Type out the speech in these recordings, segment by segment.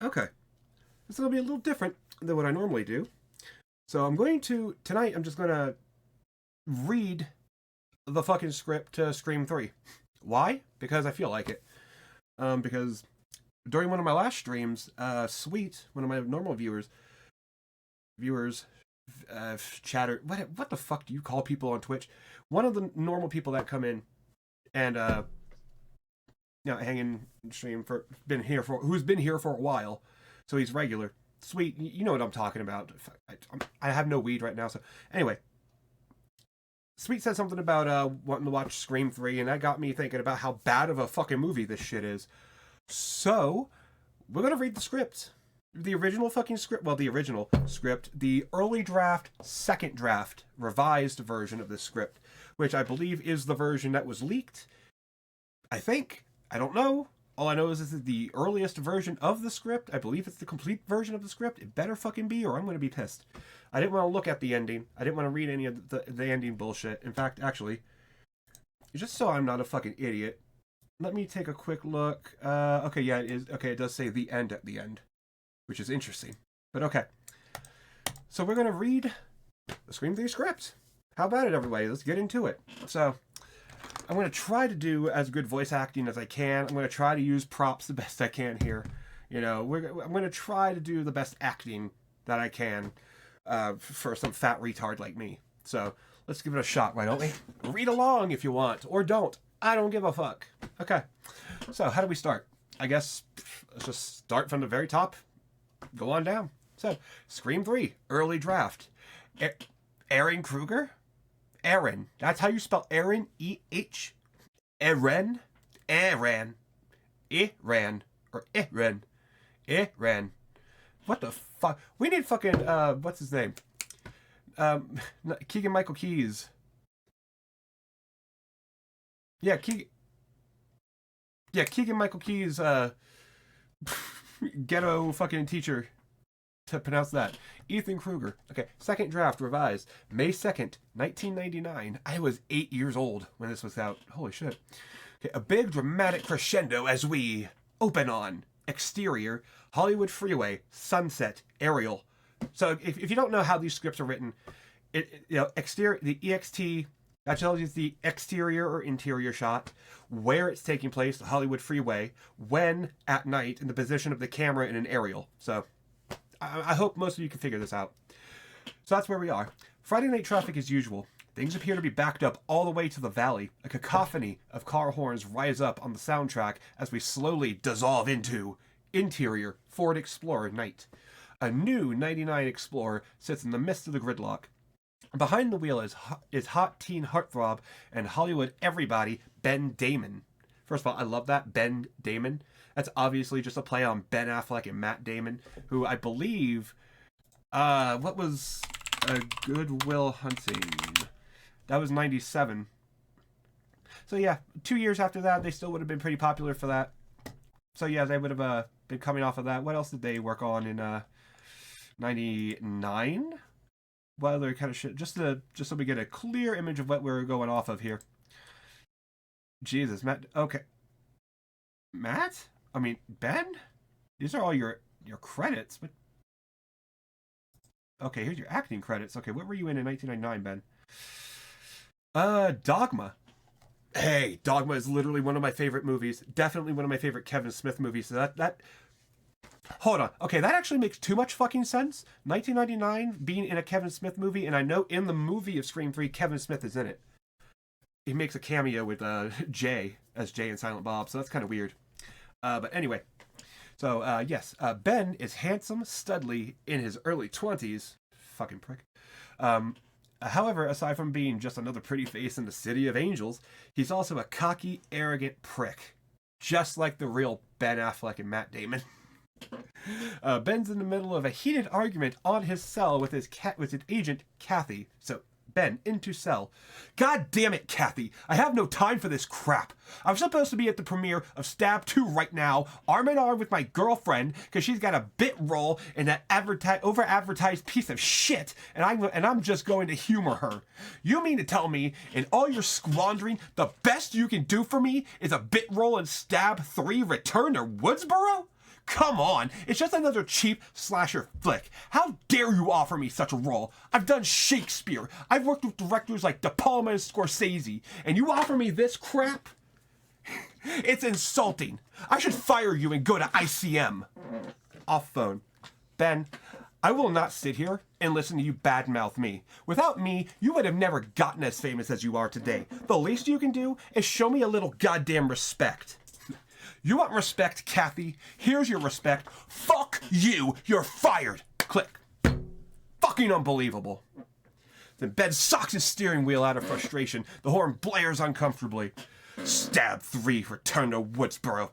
Okay, this is going to be a little different than what I normally do. So tonight, I'm just going to read the fucking script to Scream 3. Why? Because I feel like it. Because during one of my last streams, Sweet, one of my normal viewers, chatter, what the fuck do you call people on Twitch? One of the normal people that come in and, hang in stream who's been here for a while, so he's regular. Sweet, you know what I'm talking about. I have no weed right now, so anyway. Sweet said something about wanting to watch Scream 3, and that got me thinking about how bad of a fucking movie this shit is. So, we're gonna read the script. The original fucking script, well, the original script, the early draft, second draft, revised version of this script, which I believe is the version that was leaked. I think. I don't know. All I know is this is the earliest version of the script. I believe it's the complete version of the script. It better fucking be, or I'm going to be pissed. I didn't want to look at the ending. I didn't want to read any of the ending bullshit. In fact, actually, just so I'm not a fucking idiot, let me take a quick look. Okay, yeah, it is. Okay, it does say the end at the end, which is interesting. But okay. So we're going to read the Scream 3 script. How about it, everybody? Let's get into it. So, I'm going to try to do as good voice acting as I can. I'm going to try to use props the best I can here. You know, I'm going to try to do the best acting that I can for some fat retard like me. So, let's give it a shot, why don't we? Read along if you want, or don't. I don't give a fuck. Okay, so how do we start? I guess let's just start from the very top, go on down. So, Scream 3, early draft. Ehren Kruger? Aaron. That's how you spell Aaron. E-H. Aaron. Aaron. Iran. Or Iran. Iran. What the fuck? We need fucking, what's his name? Keegan Michael Keys. Yeah, Keegan Michael Keys, ghetto fucking teacher to pronounce that. Ethan Kruger. Okay, second draft revised May 2nd, 1999. I was 8 years old when this was out. Holy shit. Okay, a big dramatic crescendo as we open on exterior, Hollywood freeway, sunset, aerial. So if you don't know how these scripts are written, exterior, the EXT, that tells you the exterior or interior shot, where it's taking place, the Hollywood freeway, when at night, and the position of the camera in an aerial. So I hope most of you can figure this out. So that's where we are. Friday night traffic as usual. Things appear to be backed up all the way to the valley. A cacophony of car horns rise up on the soundtrack as we slowly dissolve into interior Ford Explorer night. A new 99 Explorer sits in the midst of the gridlock. Behind the wheel is hot teen heartthrob and Hollywood everybody, Ben Damon. First of all, I love that, Ben Damon. That's obviously just a play on Ben Affleck and Matt Damon, who I believe, what was a Good Will Hunting? That was 97. So yeah, 2 years after that, they still would have been pretty popular for that. So yeah, they would have been coming off of that. What else did they work on in 99? What other kind of shit? Just so we get a clear image of what we're going off of here. Jesus, Matt. Okay. Matt? I mean, Ben? These are all your credits. But okay, here's your acting credits. Okay, what were you in 1999, Ben? Dogma. Hey, Dogma is literally one of my favorite movies. Definitely one of my favorite Kevin Smith movies. So that hold on. Okay, that actually makes too much fucking sense. 1999 being in a Kevin Smith movie, and I know in the movie of Scream 3, Kevin Smith is in it. He makes a cameo with Jay as Jay and Silent Bob, so that's kind of weird. But anyway, so yes, Ben is handsome, studly, in his early 20s. Fucking prick. However, aside from being just another pretty face in the city of angels, he's also a cocky, arrogant prick. Just like the real Ben Affleck and Matt Damon. Ben's in the middle of a heated argument on his cell with his agent, Kathy. So, Ben, into cell. God damn it, Kathy. I have no time for this crap. I'm supposed to be at the premiere of Stab 2 right now, arm in arm with my girlfriend, because she's got a bit role in that over-advertised piece of shit, and I'm just going to humor her. You mean to tell me, in all your squandering, the best you can do for me is a bit role in Stab 3 Return to Woodsboro? come on. It's just another cheap slasher flick. How dare you offer me such a role? I've done Shakespeare. I've worked with directors like De Palma and Scorsese. And you offer me this crap? It's insulting. I should fire you and go to ICM. Off phone. Ben, I will not sit here and listen to you badmouth me. Without me, you would have never gotten as famous as you are today. The least you can do is show me a little goddamn respect. You want respect, Kathy? Here's your respect. Fuck you. You're fired. Click. Fucking unbelievable. Then Ben socks his steering wheel out of frustration. The horn blares uncomfortably. Stab 3, Return to Woodsboro.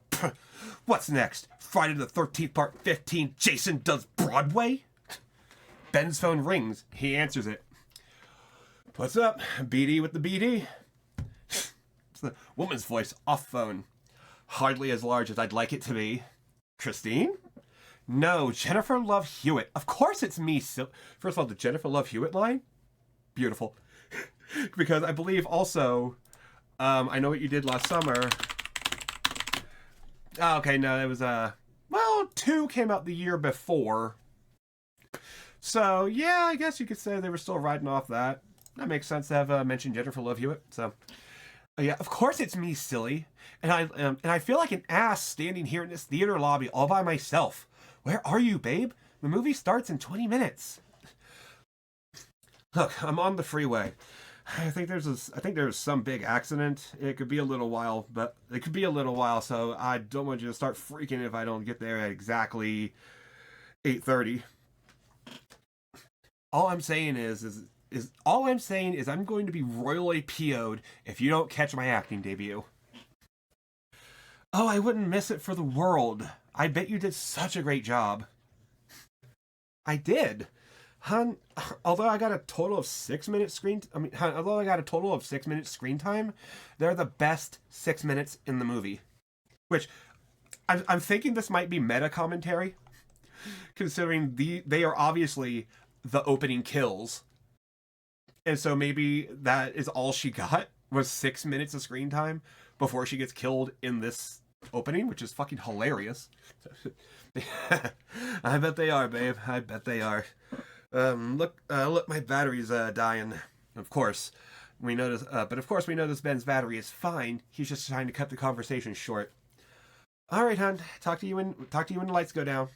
What's next? Friday the 13th, part 15, Jason Does Broadway? Ben's phone rings. He answers it. What's up? BD with the BD? It's the woman's voice off phone. Hardly as large as I'd like it to be. Christine? No, Jennifer Love Hewitt. Of course it's me. First of all, the Jennifer Love Hewitt line? Beautiful. Because I believe also, I Know What You Did Last Summer. Oh, okay, no, it was, well, 2 came out the year before. So, yeah, I guess you could say they were still riding off that. That makes sense to have mentioned Jennifer Love Hewitt, so. Yeah, of course it's me, silly. And I feel like an ass standing here in this theater lobby all by myself. Where are you, babe? The movie starts in 20 minutes. Look, I'm on the freeway. I think there's some big accident. It could be a little while, so I don't want you to start freaking if I don't get there at exactly 8:30. All I'm saying is I'm going to be royally PO'd if you don't catch my acting debut. Oh, I wouldn't miss it for the world. I bet you did such a great job. I did. Hun, although I got a total of 6 minutes screen time, they're the best 6 minutes in the movie. Which, I'm thinking this might be meta commentary, considering they are obviously the opening kills. And so maybe that is all she got, was 6 minutes of screen time before she gets killed in this opening, which is fucking hilarious. I bet they are, babe. I bet they are. Look, my battery's dying. Of course, we notice. But of course, we notice Ben's battery is fine. He's just trying to cut the conversation short. All right, hon. Talk to you when the lights go down.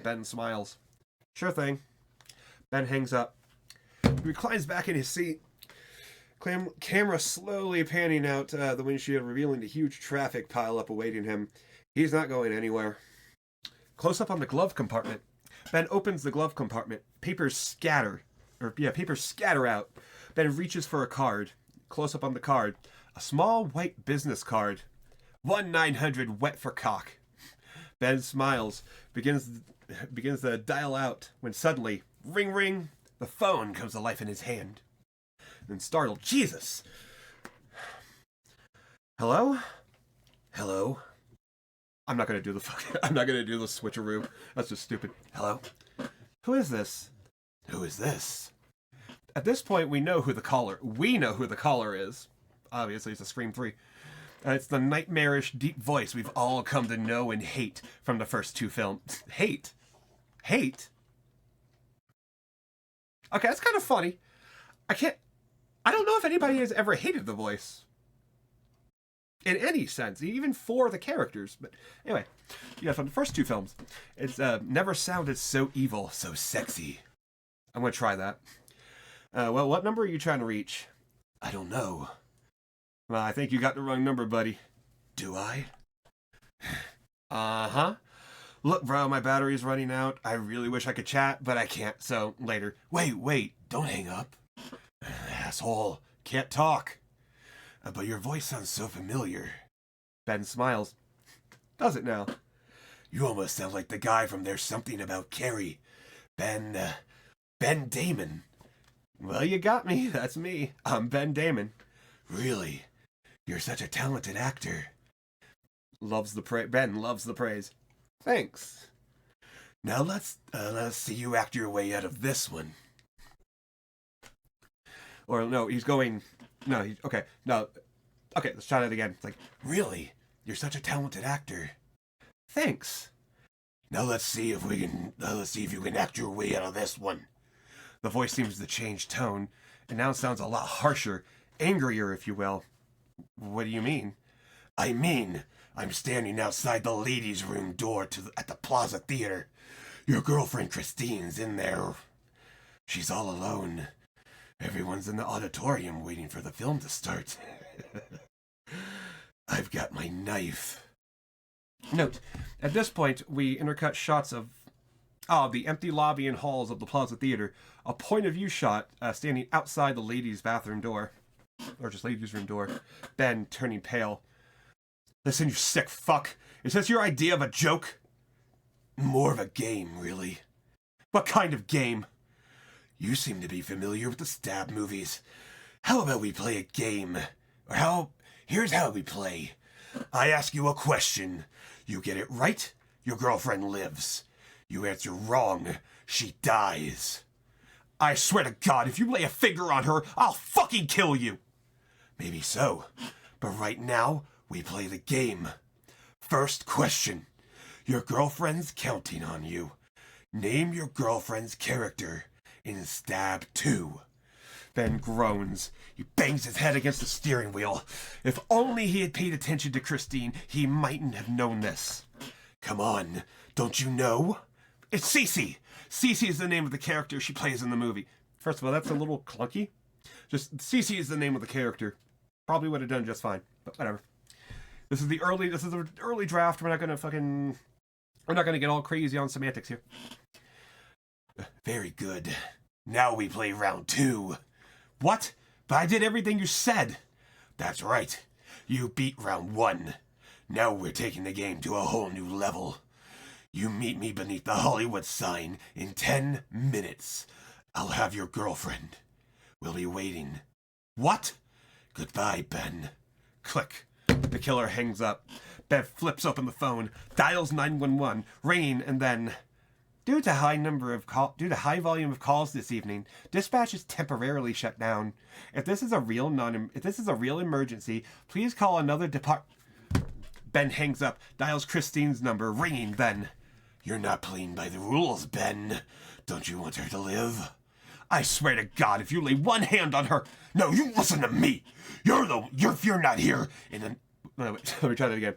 Ben smiles. Sure thing. Ben hangs up. He reclines back in his seat. Camera slowly panning out the windshield, revealing the huge traffic pileup awaiting him. He's not going anywhere. Close up on the glove compartment. Ben opens the glove compartment. Papers scatter out. Ben reaches for a card. Close up on the card. A small white business card. 1-900 wet for cock. Ben smiles. Begins to dial out when suddenly, ring ring, the phone comes to life in his hand. Then startled, Jesus! Hello? Hello? I'm not gonna do the switcheroo. That's just stupid. Hello? Who is this? Who is this? At this point, we know who the caller is. Obviously, it's a Scream 3. It's the nightmarish, deep voice we've all come to know and hate from the first 2 films. Hate? Hate? Okay, that's kind of funny. I don't know if anybody has ever hated the voice. In any sense, even for the characters. But anyway, yeah, from the first 2 films, it's never sounded so evil, so sexy. I'm going to try that. Well, what number are you trying to reach? I don't know. Well, I think you got the wrong number, buddy. Do I? Uh-huh. Look, bro, my battery's running out. I really wish I could chat, but I can't, so later. Wait, don't hang up. Asshole, can't talk. But your voice sounds so familiar. Ben smiles. Does it now? You almost sound like the guy from There's Something About Carrie. Ben Damon. Well, you got me. That's me. I'm Ben Damon. Really? You're such a talented actor. Ben loves the praise. Thanks. Now let's see you act your way out of this one. Or no, okay, let's try that again. It's like, really? You're such a talented actor. Thanks. Now let's see if you can act your way out of this one. The voice seems to change tone, and now sounds a lot harsher, angrier, if you will. What do you mean? I mean, I'm standing outside the ladies' room door at the Plaza Theater. Your girlfriend Christine's in there. She's all alone. Everyone's in the auditorium waiting for the film to start. I've got my knife. Note, at this point, we intercut shots of the empty lobby and halls of the Plaza Theater. A point-of-view shot standing outside the ladies' bathroom door. Or just ladies' room door. Ben turning pale. Listen, you sick fuck. Is this your idea of a joke? More of a game, really. What kind of game? You seem to be familiar with the stab movies. How about we play a game? Here's how we play. I ask you a question. You get it right, your girlfriend lives. You answer wrong, she dies. I swear to God, if you lay a finger on her, I'll fucking kill you. Maybe so, but right now, we play the game. First question. Your girlfriend's counting on you. Name your girlfriend's character in Stab 2. Ben groans. He bangs his head against the steering wheel. If only he had paid attention to Christine, he mightn't have known this. Come on, don't you know? It's Cece. Cece is the name of the character she plays in the movie. First of all, that's a little clunky. Just Cece is the name of the character. Probably would have done just fine, but whatever. This is the early draft. We're not gonna get all crazy on semantics here. Very good. Now we play round 2. What? But I did everything you said. That's right. You beat round 1. Now we're taking the game to a whole new level. You meet me beneath the Hollywood sign in 10 minutes. I'll have your girlfriend. We'll be waiting. What? Goodbye, Ben. Click. The killer hangs up. Ben flips open the phone, dials 911, ringing, and then... Due to high volume of calls this evening, dispatch is temporarily shut down. If this is a real emergency, please call another Ben hangs up, dials Christine's number, ringing. Then, you're not playing by the rules, Ben. Don't you want her to live? I swear to God, if you lay one hand on her, no, you listen to me. If you're not here let me try that again.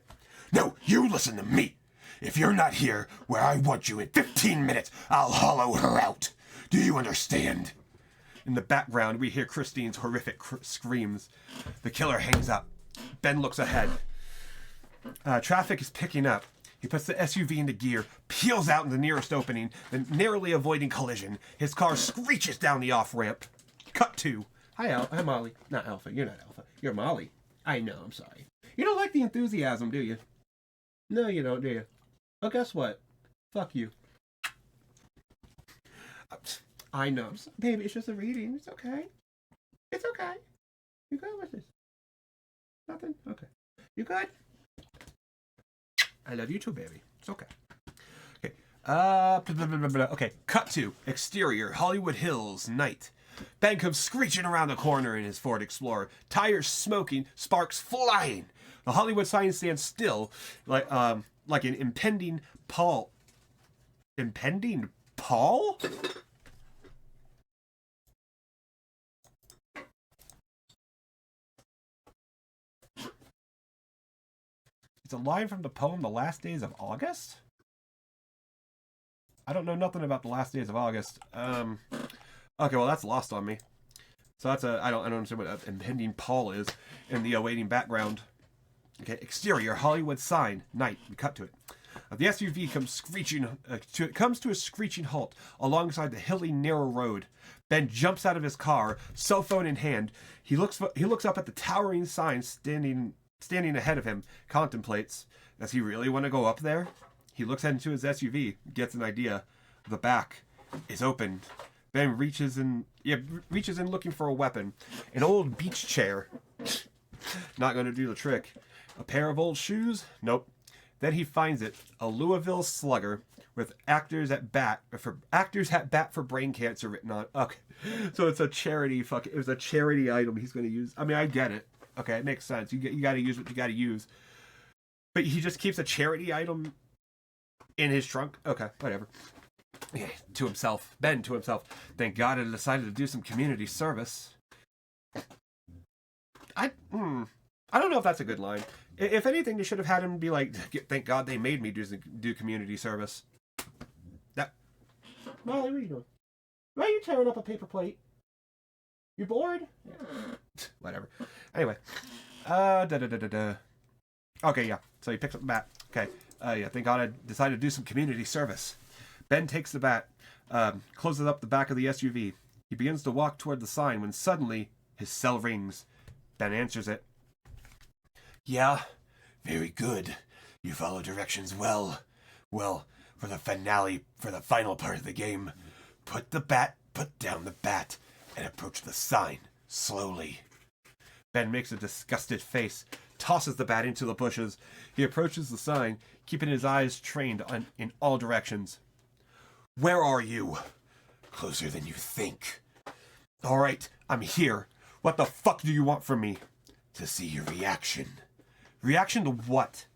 No, you listen to me. If you're not here where I want you in 15 minutes, I'll hollow her out. Do you understand? In the background, we hear Christine's horrific screams. The killer hangs up. Ben looks ahead. Traffic is picking up. He puts the SUV into gear, peels out in the nearest opening, then narrowly avoiding collision. His car screeches down the off-ramp. Cut to. Hi, Molly. Not Alpha. You're not Alpha. You're Molly. I know, I'm sorry. You don't like the enthusiasm, do you? No, you don't, do you? Oh, guess what? Fuck you. I know. Baby, it's just a reading. It's okay. It's okay. You good with this? Nothing? Okay. You good? I love you too, baby. It's okay. Okay. Okay. Cut to exterior, Hollywood Hills, night. Ben comes screeching around the corner in his Ford Explorer. Tires smoking, sparks flying. The Hollywood sign stands still, like an impending pall. Impending pall? It's a line from the poem The Last Days of August? I don't know nothing about The Last Days of August. Okay, well that's lost on me. So that's I don't understand what impending pall is in the awaiting background. Okay, exterior, Hollywood sign, night. We cut to it. The SUV comes to a screeching halt alongside the hilly, narrow road. Ben jumps out of his car, cell phone in hand. He looks up at the towering sign standing ahead of him, contemplates. Does he really want to go up there? He looks into his SUV, gets an idea. The back is open. Ben reaches in looking for a weapon. An old beach chair. Not going to do the trick. A pair of old shoes? Nope. Then he finds it. A Louisville Slugger with actors at bat for brain cancer written on. Okay. So it's a charity it was a charity item he's going to use. I mean, I get it. Okay, it makes sense. You got to use what you got to use. But he just keeps a charity item In his trunk? Okay, whatever. Yeah, to himself. Ben to himself. Thank God I decided to do some community service. I don't know if that's a good line. If anything, they should have had him be like, thank God they made me do community service. That. Molly, what are you doing? Why are you tearing up a paper plate? You bored? Whatever. Anyway. Okay, yeah. So he picks up the bat. Okay. Yeah, thank God I decided to do some community service. Ben takes the bat, closes up the back of the SUV. He begins to walk toward the sign when suddenly his cell rings. Ben answers it. Yeah, very good. You follow directions well. Well, for the final part of the game, put down the bat, and approach the sign slowly. Ben makes a disgusted face, tosses the bat into the bushes. He approaches the sign, keeping his eyes trained in all directions. Where are you? Closer than you think. All right, I'm here. What the fuck do you want from me? To see your reaction. Reaction to what?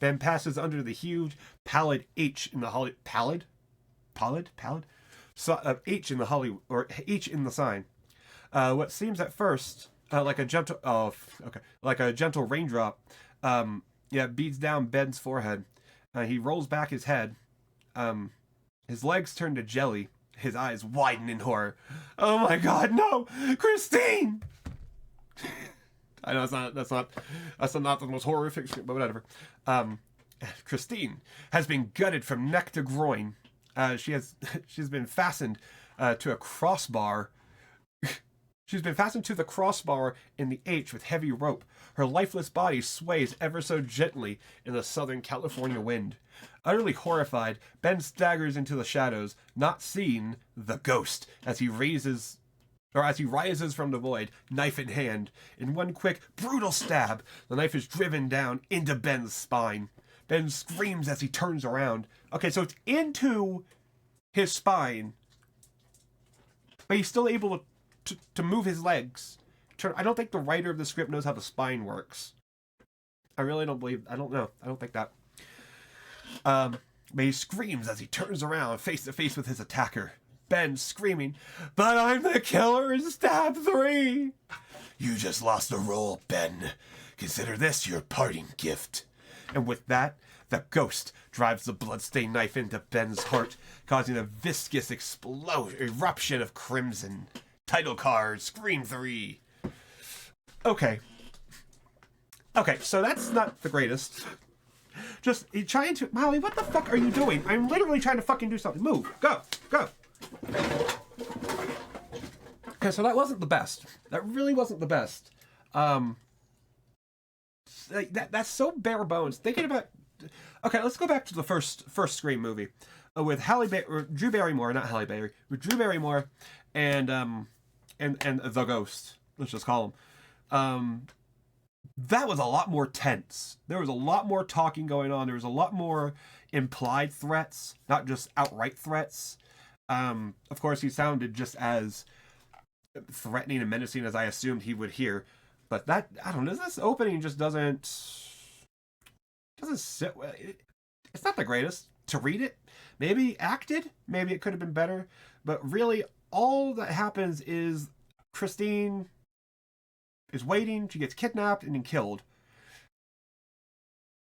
Ben passes under the huge pallid H in the Holly. Pallid? Pallid? So, H in the Holly, or H in the sign. What seems at first like a gentle raindrop, beats down Ben's forehead. He rolls back his head. His legs turn to jelly. His eyes widen in horror. Oh my God, no, Christine! I know that's not the most horrific shit, but whatever. Christine has been gutted from neck to groin. She's been fastened to a crossbar. She's been fastened to the crossbar in the H with heavy rope. Her lifeless body sways ever so gently in the Southern California wind. Utterly horrified, Ben staggers into the shadows, not seeing the ghost as he rises from the void, knife in hand. In one quick, brutal stab, the knife is driven down into Ben's spine. Ben screams as he turns around. Okay, so it's into his spine, but he's still able to move his legs. I don't think the writer of the script knows how the spine works. I really don't believe. I don't know. I don't think that. But he screams as he turns around, face to face with his attacker. Ben screaming, "But I'm the killer in stab 3! You just lost a role, Ben. Consider this your parting gift." And with that, the ghost drives the bloodstained knife into Ben's heart, causing a viscous eruption of crimson. Title card, Scream 3. Okay, so that's not the greatest. Just trying to... Molly, what the fuck are you doing? I'm literally trying to fucking do something. Move. Go. Okay, so that wasn't the best. That really wasn't the best. That's so bare bones. Thinking about... Okay, let's go back to the first Scream movie. With Drew Barrymore, not Halle Berry. With Drew Barrymore and the ghost. Let's just call him. That was a lot more tense. There was a lot more talking going on. There was a lot more implied threats, not just outright threats. Of course, he sounded just as threatening and menacing as I assumed he would hear. But that, I don't know, this opening just doesn't sit well. It's not the greatest. To read it, maybe acted, maybe it could have been better. But really, all that happens is Christine is waiting, she gets kidnapped and then killed.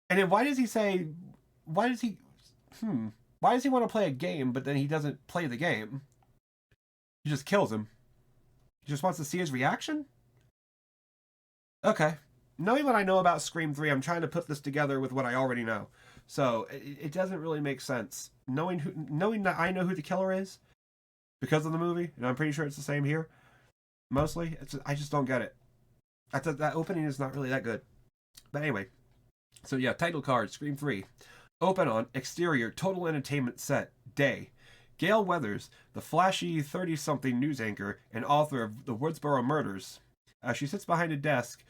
And then why does he want to play a game, but then he doesn't play the game? He just kills him. He just wants to see his reaction? Okay. Knowing what I know about Scream 3, I'm trying to put this together with what I already know. So, it doesn't really make sense. Knowing that I know who the killer is, because of the movie, and I'm pretty sure it's the same here, mostly, I just don't get it. That opening is not really that good. But anyway, so yeah, title card, Scream 3. Open on exterior, total entertainment set, day. Gail Weathers, the flashy 30-something news anchor and author of The Woodsboro Murders. She sits behind a desk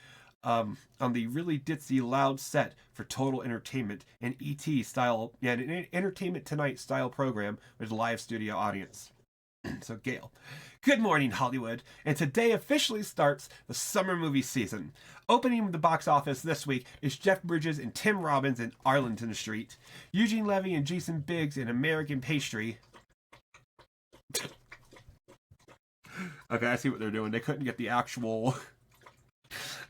on the really ditzy loud set for total entertainment, an ET style, an Entertainment Tonight style program with a live studio audience. So Gail. Good morning, Hollywood, and today officially starts the summer movie season. Opening the box office this week is Jeff Bridges and Tim Robbins in Arlington Street, Eugene Levy and Jason Biggs in American Pastry. Okay, I see what they're doing. They couldn't get the actual...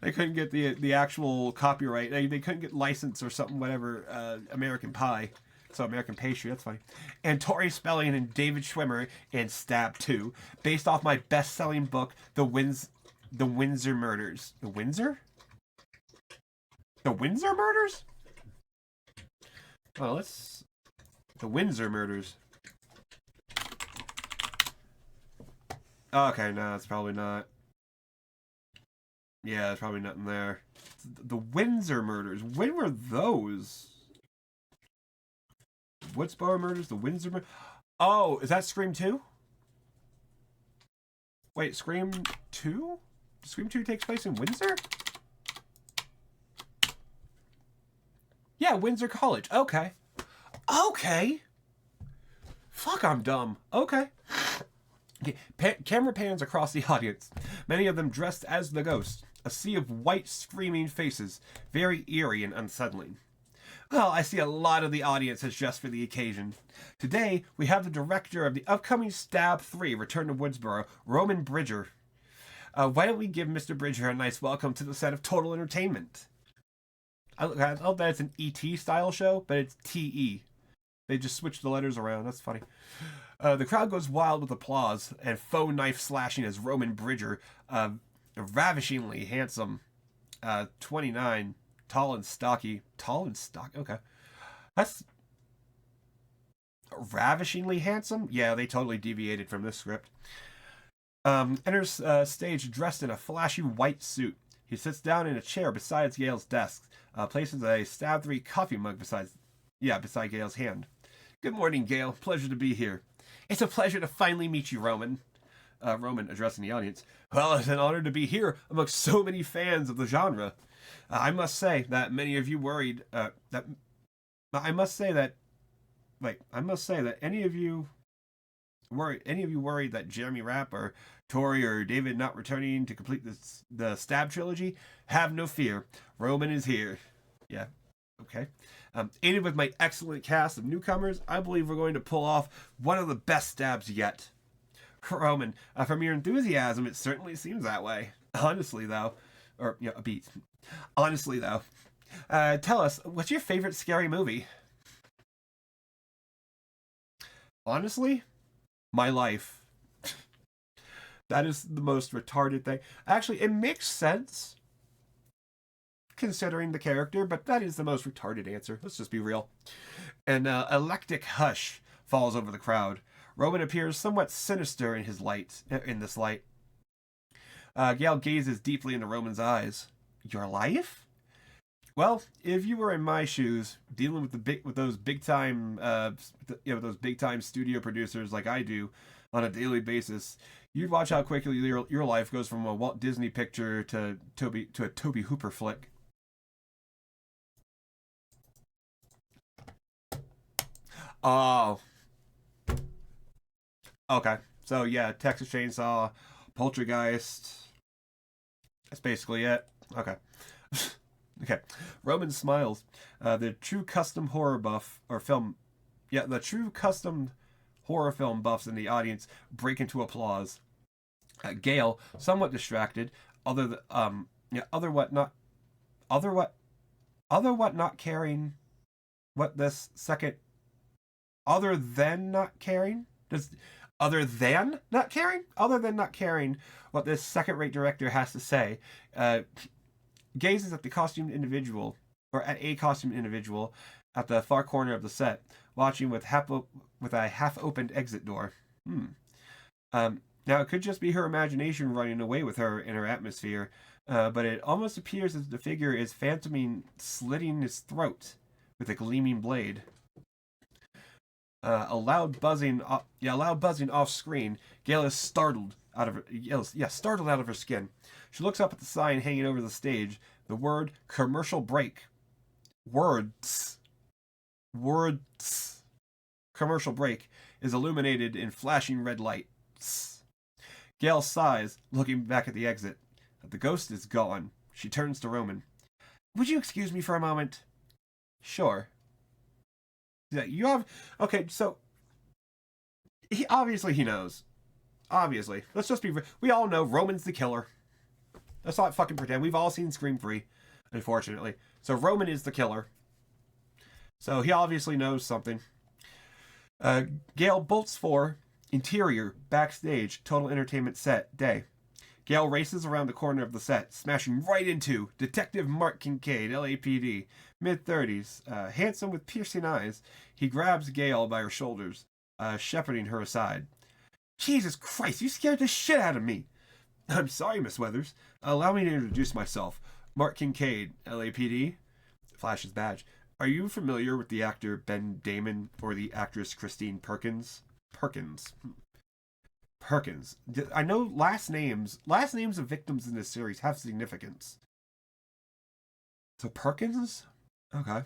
They couldn't get the actual copyright. They couldn't get license or something, whatever, American Pie. So American Pastry, that's funny. And Tori Spelling and David Schwimmer in Stab 2, based off my best-selling book, The Windsor Murders. The Windsor? The Windsor Murders? Oh, let's... The Windsor Murders. Okay, no, it's probably not. Yeah, there's probably nothing there. The Windsor Murders. When were those? Woodsboro Murders, the Windsor Murders. Oh, is that Scream 2? Wait, Scream 2? Scream 2 takes place in Windsor? Yeah, Windsor College. Okay. Okay. Fuck, I'm dumb. Okay. Camera pans across the audience, many of them dressed as the ghost. A sea of white, screaming faces, very eerie and unsettling. Well, I see a lot of the audience is just for the occasion. Today, we have the director of the upcoming Stab 3, Return to Woodsboro, Roman Bridger. Why don't we give Mr. Bridger a nice welcome to the set of Total Entertainment? I love that it's an E.T. style show, but it's T.E. They just switched the letters around. That's funny. The crowd goes wild with applause and faux knife slashing as Roman Bridger, ravishingly handsome, 29, tall and stocky. Tall and stocky? Okay. That's... Ravishingly handsome? Yeah, they totally deviated from this script. Enters stage dressed in a flashy white suit. He sits down in a chair beside Gail's desk, places a Stab 3 coffee mug beside Gail's hand. Good morning, Gail. Pleasure to be here. It's a pleasure to finally meet you, Roman. Roman addressing the audience. Well, it's an honor to be here amongst so many fans of the genre. I must say that many of you worried I must say that any of you worried that Jeremy Rapp or Tori or David not returning to complete the Stab trilogy, have no fear. Roman is here. Yeah. Okay. Aided with my excellent cast of newcomers, I believe we're going to pull off one of the best stabs yet. Roman, from your enthusiasm, it certainly seems that way. Honestly, though, a beat. Honestly, though, tell us, what's your favorite scary movie? Honestly, my life. That is the most retarded thing. Actually, it makes sense, considering the character, but that is the most retarded answer. Let's just be real. An electric hush falls over the crowd. Roman appears somewhat sinister in this light. Gail gazes deeply into Roman's eyes. Your life? Well, if you were in my shoes, dealing with those big time studio producers like I do on a daily basis, you'd watch how quickly your life goes from a Walt Disney picture to a Tobe Hooper flick. Oh. Okay. So yeah, Texas Chainsaw, Poltergeist. That's basically it. Okay. Okay. Roman smiles. The true custom horror film buffs in the audience break into applause. Gail, somewhat distracted, other than not caring what this second other than not caring what this second-rate director has to say, gazes at a costumed individual at the far corner of the set, watching with a half-opened exit door. Now, it could just be her imagination running away with her in her atmosphere, but it almost appears as the figure is phantoming slitting his throat with a gleaming blade. A loud buzzing off screen. Gail is startled out of her skin. She looks up at the sign hanging over the stage. The word "commercial break." Words. Commercial break is illuminated in flashing red light. Gale sighs, looking back at the exit. The ghost is gone. She turns to Roman. Would you excuse me for a moment? Sure. Yeah, you have... Okay, so... Obviously he knows. Obviously. Let's just be... We all know Roman's the killer. Let's not fucking pretend. We've all seen Scream 3, unfortunately. So Roman is the killer. So he obviously knows something. Gale bolts for interior, backstage, total entertainment set, day. Gale races around the corner of the set, smashing right into Detective Mark Kincaid, LAPD, mid-30s, handsome with piercing eyes. He grabs Gale by her shoulders, shepherding her aside. Jesus Christ, you scared the shit out of me. I'm sorry, Miss Weathers. Allow me to introduce myself. Mark Kincaid, LAPD. Flashes badge. Are you familiar with the actor Ben Damon or the actress Christine Perkins? Perkins. I know last names of victims in this series have significance. So Perkins? Okay.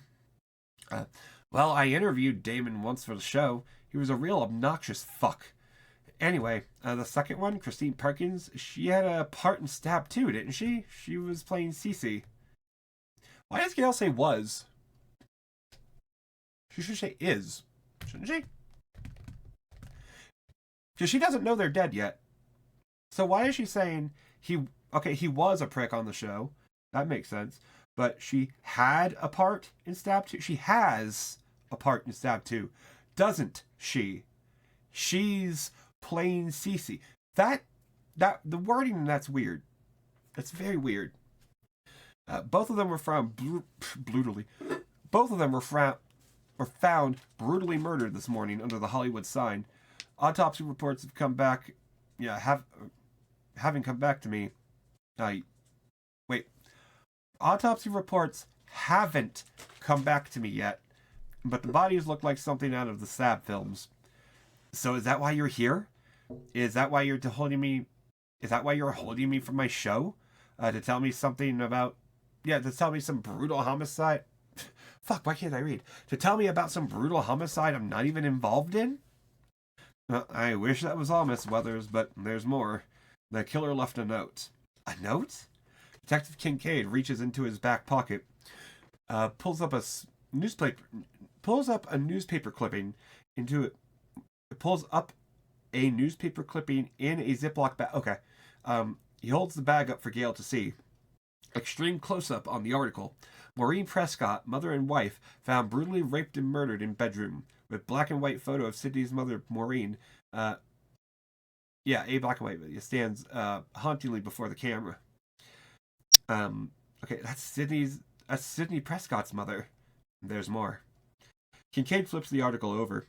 Well, I interviewed Damon once for the show. He was a real obnoxious fuck. Anyway, the second one, Christine Perkins, she had a part in Stab 2, didn't she? She was playing Cece. Why does Gale say was? She should say is, shouldn't she? Because she doesn't know they're dead yet. So why is she saying he was a prick on the show? That makes sense. But she had a part in Stab 2. She has a part in Stab 2. Doesn't she? She's playing Cece. That the wording, that's weird. That's very weird. Both of them were found brutally. Both of them were found brutally murdered this morning under the Hollywood sign. Autopsy reports have come back. Having come back to me. Wait. Autopsy reports haven't come back to me yet, but the bodies look like something out of the Stab films. So is that why you're here? Is that why you're holding me? Is that why you're holding me from my show? To tell me something about? To tell me some brutal homicide. Fuck, why can't I read? To tell me about some brutal homicide I'm not even involved in? Well, I wish that was all, Miss Weathers, but there's more. The killer left a note. A note? Detective Kincaid reaches into his back pocket, pulls up a newspaper clipping into it. Pulls up a newspaper clipping in a Ziploc bag. Okay. He holds the bag up for Gale to see. Extreme close-up on the article. Maureen Prescott, mother and wife, found brutally raped and murdered in bedroom. With black and white photo of Sydney's mother, Maureen. A black and white video stands hauntingly before the camera. Okay, that's Sydney Prescott's mother. There's more. Kincaid flips the article over.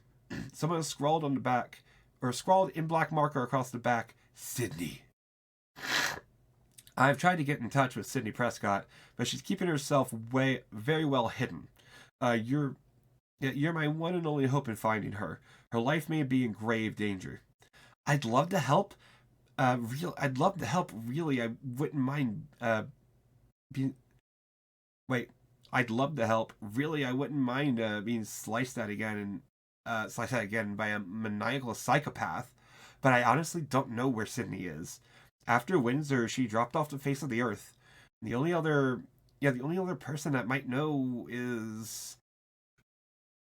Someone has scrawled on the back, or scrawled in black marker across the back, Sydney. I've tried to get in touch with Sydney Prescott, but she's keeping herself very well hidden. You're my one and only hope in finding her. Her life may be in grave danger. I'd love to help. I'd love to help. Really, I wouldn't mind. I'd love to help. Really, I wouldn't mind being sliced at again by a maniacal psychopath. But I honestly don't know where Sydney is. After Windsor, she dropped off the face of the earth. The only other person that might know is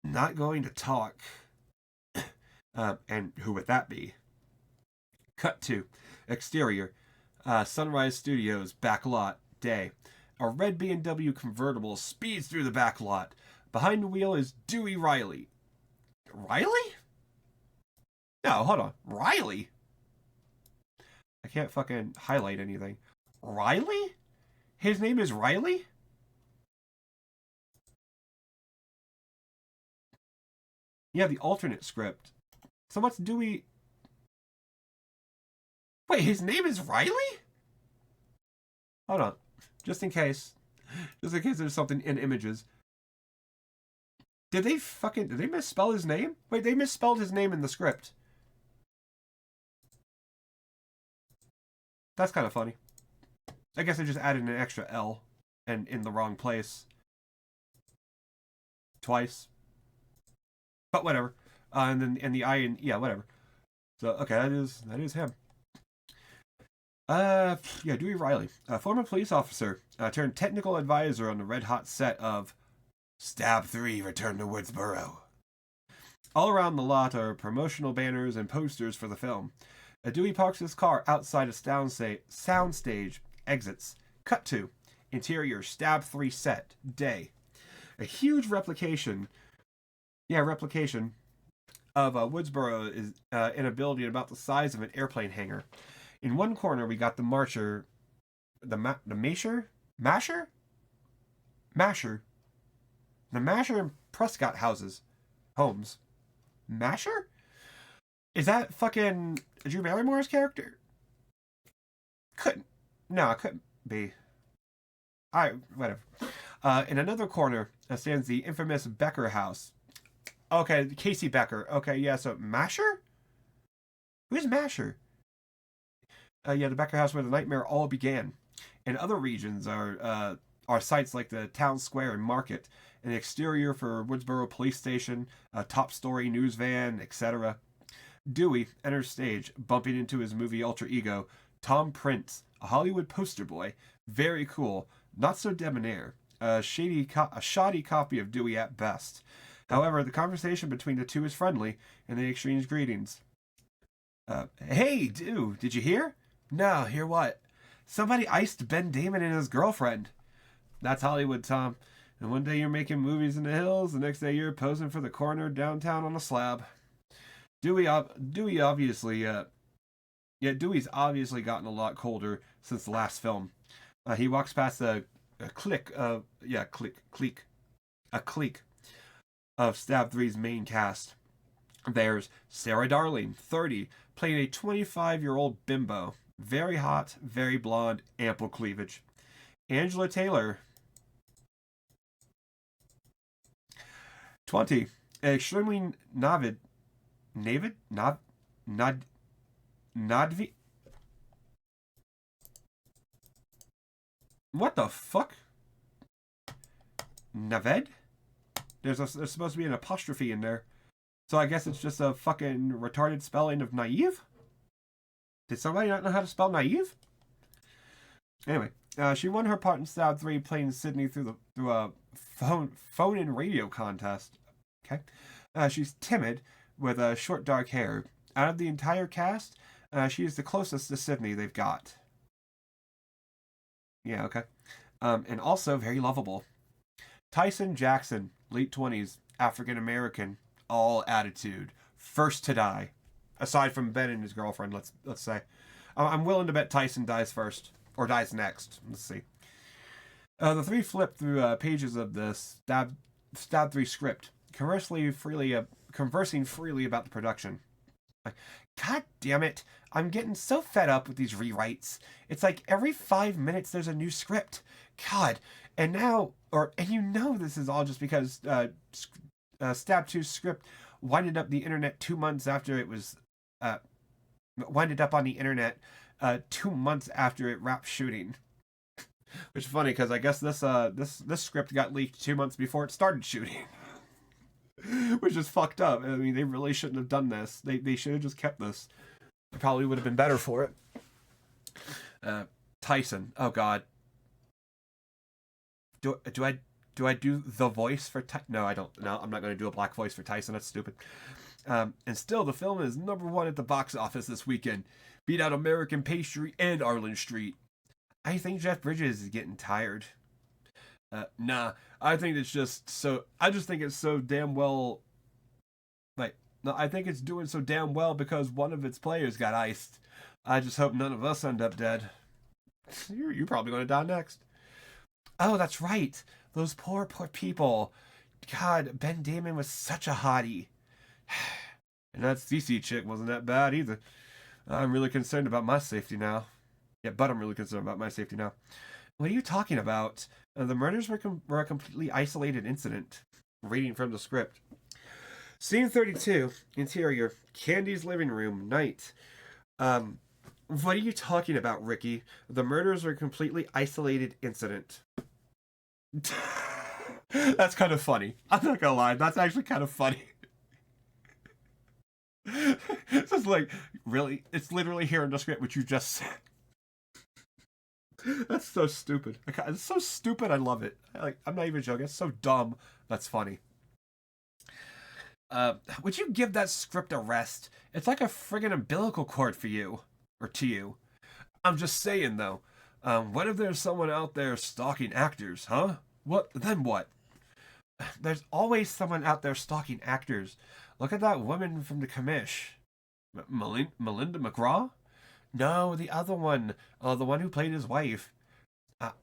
not going to talk. And who would that be? Cut to exterior, Sunrise Studios back lot, day. A red BMW convertible speeds through the back lot. Behind the wheel is Dewey Riley. Riley? No, hold on. Riley? I can't fucking highlight anything. Riley? His name is Riley? Yeah, the alternate script. So what's Dewey? Wait, his name is Riley? Hold on. Just in case there's something in images. Did they misspell his name? Wait, they misspelled his name in the script. That's kind of funny. I guess I just added an extra L and in the wrong place. Twice. But whatever. And the I and yeah, whatever. So okay, that is him. Yeah, Dewey Riley, a former police officer, turned technical advisor on the red hot set of Stab 3: Return to Woodsboro. All around the lot are promotional banners and posters for the film. Dewey parks his car outside a soundstage, exits. Cut to interior Stab 3 set, day. A huge replication of Woodsboro is in a building about the size of an airplane hangar. In one corner, we got the Masher, the Masher, the Masher and Prescott homes. Masher? Is that fucking Drew Barrymore's character? It couldn't be. Alright, whatever. In another corner stands the infamous Becker house. Okay, Casey Becker. Okay, yeah, so Masher? Who's Masher? Yeah, the Becker house where the nightmare all began. In other regions are sites like the town square and market, an exterior for Woodsboro Police Station, a top-story news van, etc. Dewey enters stage, bumping into his movie alter ego, Tom Prince, a Hollywood poster boy. Very cool, not so debonair. A shoddy copy of Dewey at best. However, the conversation between the two is friendly, and they exchange greetings. Hey, dude, did you hear? No, hear what? Somebody iced Ben Damon and his girlfriend. That's Hollywood, Tom. And one day you're making movies in the hills, the next day you're posing for the corner downtown on a slab. Dewey's obviously gotten a lot colder since the last film. He walks past a clique of Stab 3's main cast. There's Sarah Darling, 30, playing a 25-year-old bimbo. Very hot, very blonde, ample cleavage. Angela Taylor, 20, extremely Nadvi. What the fuck? Naved? There's supposed to be an apostrophe in there. So I guess it's just a fucking retarded spelling of naive? Did somebody not know how to spell naive? Anyway, she won her part in Stab 3 playing Sydney through a phone and radio contest. Okay. She's timid with short dark hair. Out of the entire cast, she is the closest to Sydney they've got. Yeah, okay. And also very lovable. Tyson Jackson, late 20s, African American, all attitude, first to die. Aside from Ben and his girlfriend, let's say. I'm willing to bet Tyson dies first. Or dies next. Let's see. The three flip through pages of the Stab 3 script, conversing freely about the production. God damn it. I'm getting so fed up with these rewrites. It's like every 5 minutes there's a new script. God. And you know this is all just because Stab 2's script winded up the internet 2 months after it was winded up on the internet 2 months after it wrapped shooting. Which is funny because I guess this script got leaked 2 months before it started shooting. Which is fucked up. I mean, they really shouldn't have done this. They should have just kept this. It probably would have been better for it. Tyson. Oh God. Do I do the voice for Tyson? No, I don't. No, I'm not going to do a black voice for Tyson. That's stupid. And still, the film is #1 at the box office this weekend. Beat out American Pastry and Arlen Street. I think Jeff Bridges is getting tired. Nah, I think it's just so. I just think it's so damn well. No, I think it's doing so damn well because one of its players got iced. I just hope none of us end up dead. You're probably going to die next. Oh, that's right. Those poor people. God, Ben Damon was such a hottie. And that CC chick wasn't that bad either. I'm really concerned about my safety now. Yeah, but I'm really concerned about my safety now. What are you talking about? The murders were a completely isolated incident. Reading from the script. Scene 32, interior, Candy's living room, night. What are you talking about, Ricky? The murders were a completely isolated incident. That's kind of funny. I'm not gonna lie, that's actually kind of funny. So was like, really? It's literally here in the script, which you just said. That's so stupid. It's so stupid. I love it. I'm not even joking. It's so dumb. That's funny. Would you give that script a rest? It's like a friggin' umbilical cord for you, or to you. I'm just saying though. What if there's someone out there stalking actors, huh? What then? What? There's always someone out there stalking actors. Look at that woman from the commish. Melinda McGraw? No, the other one. The one who played his wife.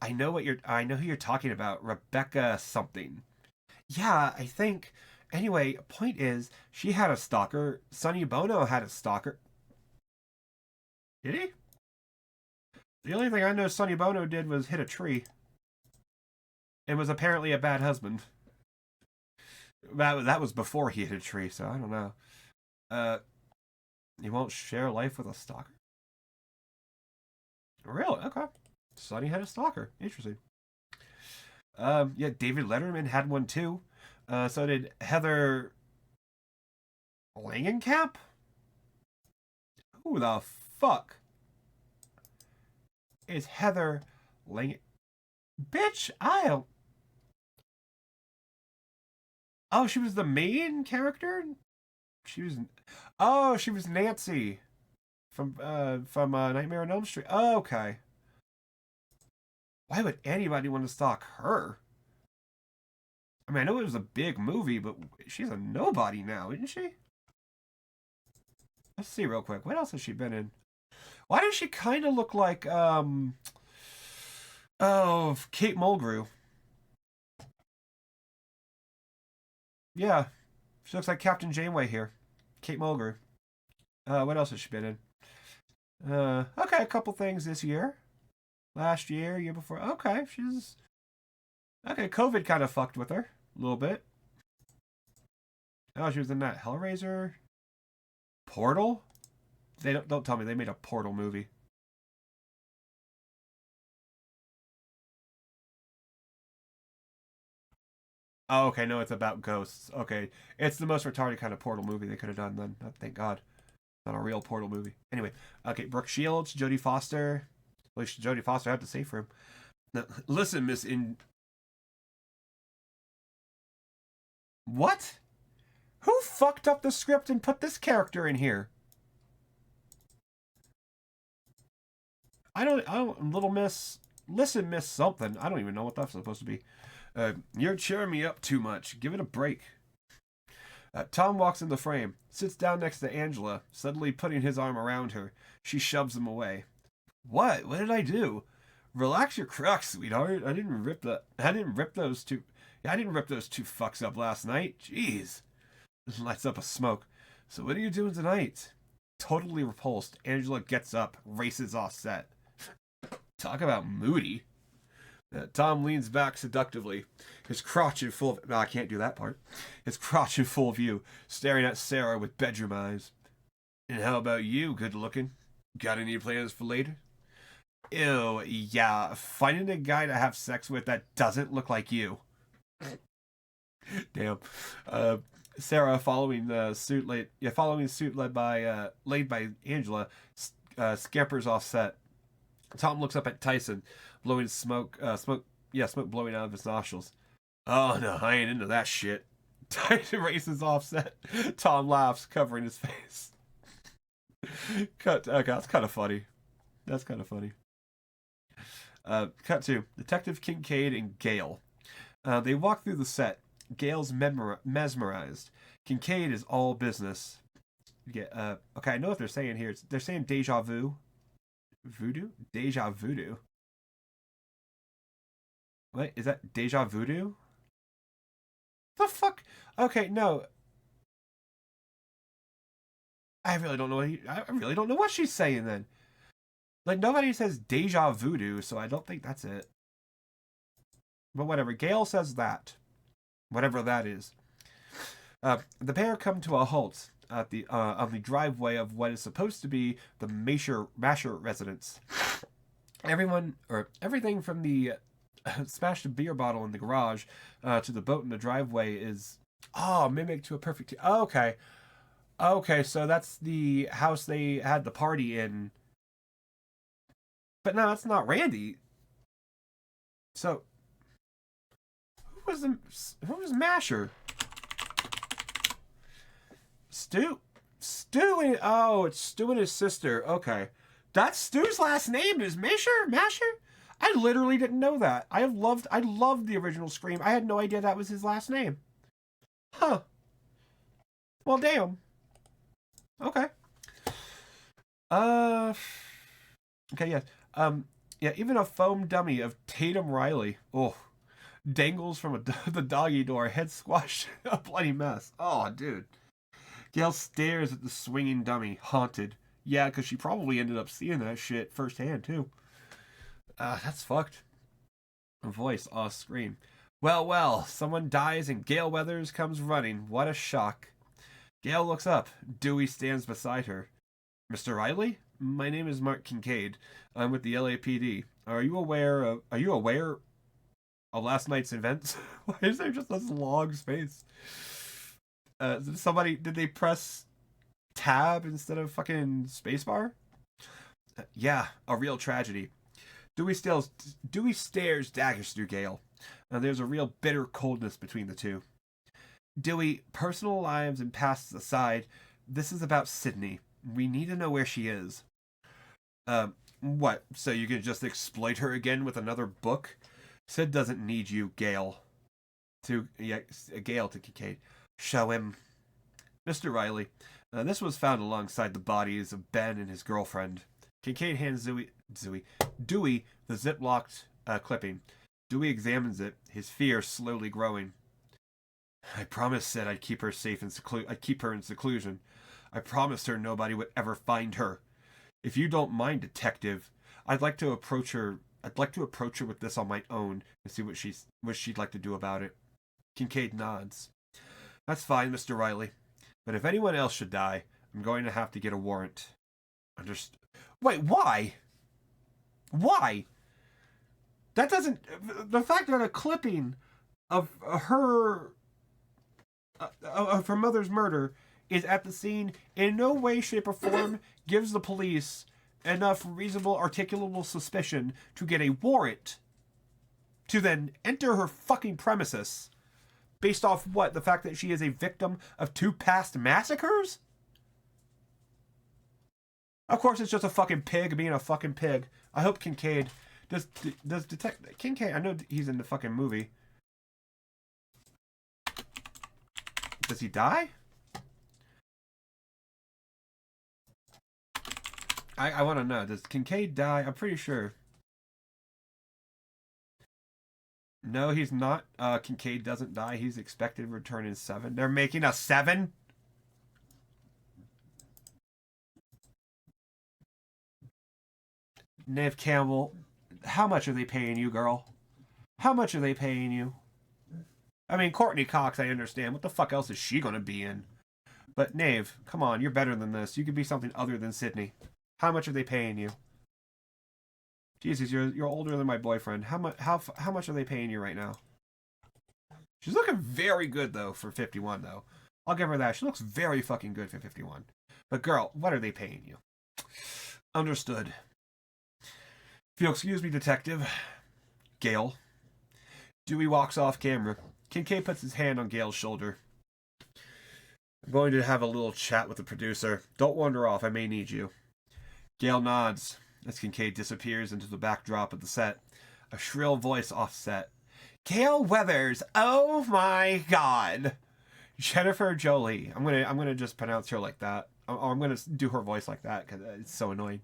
I know who you're talking about. Rebecca something. Yeah, I think. Anyway, point is, she had a stalker. Sonny Bono had a stalker. Did he? The only thing I know Sonny Bono did was hit a tree. And was apparently a bad husband. That was before he hit a tree, so I don't know. You won't share life with a stalker? Really? Okay. Sonny had a stalker. Interesting. Yeah, David Letterman had one too. So did Heather Langenkamp? Who the fuck is Heather Lang? Bitch, I don't. Oh, she was the main character. She was. Oh, she was Nancy from Nightmare on Elm Street. Oh, okay. Why would anybody want to stalk her? I mean, I know it was a big movie, but she's a nobody now, isn't she? Let's see real quick. What else has she been in? Why does she kind of look like Kate Mulgrew? Yeah, she looks like Captain Janeway here. Kate Mulgrew. What else has she been in? Okay, a couple things this year. Last year, year before. Okay, she's okay. COVID kind of fucked with her a little bit. Oh, she was in that Hellraiser. Portal. They don't tell me they made a Portal movie. Oh, okay, no, it's about ghosts. Okay, it's the most retarded kind of Portal movie they could have done. Then, thank God, not a real Portal movie. Anyway, okay, Brooke Shields, Jodie Foster. At least Jodie Foster had to say for him. Now, listen, Miss In. What? Who fucked up the script and put this character in here? I don't, Little Miss. Listen, Miss something. I don't even know what that's supposed to be. You're cheering me up too much. Give it a break. Tom walks in the frame, sits down next to Angela, suddenly putting his arm around her. She shoves him away. What? What did I do? Relax your crux, sweetheart. I didn't rip those two. Yeah, I didn't rip those two fucks up last night. Jeez. Lights up a smoke. So what are you doing tonight? Totally repulsed, Angela gets up, races off set. Talk about moody. Tom leans back seductively, his crotch in full. No, I can't do that part. His crotch in full view, staring at Sarah with bedroom eyes. And how about you, good looking? Got any plans for later? Ew, yeah. Finding a guy to have sex with that doesn't look like you. Damn. Sarah, following suit laid by Angela, scampers off set. Tom looks up at Tyson, blowing smoke blowing out of his nostrils. Oh no, I ain't into that shit. Tyson races off set. Tom laughs, covering his face. Cut. Okay, that's kind of funny. That's kind of funny. Cut to Detective Kincaid and Gale. They walk through the set. Gale's mesmerized. Kincaid is all business. Okay, I know what they're saying here. They're saying deja vu. Voodoo? Deja voodoo. What? Is that deja voodoo? The fuck? Okay, no. I really don't know I really don't know what she's saying then. Like, nobody says deja voodoo, so I don't think that's it. But whatever. Gale says that. Whatever that is. The pair come to a halt at the on the driveway of what is supposed to be the Masher residence. Everything from the smashed beer bottle in the garage to the boat in the driveway is mimicked to a perfect. Okay, Okay, so that's the house they had the party in. But no, that's not Randy. So who was Masher? Stu? Stu and oh, it's Stu and his sister. Okay. That's Stu's last name is Masher? Masher? I literally didn't know that. I loved the original Scream. I had no idea that was his last name. Huh. Well, damn. Okay. Uh Okay, yeah. Yeah, even a foam dummy of Tatum Riley. Oh, dangles from the doggy door, head squashed, a bloody mess. Oh, dude. Gail stares at the swinging dummy, haunted. Yeah, because she probably ended up seeing that shit firsthand, too. That's fucked. A voice off screen. Well, well, someone dies and Gail Weathers comes running. What a shock. Gail looks up. Dewey stands beside her. Mr. Riley? My name is Mark Kincaid. I'm with the LAPD. Are you aware of last night's events? Why is there just this long space? Did they press tab instead of fucking spacebar? Yeah, a real tragedy. Dewey stares daggers through Gale. There's a real bitter coldness between the two. Dewey, personal lives and pasts aside, this is about Sydney. We need to know where she is. What? So you can just exploit her again with another book? Sid doesn't need you, Gale. Gale to Kincaid. Show him. Mr. Riley, this was found alongside the bodies of Ben and his girlfriend. Kincaid hands Dewey the zip-locked clipping. Dewey examines it, his fear slowly growing. I promised Sid I'd keep her safe and I'd keep her in seclusion. I promised her nobody would ever find her. If you don't mind, detective, I'd like to approach her with this on my own and see what she'd like to do about it. Kincaid nods. That's fine, Mr. Riley. But if anyone else should die, I'm going to have to get a warrant. Understood. Wait, why? Why? That doesn't. The fact that a clipping of her mother's murder is at the scene in no way, shape, or form gives the police enough reasonable, articulable suspicion to get a warrant to then enter her fucking premises based off what? The fact that she is a victim of 2 past massacres? Of course, it's just a fucking pig being a fucking pig. I hope Kincaid does detect Kincaid. I know he's in the fucking movie. Does he die? I want to know. Does Kincaid die? I'm pretty sure. No, he's not. Kincaid doesn't die. He's expected to return in 7. They're making a 7? Neve Campbell, how much are they paying you, girl? How much are they paying you? I mean, Courtney Cox, I understand. What the fuck else is she gonna be in? But Nave, come on, you're better than this. You could be something other than Sydney. How much are they paying you? Jesus, you're older than my boyfriend. How much are they paying you right now? She's looking very good though for 51 though. I'll give her that. She looks very fucking good for 51. But girl, what are they paying you? Understood. If you'll excuse me, detective. Gale. Dewey walks off camera. Kincaid puts his hand on Gale's shoulder. I'm going to have a little chat with the producer. Don't wander off. I may need you. Gale nods as Kincaid disappears into the backdrop of the set. A shrill voice offset. Gale Weathers! Oh my god! Jennifer Jolie. I'm gonna just pronounce her like that. I'm gonna do her voice like that because it's so annoying.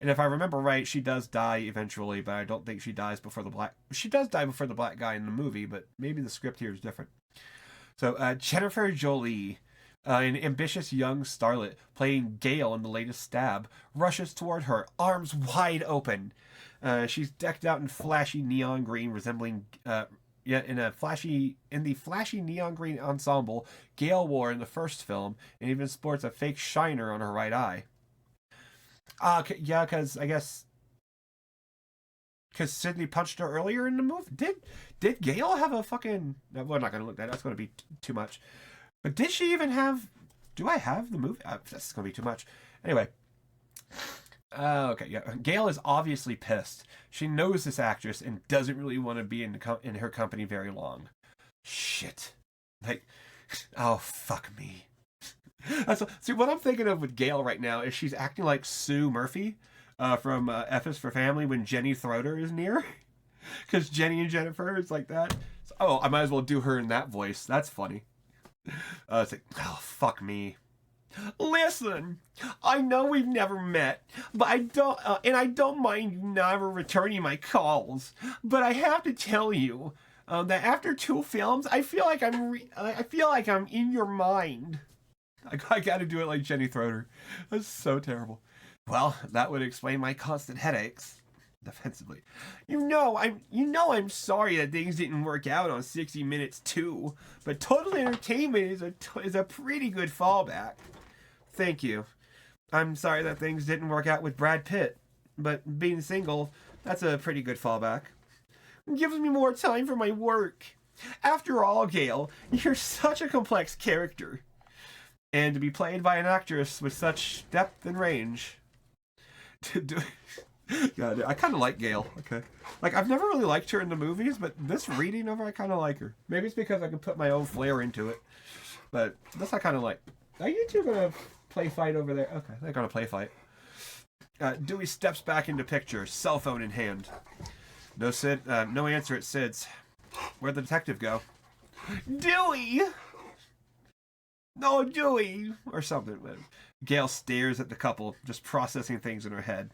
And if I remember right, she does die eventually, but I don't think she dies before the black. She does die before the black guy in the movie, but maybe the script here is different. So Jennifer Jolie, an ambitious young starlet playing Gale in the latest Stab, rushes toward her, arms wide open. She's decked out in flashy neon green, resembling in the flashy neon green ensemble Gale wore in the first film, and even sports a fake shiner on her right eye. Yeah, because I guess because Sydney punched her earlier in the movie. Did Gale have a fucking? No, we're not gonna look at that. That's gonna be too much. But did she even have Do I have the movie? This is gonna be too much. Anyway. Okay, yeah. Gail is obviously pissed. She knows this actress and doesn't really want to be in her company very long. Shit. Like, oh, fuck me. See, what I'm thinking of with Gail right now is she's acting like Sue Murphy from F is for Family when Jenny Throeder is near. Because Jenny and Jennifer is like that. So, oh, I might as well do her in that voice. That's funny. It's like, oh, fuck me. Listen, I know we've never met, but I don't mind you never returning my calls. But I have to tell you that after 2 films, I feel like I'm in your mind. I got to do it like Jenny Throeder. That's so terrible. Well, that would explain my constant headaches. Defensively, I'm sorry that things didn't work out on 60 Minutes too, but Total Entertainment is a pretty good fallback. Thank you. I'm sorry that things didn't work out with Brad Pitt, but being single, that's a pretty good fallback. It gives me more time for my work. After all, Gail, you're such a complex character, and to be played by an actress with such depth and range. God, I kind of like Gail. Okay, like I've never really liked her in the movies, but this reading of her, I kind of like her. Maybe it's because I can put my own flair into it, but this I kind of like. Are you two gonna play fight over there? Okay, they're gonna play fight. Dewey steps back into picture, cell phone in hand. No Sid. No answer at Sid's. Where'd the detective go? Dewey. No, Dewey, or something. Gail stares at the couple, just processing things in her head.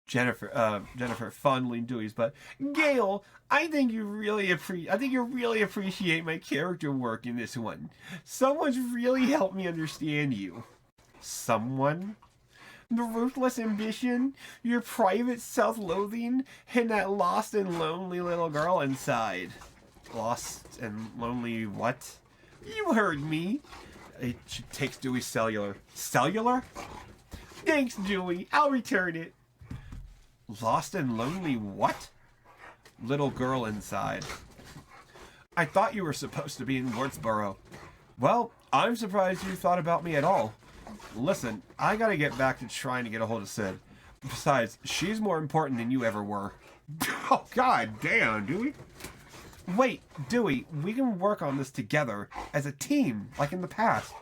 Jennifer fondling Dewey's butt. Gail, I think you really appreciate my character work in this one. Someone's really helped me understand you. Someone? The ruthless ambition, your private self-loathing, and that lost and lonely little girl inside. Lost and lonely what? You heard me. She takes Dewey's cellular. Cellular? Thanks, Dewey. I'll return it. Lost and lonely what? Little girl inside. I thought you were supposed to be in Wurtsboro. Well, I'm surprised you thought about me at all. Listen, I gotta get back to trying to get a hold of Sid. Besides, she's more important than you ever were. Oh, god damn, Dewey. Wait, Dewey, we can work on this together, as a team, like in the past.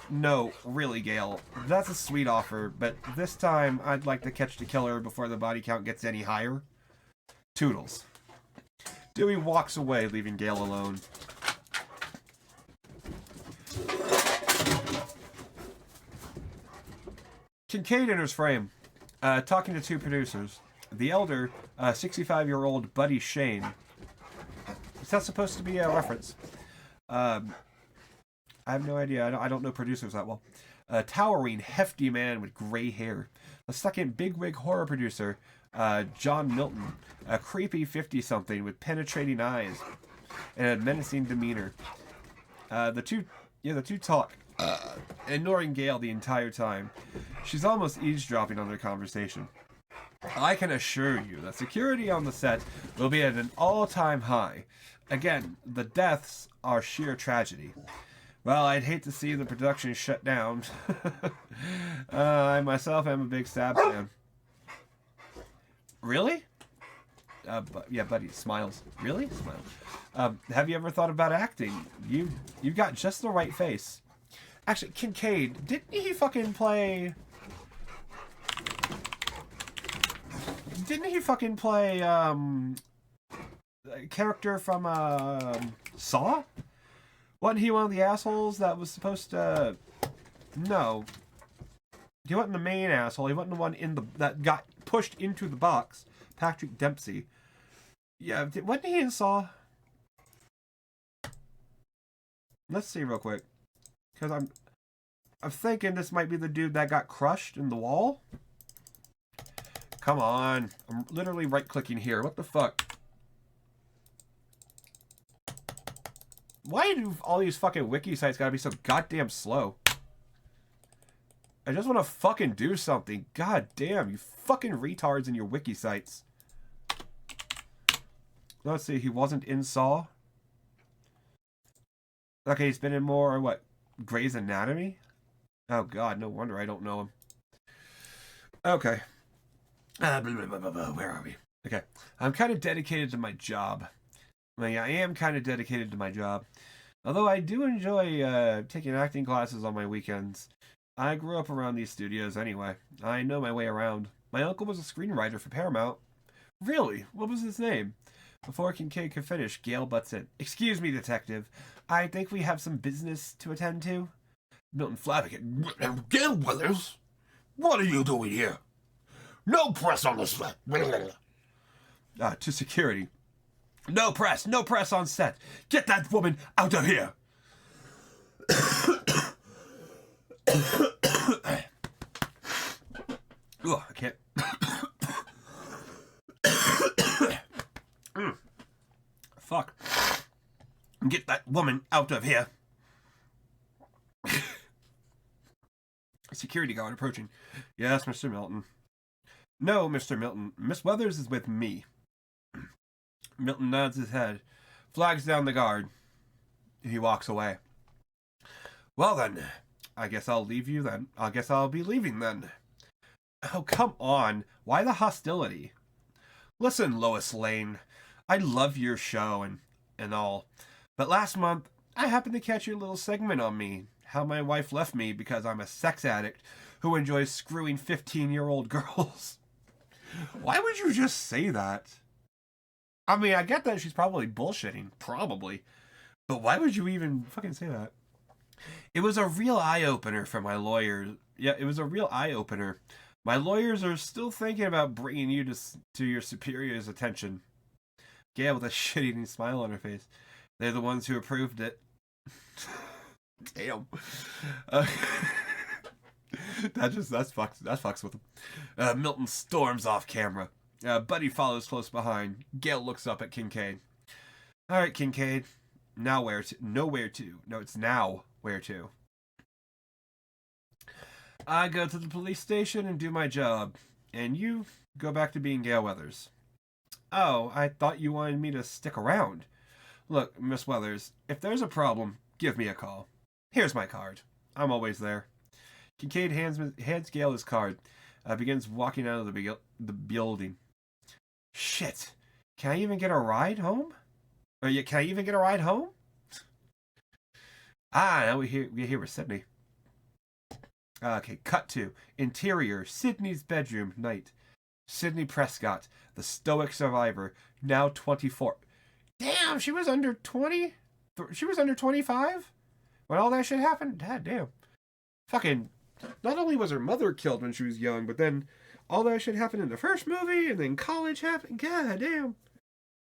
No, really, Gail. That's a sweet offer, but this time I'd like to catch the killer before the body count gets any higher. Toodles. Dewey walks away, leaving Gail alone. Kincaid enters frame, talking to 2 producers. The elder, 65-year-old Buddy Shane. Is that supposed to be a reference? I have no idea. I don't know producers that well. A towering, hefty man with gray hair. The second bigwig horror producer, John Milton. A creepy 50-something with penetrating eyes and a menacing demeanor. The two talk, ignoring Gail the entire time. She's almost eavesdropping on their conversation. I can assure you that security on the set will be at an all-time high. Again, the deaths are sheer tragedy. Well, I'd hate to see the production shut down. I myself am a big Stab fan. Really? Yeah, buddy smiles. Really? Smiles. Have you ever thought about acting? You've got just the right face. Actually, Kincaid, didn't he fucking play... a character from, Saw? Wasn't he one of the assholes that was supposed to... No. He wasn't the main asshole. He wasn't the one that got pushed into the box. Patrick Dempsey. Yeah, wasn't he in Saw? Let's see real quick. Because I'm thinking this might be the dude that got crushed in the wall. Come on. I'm literally right-clicking here. What the fuck? Why do all these fucking wiki sites gotta be so goddamn slow? I just want to fucking do something. God damn, you fucking retards in your wiki sites. Let's see, he wasn't in Saw. Okay, he's been in more, what, Grey's Anatomy? Oh God, no wonder I don't know him. Okay. Where are we? Okay. I'm kind of dedicated to my job. I am kind of dedicated to my job. Although I do enjoy taking acting classes on my weekends. I grew up around these studios anyway. I know my way around. My uncle was a screenwriter for Paramount. Really? What was his name? Before Kincaid could finish, Gale butts in. Excuse me, detective. I think we have some business to attend to. Milton Flanagan. Gale Weathers, what are you doing here? No press on the set. To security. No press on set. Get that woman out of here. Ugh, I can't. Fuck. Get that woman out of here. Security guard approaching. Yes, Mr. Milton. No, Mr. Milton. Miss Weathers is with me. Milton nods his head, flags down the guard. He walks away. Well then, I guess I'll leave you then. I guess I'll be leaving then. Oh, come on. Why the hostility? Listen, Lois Lane, I love your show and all, but last month I happened to catch your little segment on me, how my wife left me because I'm a sex addict who enjoys screwing 15-year-old girls. Why would you just say that? I mean, I get that she's probably bullshitting, probably, but why would you even fucking say that? It was a real eye-opener for my lawyers. Yeah, it was a real eye-opener. My lawyers are still thinking about bringing you to your superior's attention. Gail with a shit-eating smile on her face. They're the ones who approved it. Damn. That fucks with him. Milton storms off camera. Buddy follows close behind. Gail looks up at Kincaid. All right, Kincaid. Now where to? Nowhere to. No, it's now where to. I go to the police station and do my job, and you go back to being Gale Weathers. Oh, I thought you wanted me to stick around. Look, Miss Weathers, if there's a problem, give me a call. Here's my card. I'm always there. Kincaid hands Gale his card. Begins walking out of the building. Shit. Can I even get a ride home? Can I even get a ride home? Now we're here with Sydney. Okay, cut to interior, Sydney's bedroom, night. Sydney Prescott, the stoic survivor, now 24. Damn, she was under 20? She was under 25? When all that shit happened? God damn. Fucking, not only was her mother killed when she was young, but then all that shit happened in the first movie, and then college happened. God damn.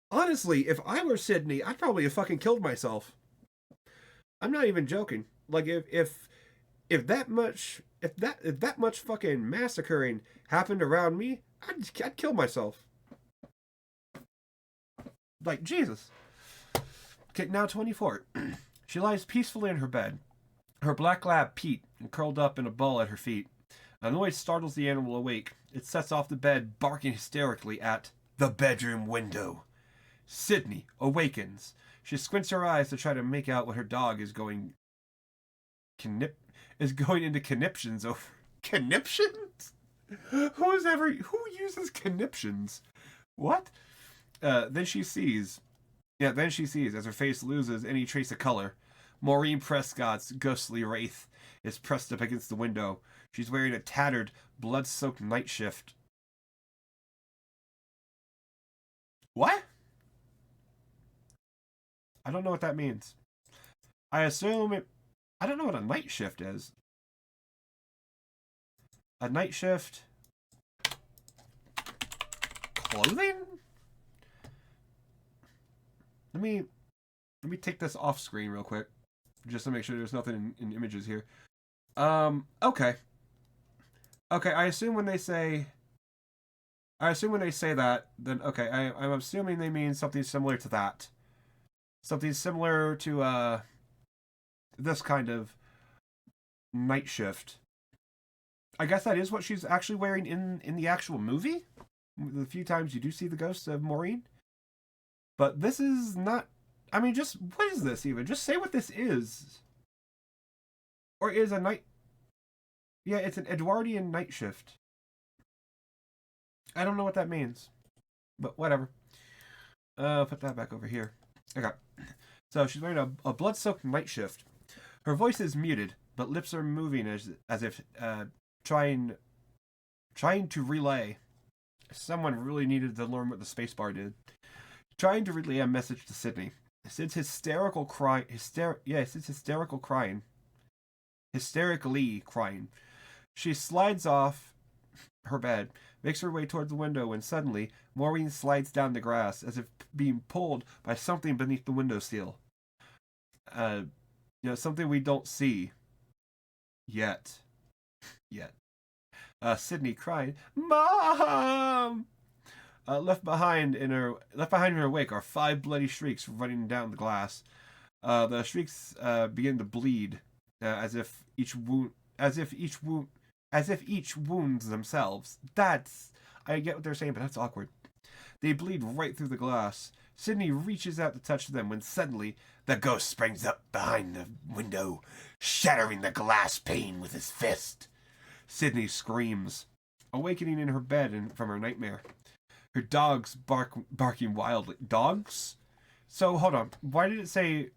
Honestly, if I were Sydney, I'd probably have fucking killed myself. I'm not even joking. Like, if that much fucking massacring happened around me, I'd kill myself. Like, Jesus. Okay, now 24. She lies peacefully in her bed. Her black lab, Pete, curled up in a ball at her feet. A noise startles the animal awake. It sets off the bed, barking hysterically at the bedroom window. Sydney awakens. She squints her eyes to try to make out what her dog is going into conniptions over. Conniptions? Who uses conniptions? What? Then she sees as her face loses any trace of color. Maureen Prescott's ghostly wraith is pressed up against the window. She's wearing a tattered, blood-soaked night shift. What? I don't know what that means. I don't know what a night shift is. A night shift clothing? Let me take this off screen real quick, just to make sure there's nothing in images here. Okay. I assume when they say that, then okay, I'm assuming they mean something similar to that. Something similar to this kind of night shift. I guess that is what she's actually wearing in the actual movie. The few times you do see the ghost of Maureen. But this is not. I mean, just what is this even? Just say what this is. Or is a night. Yeah, it's an Edwardian night shift. I don't know what that means, but whatever. Put that back over here. Okay. So she's wearing a blood-soaked night shift. Her voice is muted, but lips are moving as if trying to relay. Someone really needed to learn what the spacebar did. Trying to relay a message to Sydney. Sid's hysterical cry. Sid's hysterical crying. Hysterically crying. She slides off her bed, makes her way toward the window, when suddenly Maureen slides down the grass as if being pulled by something beneath the windowsill. Something we don't see yet. Sydney cried, "Mom!" Left behind in her wake are 5 bloody streaks running down the glass. The streaks begin to bleed, as if each wounds themselves. I get what they're saying, but that's awkward. They bleed right through the glass. Sydney reaches out to touch them when suddenly The ghost springs up behind the window, shattering the glass pane with his fist. Sydney screams, awakening in her bed from her nightmare. Her dogs barking wildly. Dogs? So hold on. Why did it say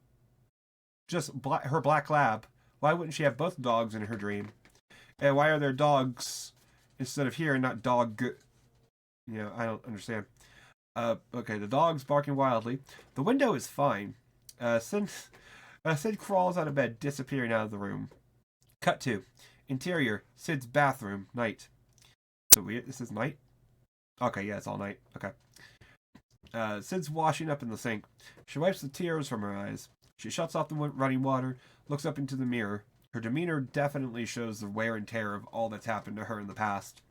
just her black lab? Why wouldn't she have both dogs in her dream? And why are there dogs instead of here and not dog? I don't understand. Okay, the dog's barking wildly. The window is fine. Sid crawls out of bed, disappearing out of the room. Cut to interior. Sid's bathroom. Night. So weird. This is night. Okay, yeah, it's all night. Okay. Sid's washing up in the sink. She wipes the tears from her eyes. She shuts off the running water, looks up into the mirror. Her demeanor definitely shows the wear and tear of all that's happened to her in the past.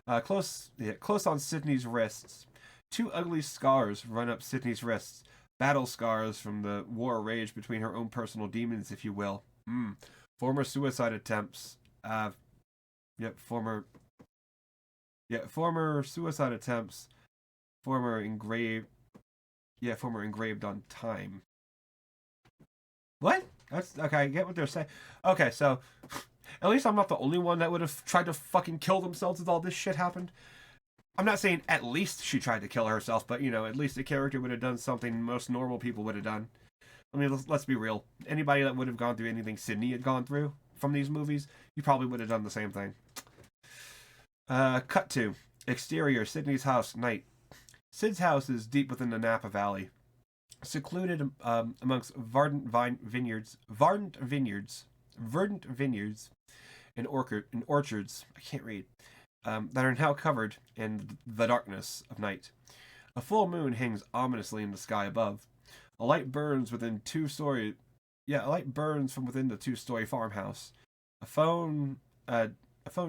Close on Sydney's wrists. 2 ugly scars run up Sydney's wrists. Battle scars from the war rage between her own personal demons, if you will. Former suicide attempts. Former suicide attempts. Former engraved on time. What? That's okay. I get what they're saying. Okay, so at least I'm not the only one that would have tried to fucking kill themselves if all this shit happened. I'm not saying at least she tried to kill herself, but at least the character would have done something most normal people would have done. I mean, let's be real. Anybody that would have gone through anything Sydney had gone through from these movies, you probably would have done the same thing. Cut to exterior. Sydney's house. Night. Sid's house is deep within the Napa Valley, secluded amongst verdant vineyards and orchards. I can't read. That are now covered in the darkness of night. A full moon hangs ominously in the sky above. A light burns from within the 2-story farmhouse. A phone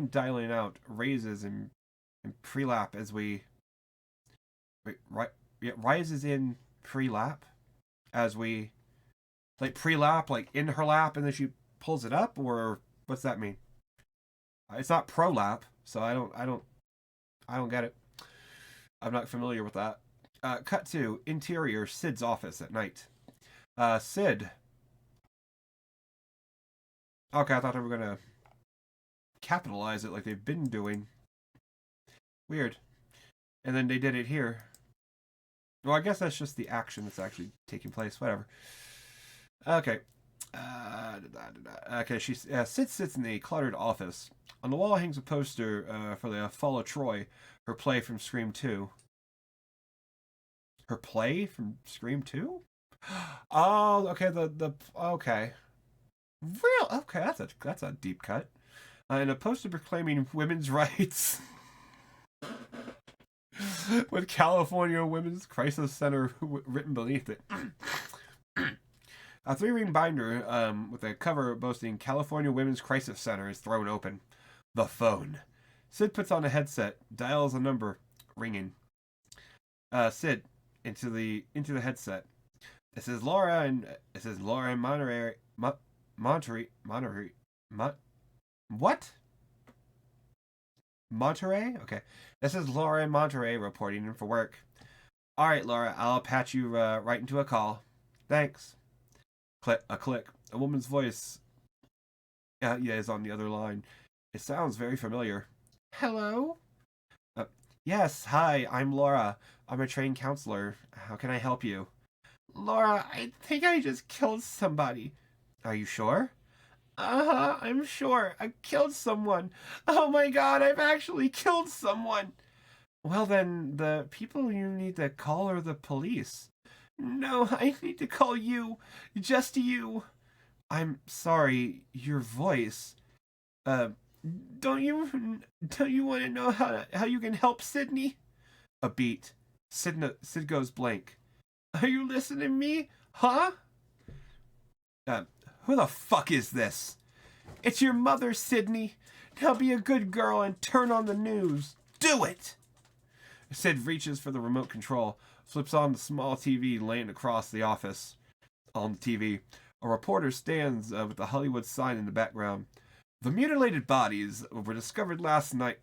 dialing out raises in pre-lap as we rises in pre-lap as we pre-lap in her lap, and then she pulls it up, or what's that mean? It's not pro-lap, so I don't get it. I'm not familiar with that. Cut to interior. Sid's office at night. Sid. Okay, I thought they were gonna capitalize it like they've been doing. Weird. And then they did it here. Well, I guess that's just the action that's actually taking place. Whatever. Okay. Sid sits in a cluttered office. On the wall hangs a poster for the Fall of Troy, her play from Scream 2. Her play from Scream 2? Oh, okay. Okay. Real? Okay, that's a deep cut. And a poster proclaiming women's rights. With California Women's Crisis Center written beneath it. A 3-ring binder with a cover boasting California Women's Crisis Center is thrown open. The phone. Sid puts on a headset, dials a number, ringing. Sid into the headset. This is Laura in Monterey. What? Monterey? Okay. This is Laura in Monterey reporting in for work. All right, Laura, I'll patch you right into a call. Thanks. A click. A woman's voice is on the other line. It sounds very familiar. Hello? Uh, yes, hi, I'm Laura. I'm a trained counselor. How can I help you? Laura, I think I just killed somebody. Are you sure? Uh-huh, I'm sure. I killed someone. Oh my god, I've actually killed someone. Well then, the people you need to call are the police. No, I need to call you. Just you. I'm sorry, your voice. Uh, don't you want to know how you can help Sydney? A beat. Sid goes blank. Are you listening to me? Huh? Uh, who the fuck is this? It's your mother, Sydney. Now be a good girl and turn on the news. Do it! Sid reaches for the remote control, flips on the small TV laying across the office. On the TV, a reporter stands with the Hollywood sign in the background. The mutilated bodies were discovered last night.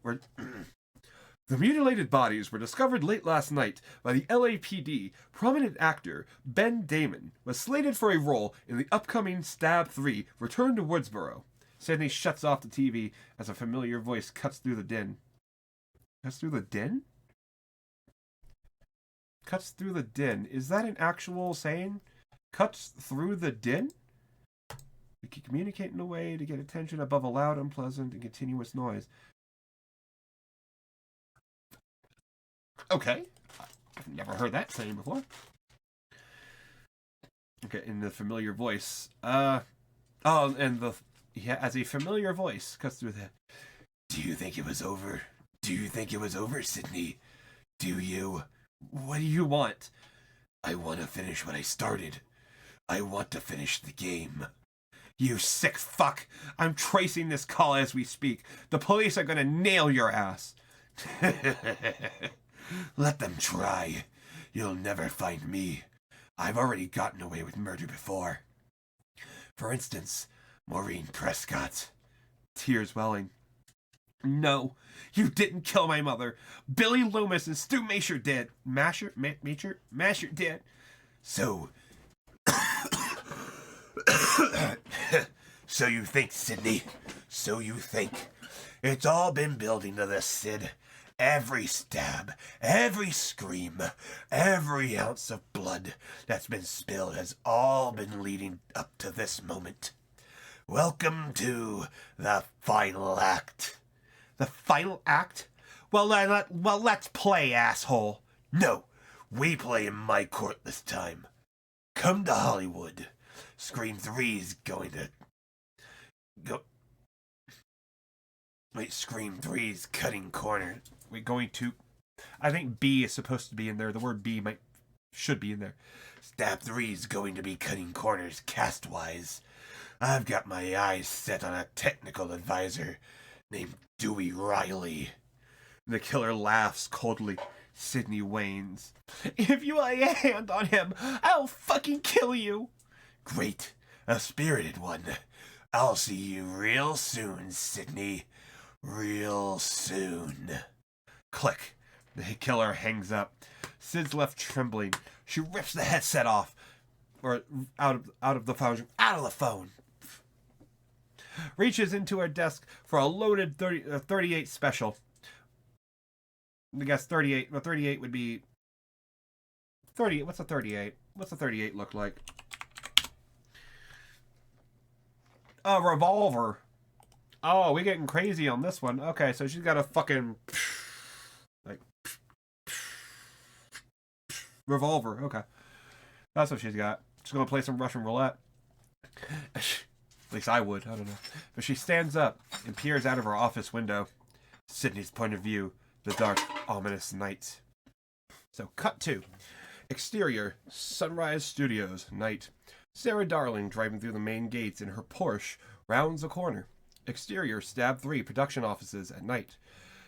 The mutilated bodies were discovered late last night by the LAPD. Prominent actor Ben Damon was slated for a role in the upcoming Stab 3 Return to Woodsboro. Sydney shuts off the TV as a familiar voice cuts through the din. Cuts through the din? Cuts through the din. Is that an actual saying? Cuts through the din? We can communicate in a way to get attention above a loud, unpleasant, and continuous noise. Okay. I've never heard that saying before. Okay, in the familiar voice. As a familiar voice cuts through the... Do you think it was over? Do you think it was over, Sydney? Do you? What do you want? I want to finish what I started. I want to finish the game. You sick fuck! I'm tracing this call as we speak. The police are gonna nail your ass. Let them try. You'll never find me. I've already gotten away with murder before. For instance, Maureen Prescott. Tears welling. No, you didn't kill my mother. Billy Loomis and Stu Masher did. Masher did. So... So you think, Sydney? So you think. It's all been building to this, Sid. Every stab, every scream, every ounce of blood that's been spilled has all been leading up to this moment. Welcome to the final act. The final act? Well, let's play, asshole. No, we play in my court this time. Come to Hollywood. Scream 3's going to... Wait, Scream 3's cutting corners. We're going to... I think B is supposed to be in there. The word B should be in there. Stab 3's going to be cutting corners cast-wise. I've got my eyes set on a technical advisor named Dewey Riley. The killer laughs coldly. Sydney wanes. If you lay a hand on him, I'll fucking kill you. Great. A spirited one. I'll see you real soon, Sydney. Real soon. Click. The killer hangs up. Sid's left trembling. She rips the headset off. Or out of the phone. Out of the phone. Reaches into her desk for a loaded 38 special. I guess 38. Well, 38 would be... 30. What's a 38? What's a 38 look like? A revolver. Oh, we're getting crazy on this one. Okay, so she's got a fucking... like... revolver. Okay. That's what she's got. She's gonna play some Russian roulette. At least I would. I don't know. But she stands up and peers out of her office window. Sydney's point of view. The dark, ominous night. So, cut to. Exterior, Sunrise Studios, night. Sarah Darling driving through the main gates in her Porsche rounds a corner. Exterior, Stab 3 production offices at night.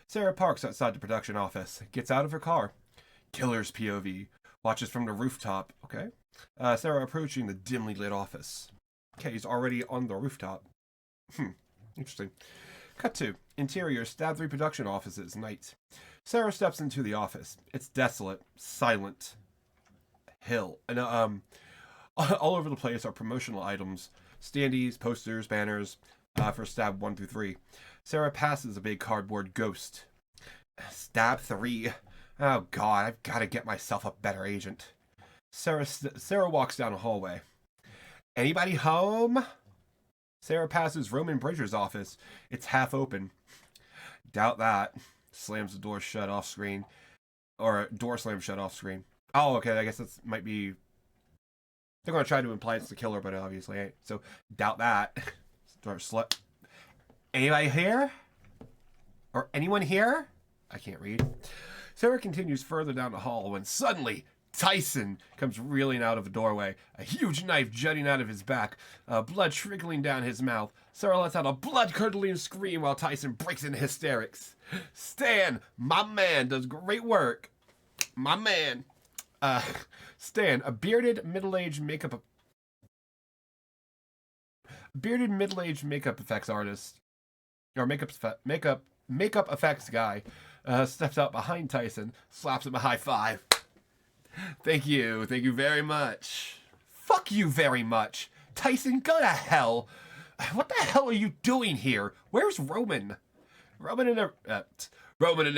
Sarah parks outside the production office, gets out of her car. Killer's POV, watches from the rooftop. Okay. Sarah approaching the dimly lit office. Okay, he's already on the rooftop. Interesting. Cut to. Interior, Stab 3 production offices, night. Sarah steps into the office. It's desolate, silent. Hill. And, all over the place are promotional items. Standees, posters, banners, for Stab 1 through 3. Sarah passes a big cardboard ghost. Stab 3. Oh god, I've got to get myself a better agent. Sarah walks down a hallway. Anybody home? Sarah passes Roman Bridger's office. It's half open. Doubt that. Slams the door shut off screen. Or door slam shut off screen. Oh, okay, I guess that might be... They're going to try to imply it's the killer, but obviously ain't. So, doubt that. Door slut. Anybody here? Or anyone here? I can't read. Sarah continues further down the hall when suddenly Tyson comes reeling out of a doorway, a huge knife jutting out of his back, blood trickling down his mouth. Sarah lets out a blood-curdling scream while Tyson breaks into hysterics. Stan, my man, does great work. My man. Stan, a bearded middle-aged makeup effects artist, or makeup effects guy, steps out behind Tyson, slaps him a high five. Thank you very much. Fuck you very much. Tyson, go to hell. What the hell are you doing here? Where's Roman? Roman and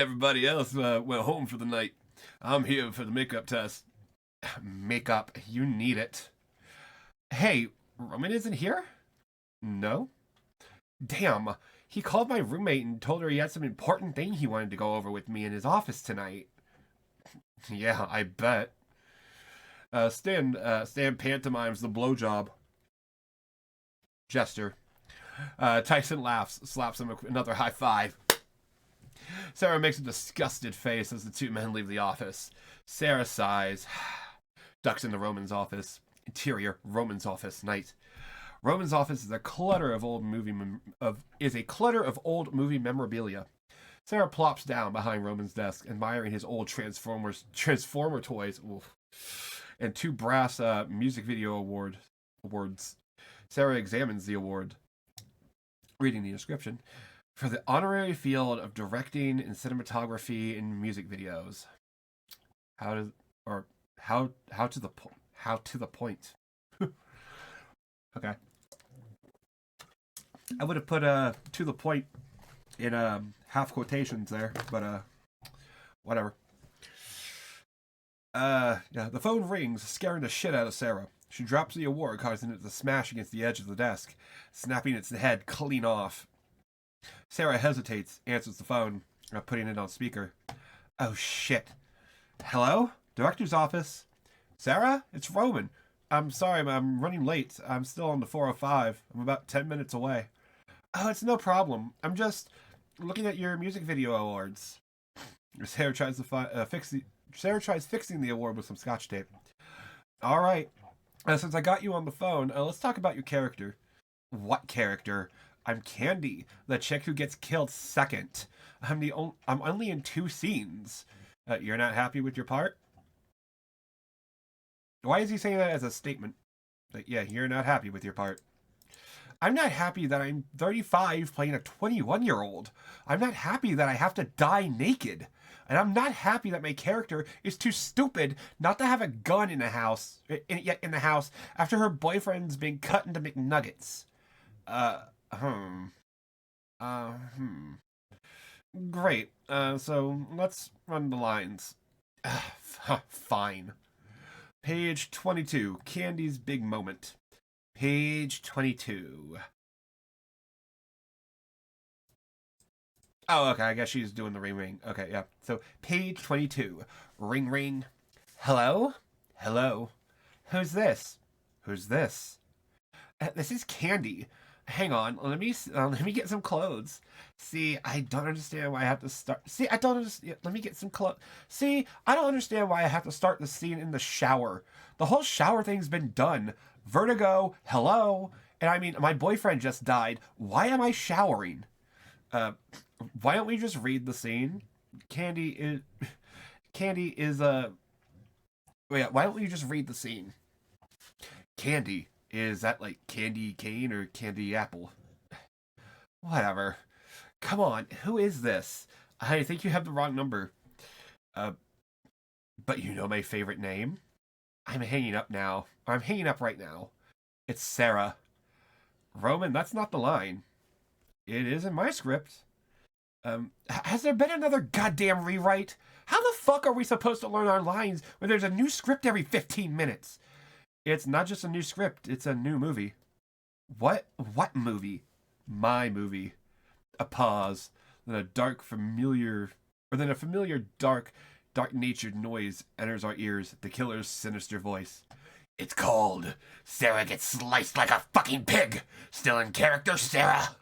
everybody else went home for the night. I'm here for the makeup test. Makeup, you need it. Hey, Roman isn't here? No? Damn, he called my roommate and told her he had some important thing he wanted to go over with me in his office tonight. Yeah, I bet. Stan pantomimes the blowjob gesture. Tyson laughs, slaps him another high five. Sarah makes a disgusted face as the two men leave the office. Sarah sighs, ducks into Roman's office. Interior, Roman's office, night. Roman's office is a clutter of old movie memorabilia. Sarah plops down behind Roman's desk, admiring his old Transformer toys, and 2 brass music video awards. Sarah examines the award, reading the description, for the honorary field of directing in cinematography and music videos. How to the point. Okay. I would have put to the point in half quotations there, but whatever. Yeah, the phone rings, scaring the shit out of Sarah. She drops the award, causing it to smash against the edge of the desk, snapping its head clean off. Sarah hesitates, answers the phone, putting it on speaker. Oh shit. Hello? Director's office. Sarah? It's Roman. I'm sorry, I'm running late. I'm still on the 405. I'm about 10 minutes away. Oh, it's no problem. I'm just looking at your music video awards. Sarah tries fixing the award with some scotch tape. All right. Since I got you on the phone, let's talk about your character. What character? I'm Candy, the chick who gets killed second. I'm only in 2 scenes. You're not happy with your part? Why is he saying that as a statement? Like, yeah, you're not happy with your part. I'm not happy that I'm 35 playing a 21-year-old. I'm not happy that I have to die naked. And I'm not happy that my character is too stupid not to have a gun in the house after her boyfriend's been cut into McNuggets. Great. So let's run the lines. Fine. Page 22. Candy's big moment. Page 22. Oh, okay. I guess she's doing the ring. Okay, yeah. So, page 22. Ring, ring. Hello? Hello. Who's this? Who's this? This is Candy. Hang on. Let me get some clothes. See, I don't understand why I have to start. See, I don't understand. Let me get some clothes. See, I don't understand why I have to start the scene in the shower. The whole shower thing's been done. Vertigo. Hello. And I mean, my boyfriend just died. Why am I showering? Why don't we just read the scene? Candy is wait, why don't we just read the scene? Candy, is that like candy cane or candy apple? Whatever. Come on, who is this? I think you have the wrong number. But you know my favorite name? I'm hanging up now. I'm hanging up right now. It's Sarah. Roman, that's not the line. It is in my script. Has there been another goddamn rewrite? How the fuck are we supposed to learn our lines when there's a new script every 15 minutes? It's not just a new script, it's a new movie. What movie? My movie. A pause. Then a familiar dark-natured noise enters our ears, the killer's sinister voice. It's called Sarah Gets Sliced Like a Fucking Pig. Still in character, Sarah?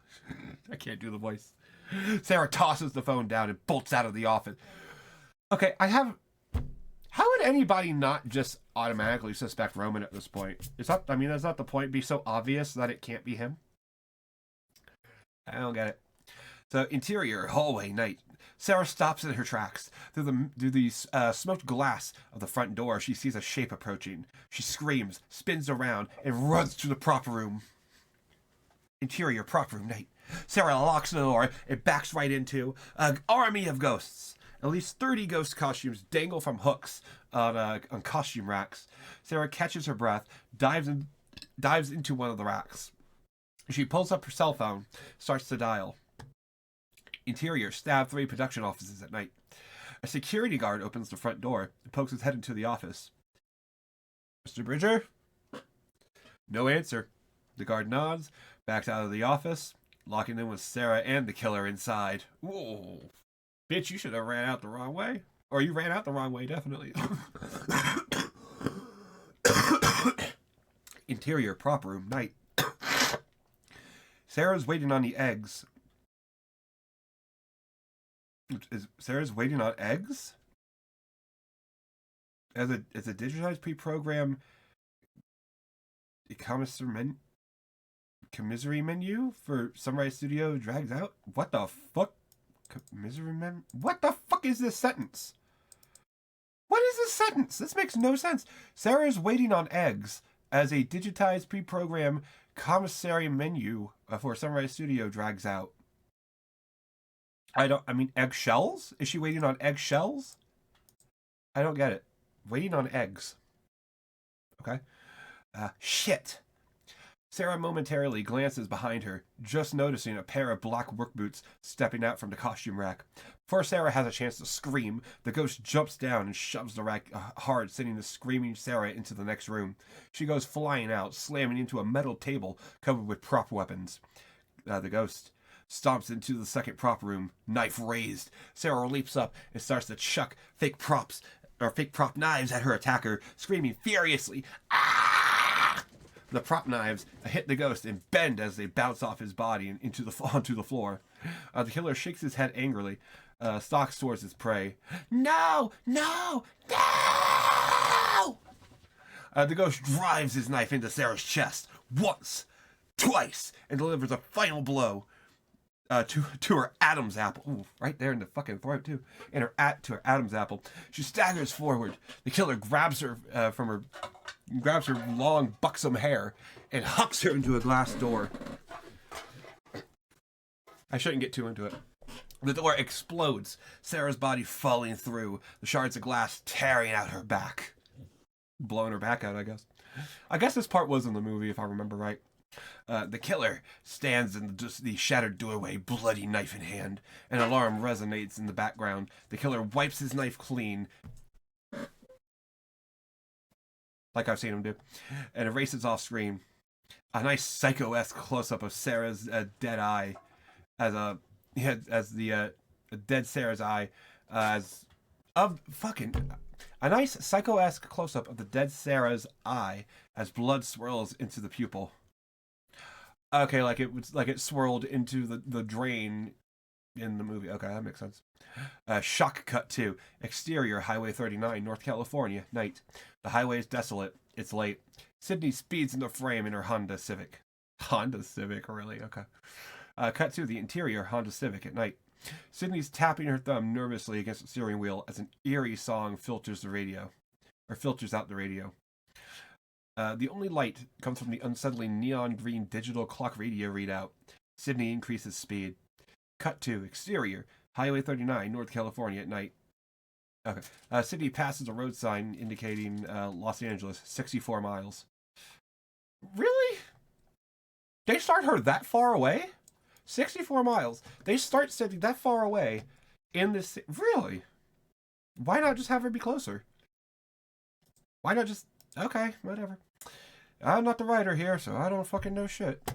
I can't do the voice. Sarah tosses the phone down and bolts out of the office. Okay, how would anybody not just automatically suspect Roman at this point? That's not the point. Be so obvious that it can't be him. I don't get it. So, interior, hallway, night. Sarah stops in her tracks. Through the smoked glass of the front door, she sees a shape approaching. She screams, spins around, and runs to the prop room. Interior, prop room, night. Sarah locks the door and backs right into an army of ghosts. At least 30 ghost costumes dangle from hooks on costume racks. Sarah catches her breath, dives into one of the racks. She pulls up her cell phone, starts to dial. Interior, Stab 3 production offices at night. A security guard opens the front door and pokes his head into the office. Mr. Bridger? No answer. The guard nods, backs out of the office, locking in with Sarah and the killer inside. Whoa. Bitch, you should have ran out the wrong way. Or you ran out the wrong way, definitely. Interior, prop room, night. Sarah's waiting on the eggs. Sarah's waiting on eggs? As a digitized pre-program commissary menu for Sunrise Studio drags out? What the fuck? What the fuck is this sentence? What is this sentence? This makes no sense. Sarah's waiting on eggs as a digitized pre-program commissary menu for Sunrise Studio drags out. Eggshells? Is she waiting on eggshells? I don't get it. Waiting on eggs. Okay. Shit. Sarah momentarily glances behind her, just noticing a pair of black work boots stepping out from the costume rack. Before Sarah has a chance to scream, the ghost jumps down and shoves the rack hard, sending the screaming Sarah into the next room. She goes flying out, slamming into a metal table covered with prop weapons. The ghost stomps into the second prop room, knife raised. Sarah leaps up and starts to chuck fake prop knives at her attacker, screaming furiously, "Ah!" The prop knives hit the ghost and bend as they bounce off his body and onto the floor. The killer shakes his head angrily, stalks towards his prey. No! No! No! The ghost drives his knife into Sarah's chest once, twice, and delivers a final blow to her Adam's apple. Ooh, right there in the fucking throat too. To her Adam's apple. She staggers forward. The killer grabs her grabs her long, buxom hair and hucks her into a glass door. I shouldn't get too into it. The door explodes, Sarah's body falling through, the shards of glass tearing out her back. Blowing her back out, I guess. I guess this part was in the movie, if I remember right. The killer stands in the shattered doorway, bloody knife in hand. An alarm resonates in the background. The killer wipes his knife clean, like I've seen him do, and erases off screen. A nice psycho-esque close-up of Sarah's dead eye, a nice psycho-esque close-up of the dead Sarah's eye as blood swirls into the pupil. Okay, like it swirled into the drain in the movie. Okay, that makes sense. Shock cut to exterior Highway 39, North California, night. The highway is desolate. It's late. Sydney speeds into frame in her Honda Civic. Honda Civic, really? Okay. Cut to the interior Honda Civic at night. Sydney's tapping her thumb nervously against the steering wheel as an eerie song filters out the radio. The only light comes from the unsettling neon green digital clock radio readout. Sydney increases speed. Cut to exterior Highway 39, North California at night. Okay. Sydney passes a road sign indicating Los Angeles, 64 miles. Really? They start her that far away? 64 miles. They start sitting that far away in this. Really? Why not just have her be closer? Why not just. Okay, whatever. I'm not the writer here, so I don't fucking know shit.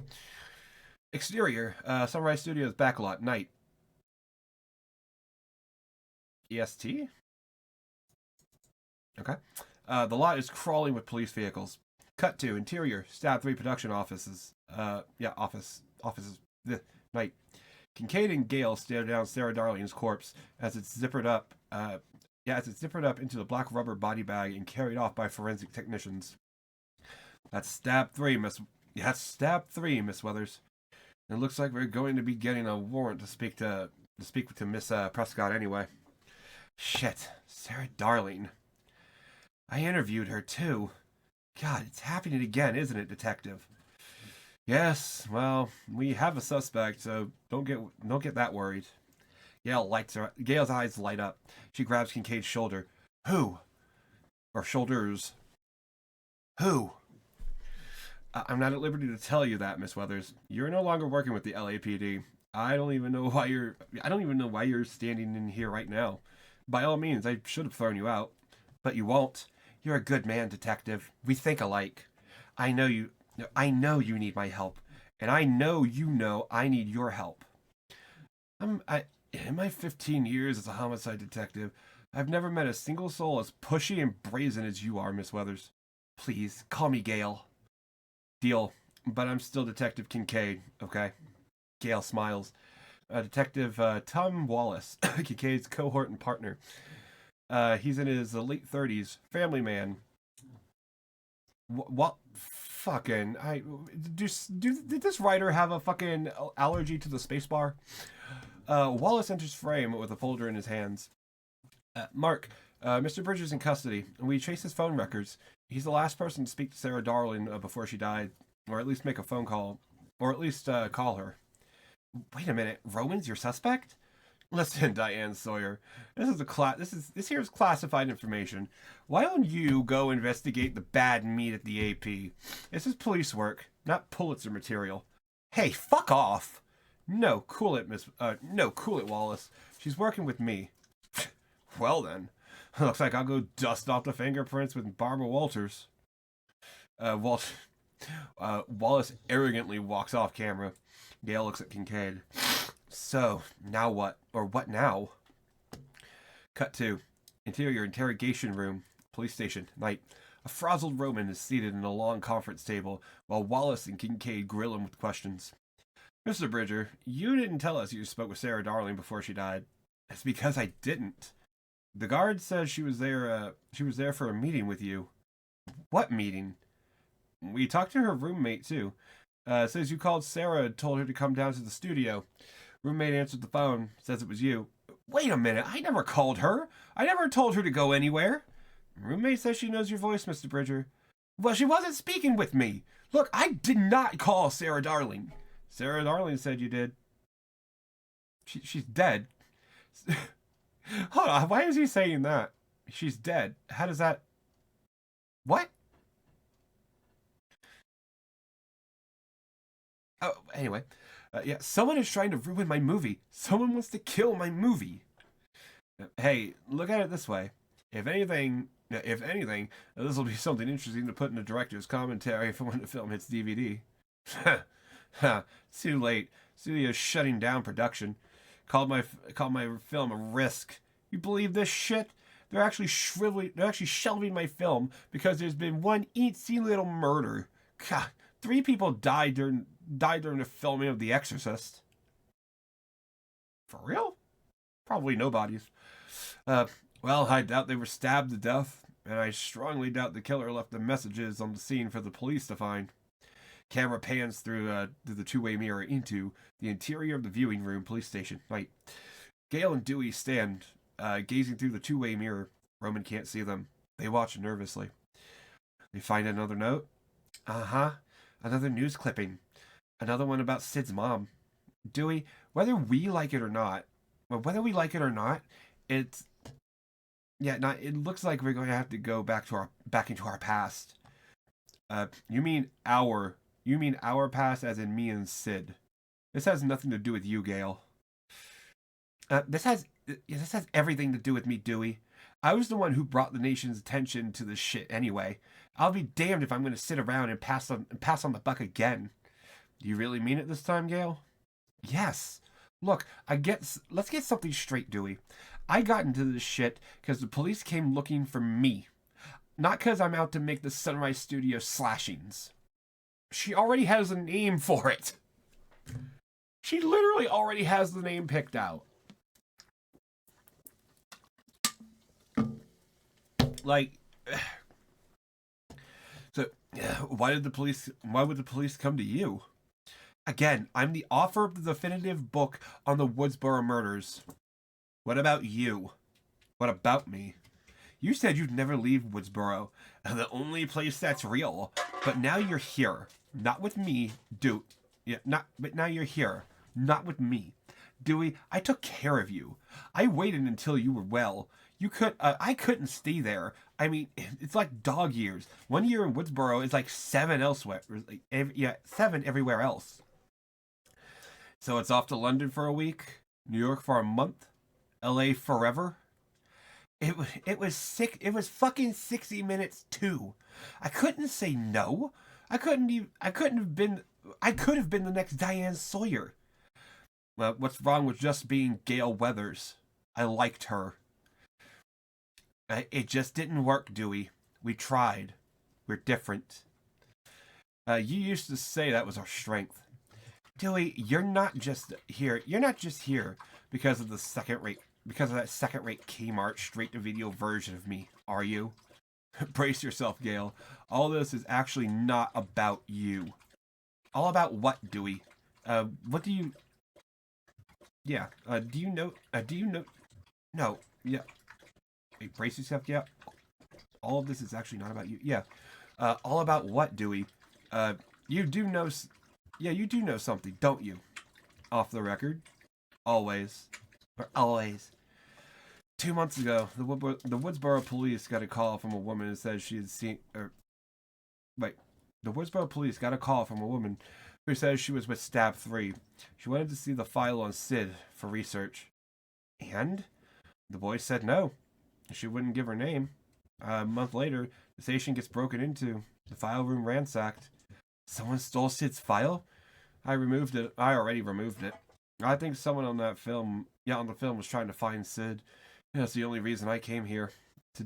Exterior, Sunrise Studios backlot, night. EST? Okay. The lot is crawling with police vehicles. Cut to interior, Stab 3 production offices. Offices. Night. Kincaid and Gale stare down Sarah Darling's corpse as it's zippered up. As it's zippered up into the black rubber body bag and carried off by forensic technicians. That's Stab 3, Miss. Yeah, that's Stab 3, Miss Weathers. It looks like we're going to be getting a warrant to speak to Miss Prescott anyway. Shit, Sarah Darling. I interviewed her too. God, it's happening again, isn't it, Detective? Yes. Well, we have a suspect, so don't get that worried. Gale's eyes light up. She grabs Kincaid's shoulder. Who? Or shoulders. Who? I'm not at liberty to tell you that, Miss Weathers. You're no longer working with the LAPD. I don't even know why you're standing in here right now. By all means, I should have thrown you out, but you won't. You're a good man, Detective. We think alike. I know you need my help, and I know I need your help. In my 15 years as a homicide detective, I've never met a single soul as pushy and brazen as you are, Miss Weathers. Please, call me Gale. Deal, but I'm still Detective Kincaid, okay? Gale smiles. Detective Tom Wallace, Kincaid's cohort and partner. He's in his late 30s, family man. What? Fucking, did this writer have a fucking allergy to the spacebar? Wallace enters frame with a folder in his hands. Mark, Mr. Bridges in custody. We trace his phone records. He's the last person to speak to Sarah Darling before she died, or at least make a phone call, or at least call her. Wait a minute, Roman's your suspect? Listen, Diane Sawyer, this here's classified information. Why don't you go investigate the bad meat at the AP? This is police work, not Pulitzer material. Hey, fuck off! No, cool it, Wallace. She's working with me. Well then, looks like I'll go dust off the fingerprints with Barbara Walters. Wallace arrogantly walks off camera. Gale looks at Kincaid. So, now what? Or what now? Cut to interior interrogation room, police station, night. A frazzled Roman is seated in a long conference table while Wallace and Kincaid grill him with questions. Mr. Bridger, you didn't tell us you spoke with Sarah Darling before she died. It's because I didn't. The guard says she was there for a meeting with you. What meeting? We talked to her roommate, too. Says you called Sarah and told her to come down to the studio. Roommate answered the phone, says it was you. Wait a minute, I never called her. I never told her to go anywhere. Roommate says she knows your voice, Mr. Bridger. Well, she wasn't speaking with me. Look, I did not call Sarah Darling. Sarah Darling said you did. She's dead. Hold on, why is he saying that? She's dead. How does that... What? Oh, anyway. Yeah, someone is trying to ruin my movie. Someone wants to kill my movie. Hey, look at it this way. If anything, this will be something interesting to put in the director's commentary for when the film hits DVD. Too late. Studio's shutting down production. Called my film a risk. You believe this shit? They're actually shelving my film because there's been one eensy little murder. God, 3 people died during the filming of The Exorcist. For real? Probably nobody's. Well, I doubt they were stabbed to death, and I strongly doubt the killer left the messages on the scene for the police to find. Camera pans through the two-way mirror into the interior of the viewing room police station. Night. Gale and Dewey stand, gazing through the two-way mirror. Roman can't see them. They watch nervously. They find another note. Uh-huh. Another news clipping. Another one about Sid's mom. Dewey, whether we like it or not, it's... Yeah, it looks like we're going to have to go back into our past. You mean our past as in me and Sid. This has nothing to do with you, Gale. This has everything to do with me, Dewey. I was the one who brought the nation's attention to this shit anyway. I'll be damned if I'm going to sit around and pass on the buck again. Do you really mean it this time, Gale? Yes. Look, let's get something straight, Dewey. I got into this shit because the police came looking for me. Not because I'm out to make the Sunrise Studio slashings. She already has a name for it. She literally already has the name picked out. Like, so why would the police come to you? Again, I'm the author of the definitive book on the Woodsboro murders. What about you? What about me? You said you'd never leave Woodsboro, the only place that's real. But now you're here, not with me, but now you're here, not with me. Dewey, I took care of you. I waited until you were well. I couldn't stay there. I mean, it's like dog years. 1 year in Woodsboro is like 7 elsewhere. 7 everywhere else. So it's off to London for a week, New York for a month, LA forever. It was sick. It was fucking 60 minutes too. I couldn't say no. I could have been the next Diane Sawyer. Well, what's wrong with just being Gale Weathers? I liked her. It just didn't work, Dewey. We tried. We're different. You used to say that was our strength. Dewey, you're not just here because of that second-rate Kmart straight-to-video version of me, are you? Brace yourself, Gale. All this is actually not about you. All about what, Dewey? What do you... Yeah, do you know... No, yeah. Hey, brace yourself, yeah. All of this is actually not about you. Yeah. All about what, Dewey? You do know... Yeah, you do know something, don't you? Off the record. Always. Or always. 2 months ago, the Woodsboro police got a call from a woman who said she had seen... The Woodsboro police got a call from a woman who says she was with Stab 3. She wanted to see the file on Sid for research. And? The boy said no. She wouldn't give her name. A month later, the station gets broken into. The file room ransacked. Someone stole Sid's file? I already removed it. I think someone on the film was trying to find Sid. That's the only reason I came here to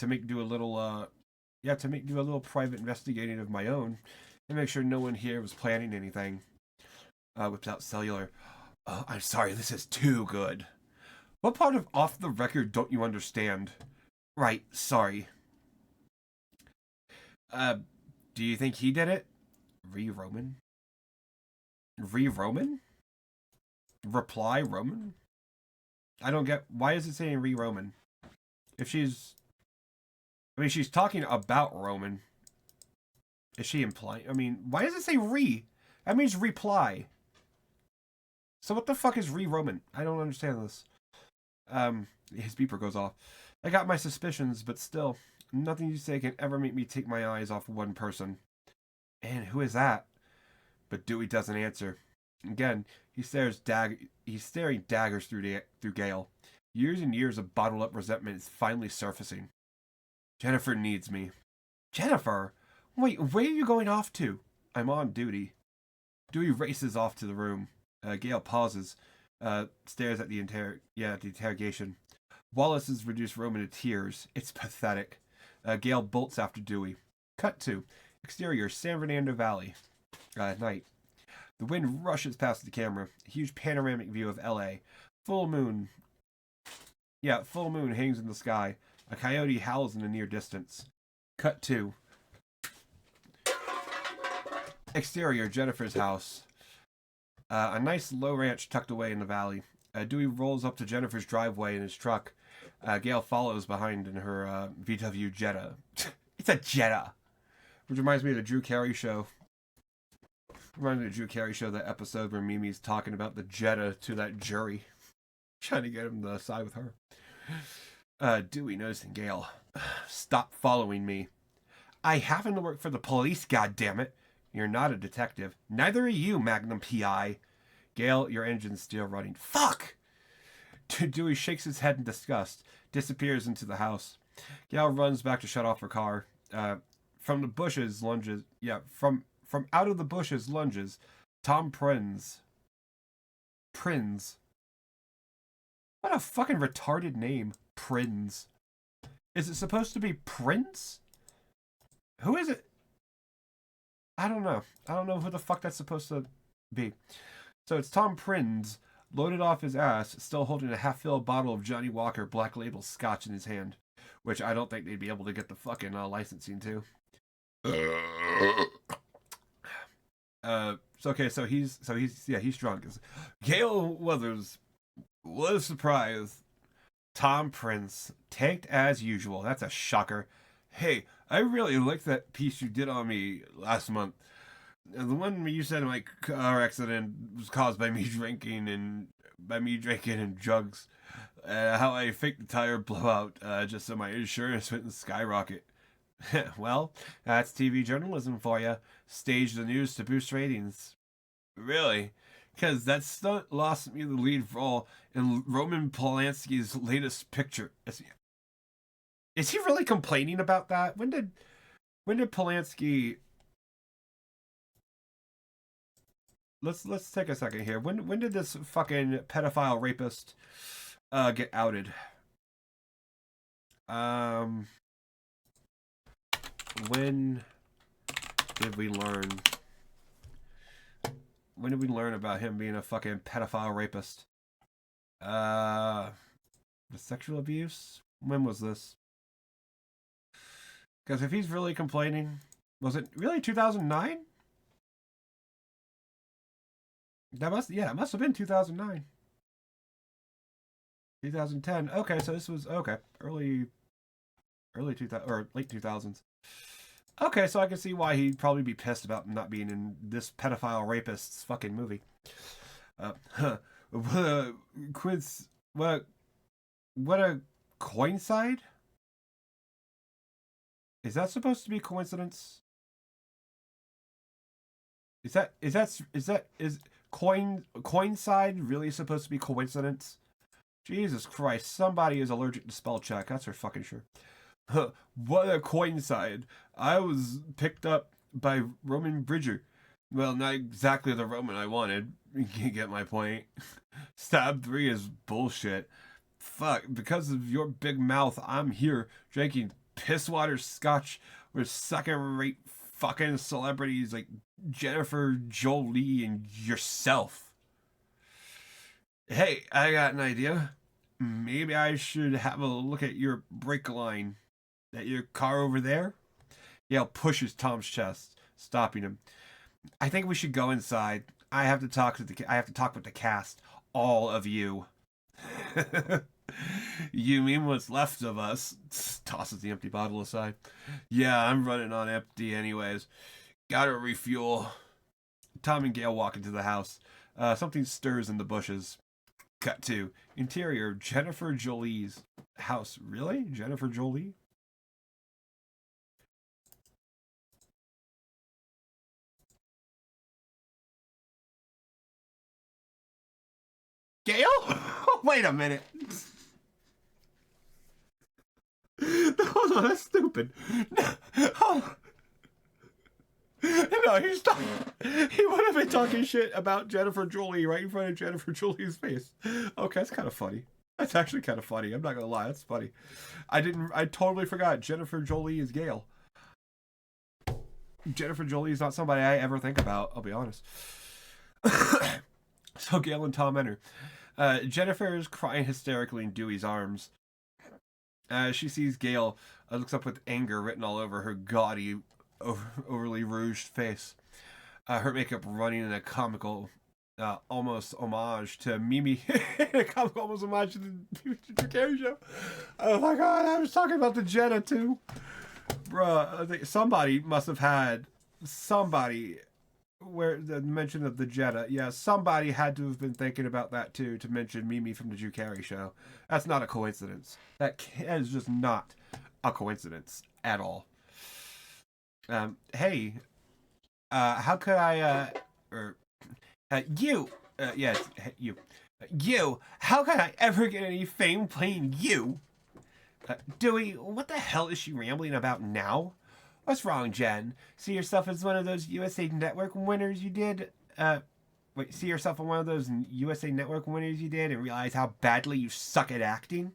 do a little private investigating of my own and make sure no one here was planning anything. Whipped out cellular. I'm sorry, this is too good. What part of Off the Record don't you understand? Right, sorry. Do you think he did it? Ree Roman? Reply Roman? I don't get... Why is it saying Ree Roman? If she's... I mean, she's talking about Roman. Is she implying... I mean, why does it say Ree? That means reply. So what the fuck is Ree Roman? I don't understand this. His beeper goes off. I got my suspicions, but still, nothing you say can ever make me take my eyes off one person. And who is that? But Dewey doesn't answer. Again, he's staring daggers through Gale. Years and years of bottled up resentment is finally surfacing. Jennifer needs me. Jennifer? Wait, where are you going off to? I'm on duty. Dewey races off to the room. Gale pauses, stares at the interrogation. Wallace has reduced Roman to tears. It's pathetic. Gale bolts after Dewey. Cut to exterior San Fernando Valley. Night. The wind rushes past the camera. A huge panoramic view of LA. Full moon. Yeah, full moon hangs in the sky. A coyote howls in the near distance. Cut to exterior Jennifer's house. A nice low ranch tucked away in the valley. Dewey rolls up to Jennifer's driveway in his truck. Gale follows behind in her VW Jetta. It's a Jetta! Which reminds me of the Drew Carey show. That episode where Mimi's talking about the Jetta to that jury. Trying to get him to side with her. Dewey noticing Gale. Stop following me. I happen to work for the police, goddammit. You're not a detective. Neither are you, Magnum PI. Gale, your engine's still running. Fuck! Dewey shakes his head in disgust, disappears into the house. Gale runs back to shut off her car. From the bushes lunges. Yeah, from out of the bushes lunges Tom Prinz. Prinz. What a fucking retarded name. Prinz. Is it supposed to be Prince? Who is it? I don't know. I don't know who the fuck that's supposed to be. So it's Tom Prinz, loaded off his ass, still holding a half-filled bottle of Johnny Walker Black Label Scotch in his hand, which I don't think they'd be able to get the fucking licensing to. So he's drunk. Gale Weathers was surprised. Tom Prince, tanked as usual. That's a shocker. Hey, I really liked that piece you did on me last month. The one where you said my car accident was caused by me drinking and drugs. How I faked the tire blowout just so my insurance wouldn't skyrocket. Well, that's TV journalism for you. Stage the news to boost ratings. Really? Because that stunt lost me the lead role in Roman Polanski's latest picture. Is he really complaining about that? When did Polanski... Let's take a second here. When did this fucking pedophile rapist get outed? When did we learn? When did we learn about him being a fucking pedophile rapist? The sexual abuse? When was this? Because if he's really complaining, was it really 2009? It must have been 2009. 2010. Okay, so this was early 2000 or late 2000s. Okay, so I can see why he'd probably be pissed about not being in this pedophile rapist's fucking movie. What a coincide? Is that supposed to be coincidence? Is coincide really supposed to be coincidence? Jesus Christ, somebody is allergic to spell check, that's for fucking sure. What a coincide. I was picked up by Roman Bridger. Well, not exactly the Roman I wanted. You get my point. Stab 3 is bullshit. Fuck, because of your big mouth, I'm here drinking pisswater scotch with second-rate fucking celebrities like Jennifer Jolie and yourself. Hey, I got an idea. Maybe I should have a look at your brake line. That your car over there? Yale pushes Tom's chest, stopping him. I think we should go inside. I have to talk with the cast. All of you. You mean what's left of us? Tosses the empty bottle aside. Yeah, I'm running on empty anyways. Gotta refuel. Tom and Gale walk into the house. Something stirs in the bushes. Cut to interior Jennifer Jolie's house. Really? Jennifer Jolie? Gale? Wait a minute. Hold on, that's stupid. No, he's talking. He would have been talking shit about Jennifer Jolie right in front of Jennifer Jolie's face. Okay, that's kind of funny. That's actually kind of funny. I'm not gonna lie, that's funny. I totally forgot. Jennifer Jolie is Gale. Jennifer Jolie is not somebody I ever think about, I'll be honest. So Gale and Tom enter. Jennifer is crying hysterically in Dewey's arms. She sees Gale, looks up with anger written all over her gaudy, overly rouged face. Her makeup running in a comical, almost homage to Mimi. A comical almost homage to the Drew Carey show. Oh my god, I was talking about the Jetta too. Bruh, I think somebody must have had where the mention of the Jetta. Yeah, somebody had to have been thinking about that too to mention Mimi from the Drew Carey show. That's not a coincidence. That is just not a coincidence at all. Hey, How could I, or, you, yes, you. You, how could I ever get any fame playing you? Dewey, what the hell is she rambling about now? What's wrong, Jen? See yourself as one of those USA Network winners you did? See yourself in one of those USA Network winners you did and realize how badly you suck at acting?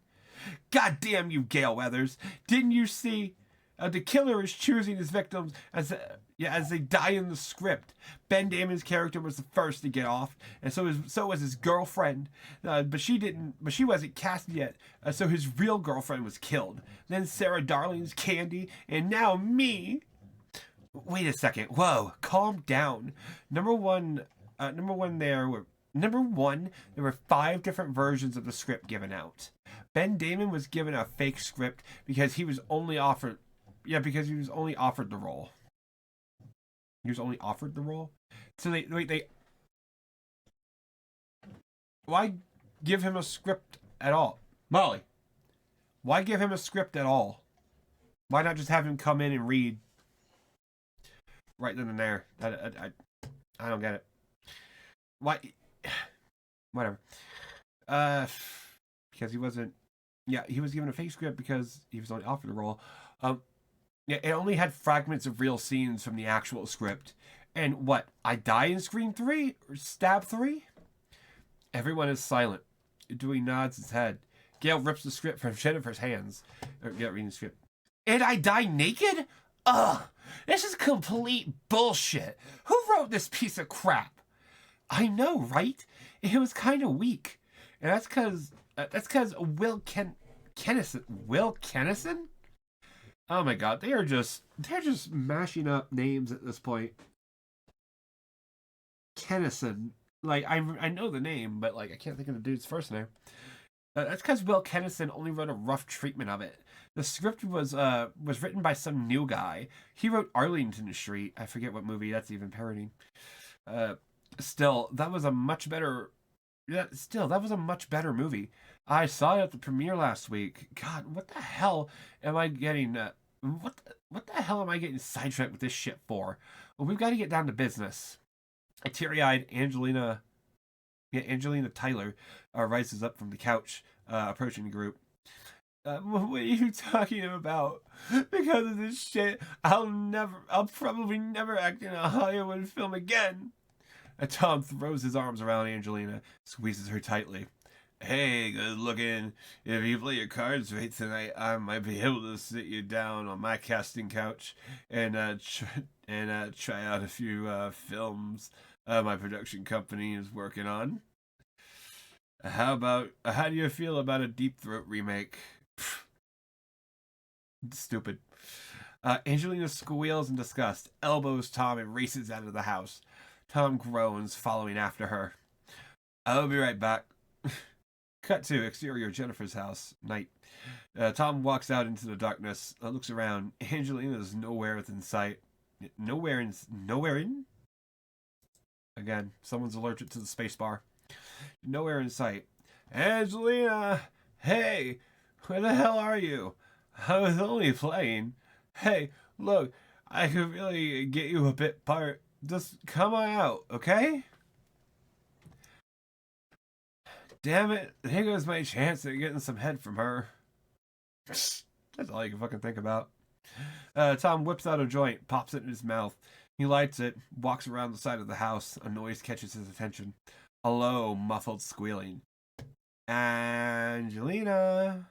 God damn you, Gale Weathers. Didn't you see? The killer is choosing his victims as they die in the script. Ben Damon's character was the first to get off, and so was his girlfriend. But she wasn't cast yet. So his real girlfriend was killed. Then Sarah Darling's Candy, and now me. Wait a second. Whoa, calm down. Number one, there were 5 different versions of the script given out. Ben Damon was given a fake script because he was only offered. Yeah, because he was only offered the role. He was only offered the role. So they. Why give him a script at all, Molly? Why give him a script at all? Why not just have him come in and read right then and there? I don't get it. Why? Whatever. Because he wasn't. Yeah, he was given a fake script because he was only offered the role. Yeah, it only had fragments of real scenes from the actual script. And what? I die in Scream 3? Or Stab 3? Everyone is silent. Dewey nods his head. Gale rips the script from Jennifer's hands. Reading the script. And I die naked? Ugh! This is complete bullshit. Who wrote this piece of crap? I know, right? It was kind of weak. And that's because Will Kennison? Oh my god, they're just mashing up names at this point. Kennison, like I know the name, but like I can't think of the dude's first name. That's because Will Kennison only wrote a rough treatment of it. The script was written by some new guy. He wrote Arlington Street. I forget what movie that's even parodying. Still, that was a much better. Yeah, still, that was a much better movie. I saw it at the premiere last week. God, what the hell am I getting? What the hell am I getting sidetracked with this shit for? Well, we've got to get down to business. A teary-eyed Angelina Tyler rises up from the couch, approaching the group. What are you talking about? Because of this shit, I'll probably never act in a Hollywood film again. Tom throws his arms around Angelina, squeezes her tightly. Hey, good looking. If you play your cards right tonight, I might be able to sit you down on my casting couch and try out a few films my production company is working on. How do you feel about a Deep Throat remake? Stupid. Angelina squeals in disgust, elbows Tom, and races out of the house. Tom groans, following after her. I'll be right back. Cut to exterior Jennifer's house. Night. Tom walks out into the darkness. Looks around. Angelina is nowhere within sight. Nowhere in? Again, someone's allergic to the space bar. Nowhere in sight. Angelina! Hey! Where the hell are you? I was only playing. Hey, look, I could really get you a bit part. Just come on out, okay? Damn it, here goes my chance at getting some head from her. That's all you can fucking think about. Tom whips out a joint, pops it in his mouth. He lights it, walks around the side of the house. A noise catches his attention. A low, muffled squealing. Angelina!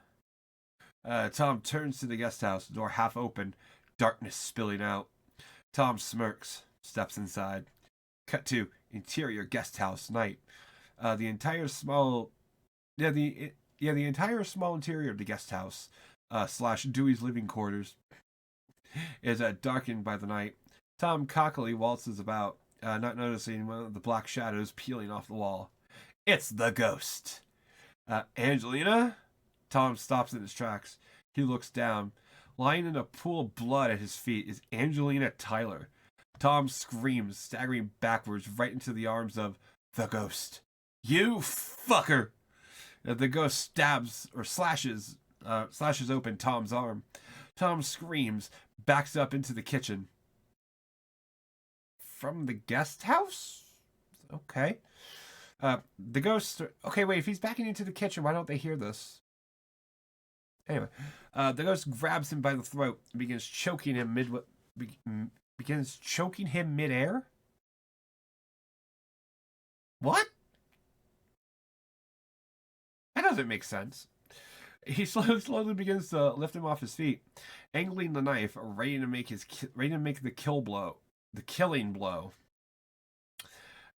Tom turns to the guest house, door half open, darkness spilling out. Tom smirks, steps inside. Cut to interior guest house, night. The entire small interior of the guest house / Dewey's living quarters is darkened by the night. Tom cockily waltzes about, not noticing one of the black shadows peeling off the wall. It's the ghost. Angelina? Tom stops in his tracks. He looks down. Lying in a pool of blood at his feet is Angelina Tyler. Tom screams, staggering backwards right into the arms of the ghost. You fucker! The ghost slashes open Tom's arm. Tom screams, backs up into the kitchen. from the guest house? Okay. The ghost... Okay, wait, if he's backing into the kitchen, why don't they hear this? Anyway, the ghost grabs him by the throat and begins choking him midair? What? That doesn't make sense. He slowly begins to lift him off his feet, angling the knife, ready to make the killing blow.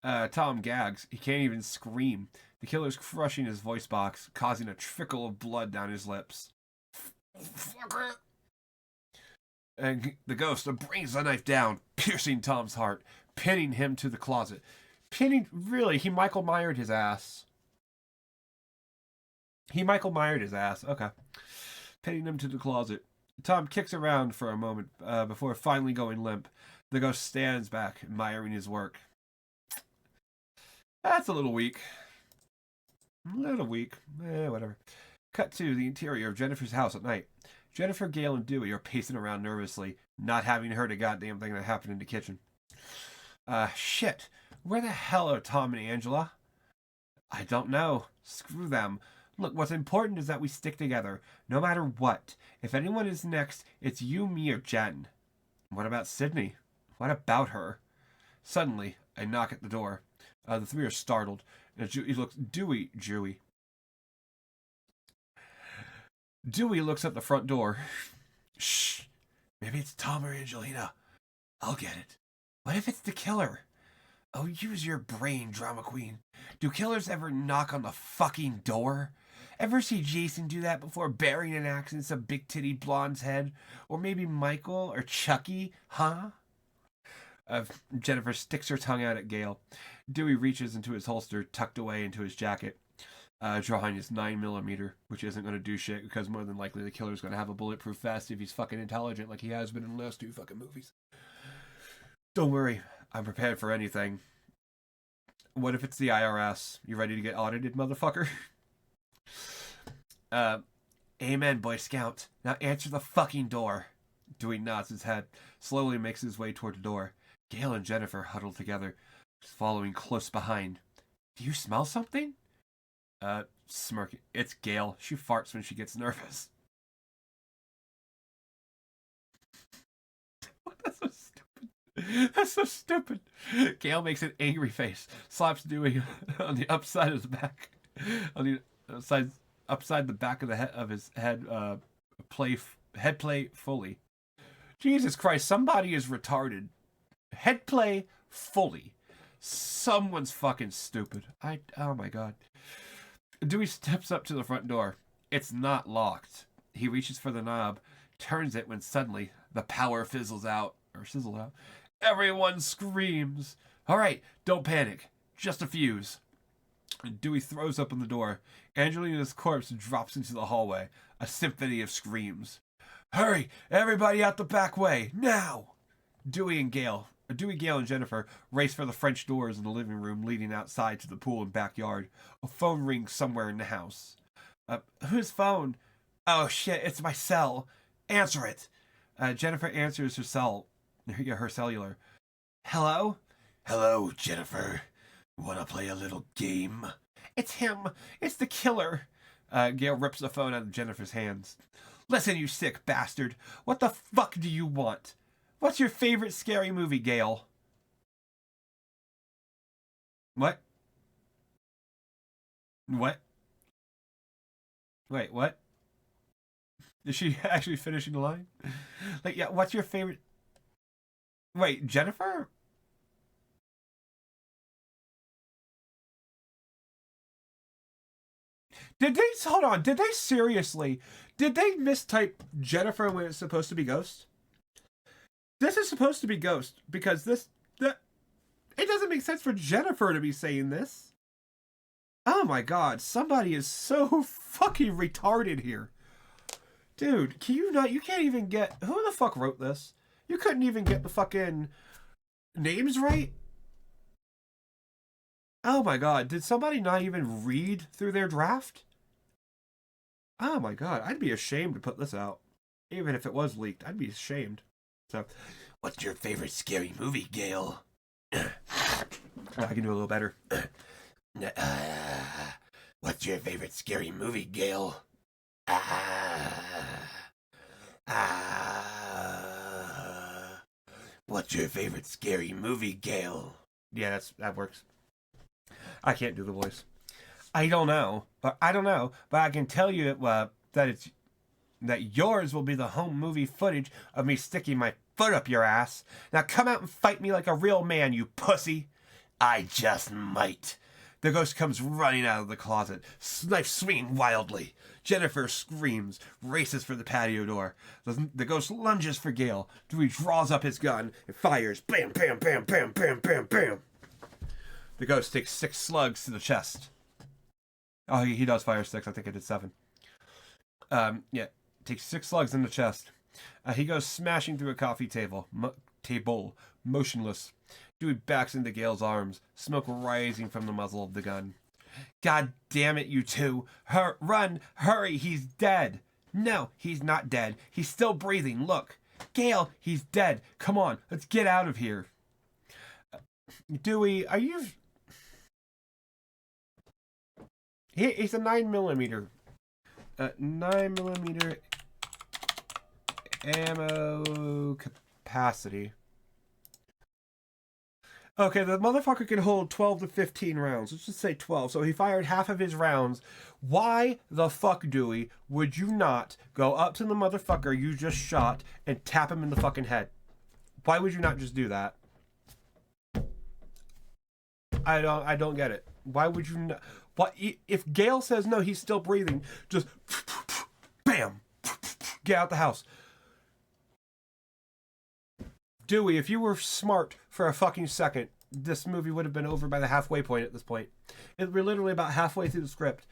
Tom gags. He can't even scream. The killer's crushing his voice box, causing a trickle of blood down his lips. And the ghost brings the knife down, piercing Tom's heart, pinning him to the closet. Really, he Michael Myered his ass. Okay. Pinning him to the closet. Tom kicks around for a moment before finally going limp. The ghost stands back, admiring his work. That's a little weak. Whatever. Cut to the interior of Jennifer's house at night. Jennifer, Gale, and Dewey are pacing around nervously, not having heard a goddamn thing that happened in the kitchen. Shit. Where the hell are Tom and Angela? I don't know. Screw them. Look, what's important is that we stick together, no matter what. If anyone is next, it's you, me, or Jen. What about Sydney? What about her? Suddenly, a knock at the door. The three are startled. And Dewey looks at the front door. Shh. Maybe it's Tom or Angelina. I'll get it. What if it's the killer? Oh, use your brain, drama queen. Do killers ever knock on the fucking door? Ever see Jason do that before burying an axe in some big titty blonde's head? Or maybe Michael or Chucky, huh? Jennifer sticks her tongue out at Gale. Dewey reaches into his holster, tucked away into his jacket, drawing his 9mm, which isn't going to do shit because more than likely the killer's going to have a bulletproof vest if he's fucking intelligent like he has been in the last 2 fucking movies. Don't worry, I'm prepared for anything. What if it's the IRS? You ready to get audited, motherfucker? Amen, Boy Scout. Now answer the fucking door. Dewey nods his head, slowly makes his way toward the door. Gale and Jennifer huddle together, following close behind. Do you smell something? Smirking. It's Gale. She farts when she gets nervous. That's so stupid. Gale makes an angry face, slaps Dewey on the upside of the back, on the upside the back of the head of his head plate fully. Jesus Christ, somebody is retarded. Head play fully. Someone's fucking stupid. Oh my god. Dewey steps up to the front door. It's not locked. He reaches for the knob, turns it when suddenly the power sizzles out. Everyone screams. All right, don't panic. Just a fuse. Dewey throws open the door. Angelina's corpse drops into the hallway. A symphony of screams. Hurry! Everybody out the back way! Now! Dewey, Gale, and Jennifer race for the French doors in the living room leading outside to the pool and backyard. A phone rings somewhere in the house. Whose phone? Oh shit, it's my cell. Answer it. Jennifer answers her cellular. Hello? Hello, Jennifer. Wanna play a little game? It's him. It's the killer. Gale rips the phone out of Jennifer's hands. Listen, you sick bastard. What the fuck do you want? What's your favorite scary movie, Gale? What? What? Wait, what? Is she actually finishing the line? Like, yeah, what's your favorite... Wait, Jennifer? Hold on, did they seriously... Did they mistype Jennifer when it's supposed to be Ghost? This is supposed to be Ghost, because it doesn't make sense for Jennifer to be saying this. Oh my god, somebody is so fucking retarded here. Dude, you can't even get... Who the fuck wrote this? You couldn't even get the fucking names right? Oh my god, did somebody not even read through their draft? Oh my god, I'd be ashamed to put this out. Even if it was leaked, I'd be ashamed. So, what's your favorite scary movie, Gale? I can do a little better. What's your favorite scary movie, Gale? What's your favorite scary movie, Gale? Yeah, that works. I can't do the voice. I don't know, but I can tell you that yours will be the home movie footage of me sticking my foot up your ass. Now come out and fight me like a real man, you pussy. I just might. The ghost comes running out of the closet, knife swinging wildly. Jennifer screams, races for the patio door. The ghost lunges for Gale. Dewey draws up his gun and fires. Bam, bam, bam, bam, bam, bam, bam. The ghost takes 6 slugs to the chest. Oh, he does fire 6. I think I did 7. Yeah, takes 6 slugs in the chest. He goes smashing through a coffee table, motionless. Dewey backs into Gale's arms, smoke rising from the muzzle of the gun. God damn it, you two. Run, hurry, he's dead. No, he's not dead. He's still breathing, look. Gale, he's dead. Come on, let's get out of here. Dewey, are you... He's a 9mm. 9mm ammo capacity. Okay, the motherfucker can hold 12 to 15 rounds. Let's just say 12. So he fired half of his rounds. Why the fuck, Dewey, would you not go up to the motherfucker you just shot and tap him in the fucking head? Why would you not just do that? I don't get it. Why would you not? What if Gale says no, he's still breathing, just bam, get out the house. Dewey, if you were smart for a fucking second, this movie would have been over by the halfway point at this point. We're literally about halfway through the script.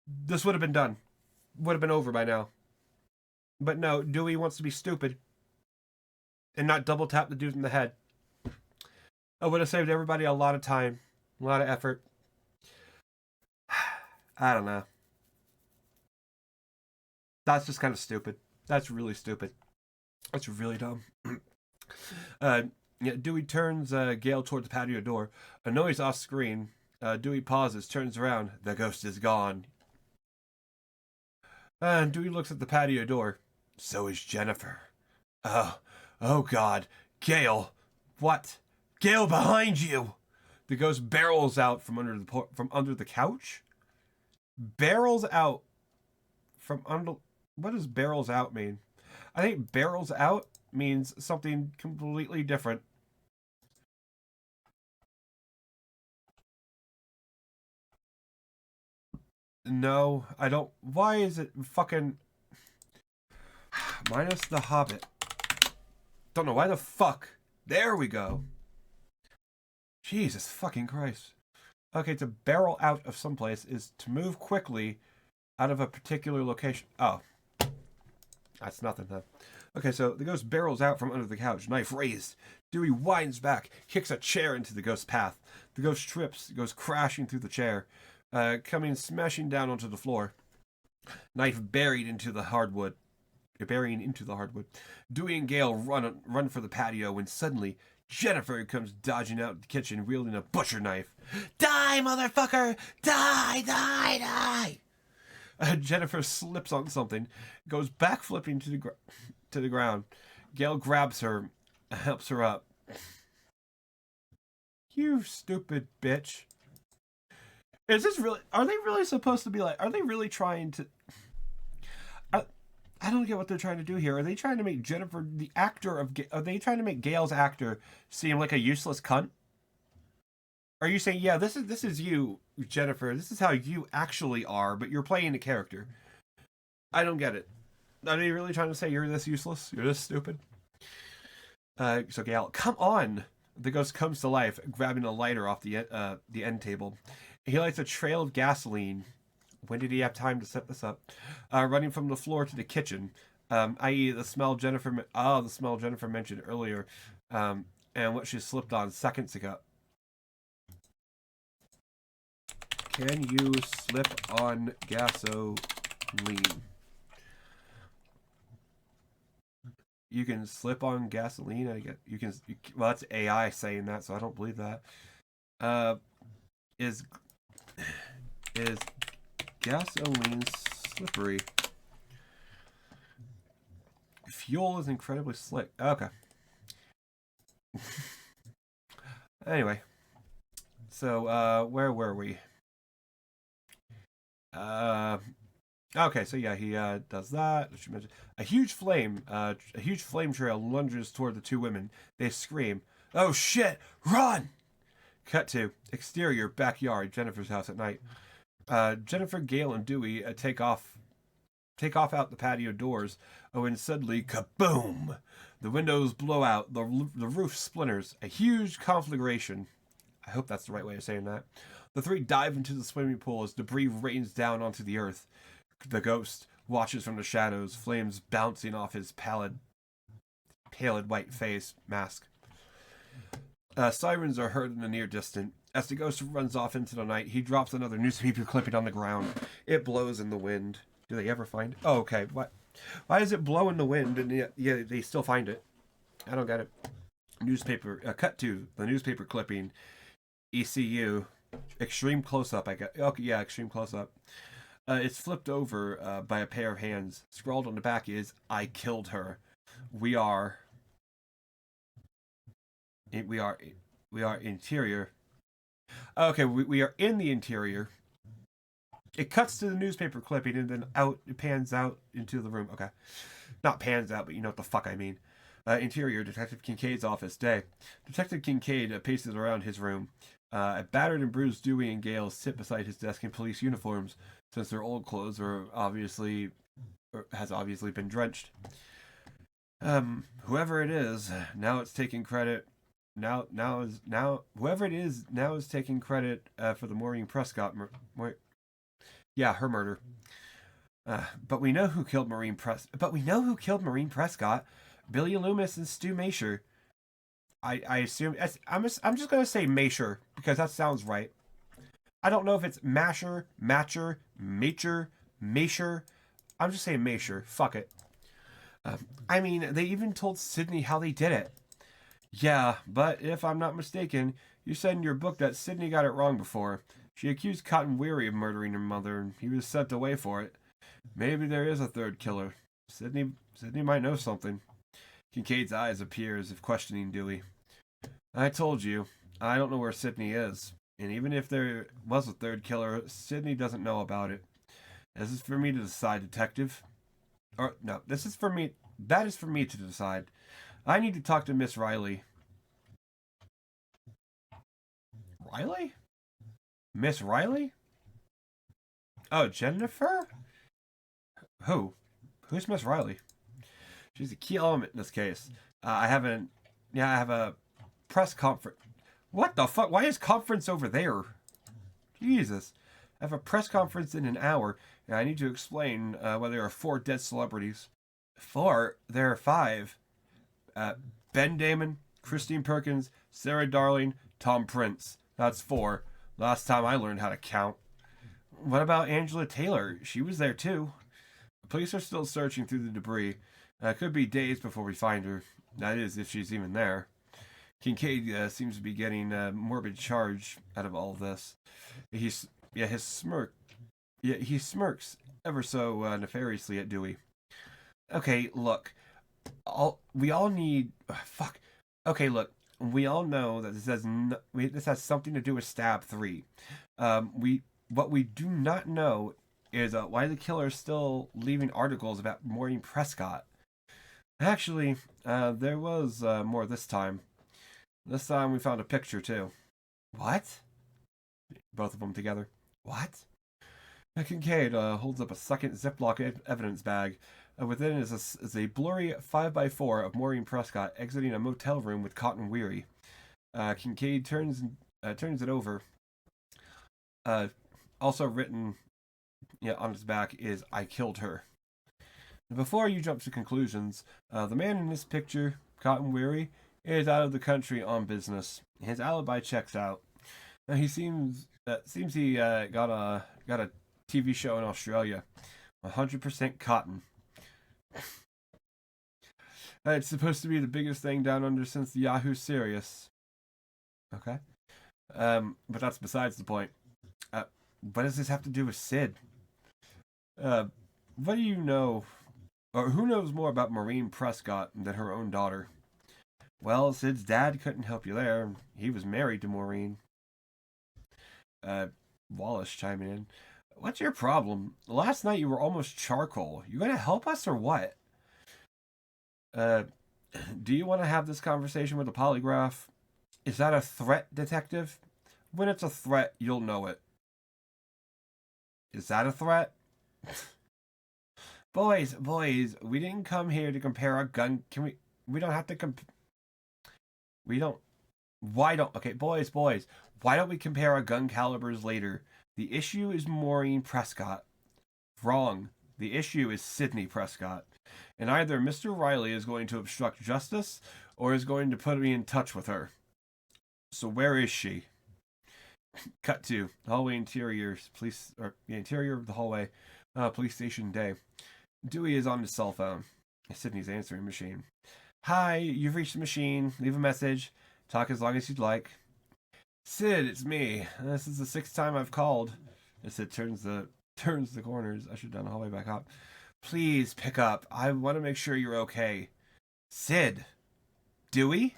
This would have been done. Would have been over by now. But no, Dewey wants to be stupid and not double tap the dude in the head. I would have saved everybody a lot of time, a lot of effort. I don't know. That's just kind of stupid. That's really stupid. That's really dumb. Dewey turns Gale toward the patio door. A noise off screen. Dewey pauses, turns around. The ghost is gone. Dewey looks at the patio door. So is Jennifer. Oh God. Gale. What? Gale, behind you! The ghost barrels out from under the couch? Barrels out from under... What does barrels out mean? I think barrels out means something completely different. No, I don't... Why is it fucking... Minus the Hobbit. Don't know why the fuck. There we go. Jesus fucking Christ. Okay, to barrel out of someplace is to move quickly out of a particular location. Oh. That's nothing, huh? Okay, so the ghost barrels out from under the couch, knife raised. Dewey winds back, kicks a chair into the ghost's path. The ghost trips, goes crashing through the chair, coming smashing down onto the floor. Knife burying into the hardwood. Dewey and Gale run for the patio when suddenly Jennifer comes dodging out the kitchen, wielding a butcher knife. Die, motherfucker! Die, die, die! Jennifer slips on something, goes back flipping to the ground. Gale grabs her, helps her up. You stupid bitch. Is this really... Are they really supposed to be like... Are they really trying to... I don't get what they're trying to do here. Are they trying to make Jennifer, the actor of... Are they trying to make Gale's actor seem like a useless cunt? Are you saying, yeah, this is you, Jennifer. This is how you actually are, but you're playing a character. I don't get it. Are they really trying to say you're this useless? You're this stupid? So Gale, come on! The ghost comes to life, grabbing a lighter off the end table. He lights a trail of gasoline. When did he have time to set this up? Running from the floor to the kitchen, i.e. the smell Jennifer mentioned earlier, and what she slipped on seconds ago. Can you slip on gasoline? you can slip on gasoline. Well, that's AI saying that, so I don't believe that. Is gasoline slippery? Fuel is incredibly slick. Okay. Anyway, so where were we? Okay, so yeah, he does that. A huge flame trail lunges toward the two women. They scream, "Oh shit, run!" Cut to exterior backyard, Jennifer's house at night. Jennifer, Gail, and Dewey take off out the patio doors. Oh, and suddenly, kaboom! The windows blow out. The roof splinters. A huge conflagration. I hope that's the right way of saying that. The three dive into the swimming pool as debris rains down onto the earth. The ghost watches from the shadows, flames bouncing off his pallid white face mask. Sirens are heard in the near distance. As the ghost runs off into the night, he drops another newspaper clipping on the ground. It blows in the wind. Do they ever find it? Oh, okay. What? Why does it blow in the wind and yet they still find it? I don't get it. Newspaper. Cut to the newspaper clipping. ECU. Extreme close-up, I guess. Okay, yeah, extreme close-up. It's flipped over by a pair of hands. Scrawled on the back is, "I killed her. We are interior." Okay, we are in the interior. It cuts to the newspaper clipping and then it pans out into the room. Okay. Not pans out, but you know what the fuck I mean. Interior, Detective Kincaid's office. Day. Detective Kincaid paces around his room. A battered and bruised Dewey and Gale sit beside his desk in police uniforms, since their old clothes has obviously been drenched. Whoever it is, now it's taking credit. Whoever it is now is taking credit for the Maureen Prescott. Her murder. But we know who killed Maureen Prescott. Billy Loomis and Stu Masher. I assume I'm just gonna say Masher because that sounds right. I don't know if it's Masher, Matcher, Masher. I'm just saying Masher. Fuck it. I mean, they even told Sydney how they did it. Yeah, but if I'm not mistaken, you said in your book that Sydney got it wrong before. She accused Cotton Weary of murdering her mother, and he was sent away for it. Maybe there is a third killer. Sydney might know something. Kincaid's eyes appear as if questioning Dewey. I told you, I don't know where Sydney is. And even if there was a third killer, Sydney doesn't know about it. This is for me to decide, Detective. Or, no, this is for me. That is for me to decide. I need to talk to Miss Riley. Riley? Miss Riley? Oh, Jennifer? Who? Who's Miss Riley? She's a key element in this case. I have a press conference. What the fuck? Why is conference over there? Jesus. I have a press conference in an hour, and I need to explain why there are 4 dead celebrities. 4? There are 5. Ben Damon, Christine Perkins, Sarah Darling, Tom Prince. That's 4. Last time I learned how to count. What about Angela Taylor? She was there too. Police are still searching through the debris. It could be days before we find her. That is, if she's even there. Kincaid seems to be getting a morbid charge out of all of this. He smirks ever so nefariously at Dewey. Okay, look. We all need... fuck. Okay, look. We all know that this has something to do with Stab 3. What we do not know is why the killer is still leaving articles about Maureen Prescott. Actually, there was more this time. This time we found a picture, too. What? Both of them together. What? Kincaid holds up a second Ziploc evidence bag. Within is a blurry 5x4 of Maureen Prescott exiting a motel room with Cotton Weary. Kincaid turns it over. Also written on its back is, "I killed her." Before you jump to conclusions, the man in this picture, Cotton Weary, is out of the country on business. His alibi checks out. He seems he got a TV show in Australia. 100% Cotton. It's supposed to be the biggest thing down under since the Yahoo Serious. Okay. But that's besides the point. What does this have to do with Sid? What do you know, or who knows more about Maureen Prescott than her own daughter? Well, Sid's dad couldn't help you there. He was married to Maureen. Wallace chiming in. What's your problem? Last night you were almost charcoal. You gonna help us or what? Do you want to have this conversation with a polygraph? Is that a threat, detective? When it's a threat, you'll know it. Is that a threat? Boys, we didn't come here to compare our gun. We don't have to okay, boys, why don't we compare our gun calibers later? The issue is Maureen Prescott. Wrong. The issue is Sidney Prescott. And either Mr. Riley is going to obstruct justice or is going to put me in touch with her. So where is she? Cut to hallway interiors, interior of the hallway, police station day. Dewey is on his cell phone. Sidney's answering machine. Hi, you've reached the machine. Leave a message. Talk as long as you'd like. Sid, it's me. This is the 6th time I've called. Sid turns the corners. I should down the hallway back up. Please pick up. I want to make sure you're okay. Sid. Dewey?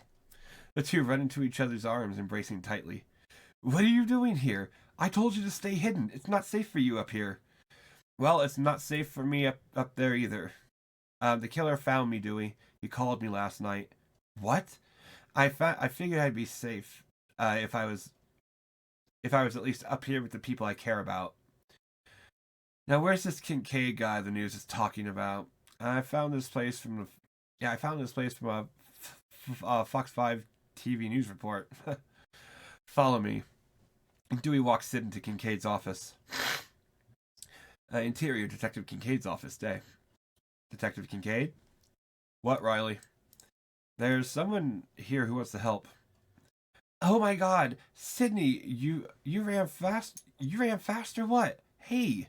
The two run into each other's arms, embracing tightly. What are you doing here? I told you to stay hidden. It's not safe for you up here. Well, it's not safe for me up there either. The killer found me, Dewey. He called me last night. What? I figured I'd be safe if I was at least up here with the people I care about. Now, where's this Kincaid guy the news is talking about? I found this place from a Fox 5 TV news report. Follow me. Dewey walks Sid into Kincaid's office. Interior, Detective Kincaid's office, day. Detective Kincaid? What, Riley? There's someone here who wants to help. Oh my god, Sidney, you ran fast. You ran fast or what? Hey.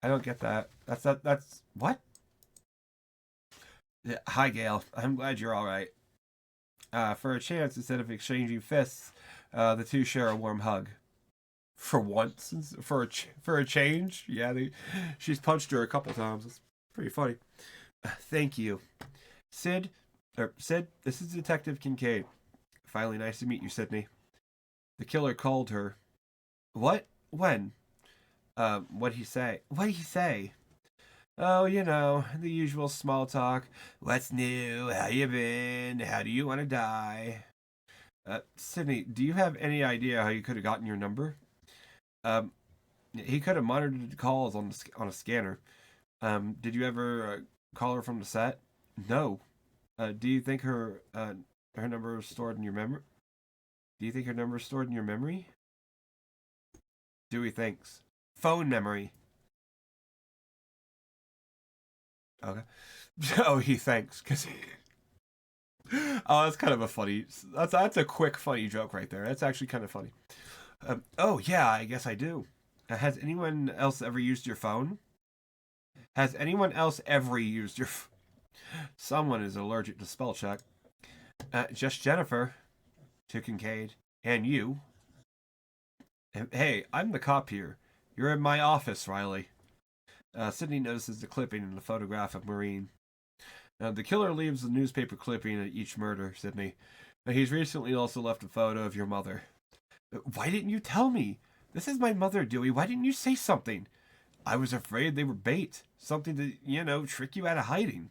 I don't get that. That's what? Yeah, hi, Gail. I'm glad you're all right. For a chance, instead of exchanging fists, the two share a warm hug. For once, for a change, yeah, she's punched her a couple times. It's pretty funny. Thank you, Sid. This is Detective Kincaid. Finally, nice to meet you, Sidney. The killer called her. What? When? What'd he say? Oh, the usual small talk. What's new? How you been? How do you want to die? Sidney, do you have any idea how you could have gotten your number? He could have monitored calls on a scanner. Did you ever call her from the set? No. Do you think her number is stored in your memory? Dewey thinks. Phone memory. Okay. Oh, he thinks because. Oh, that's kind of a funny. That's a quick funny joke right there. That's actually kind of funny. Oh yeah, I guess I do. Has anyone else ever used your phone? Has anyone else ever used your? Someone is allergic to spell check. Just Jennifer. To Kincaid and you. Hey, I'm the cop here. You're in my office, Riley. Sidney notices the clipping in the photograph of Maureen. The killer leaves the newspaper clipping at each murder, Sidney. He's recently also left a photo of your mother. Why didn't you tell me? This is my mother, Dewey. Why didn't you say something? I was afraid they were bait. Something to, trick you out of hiding.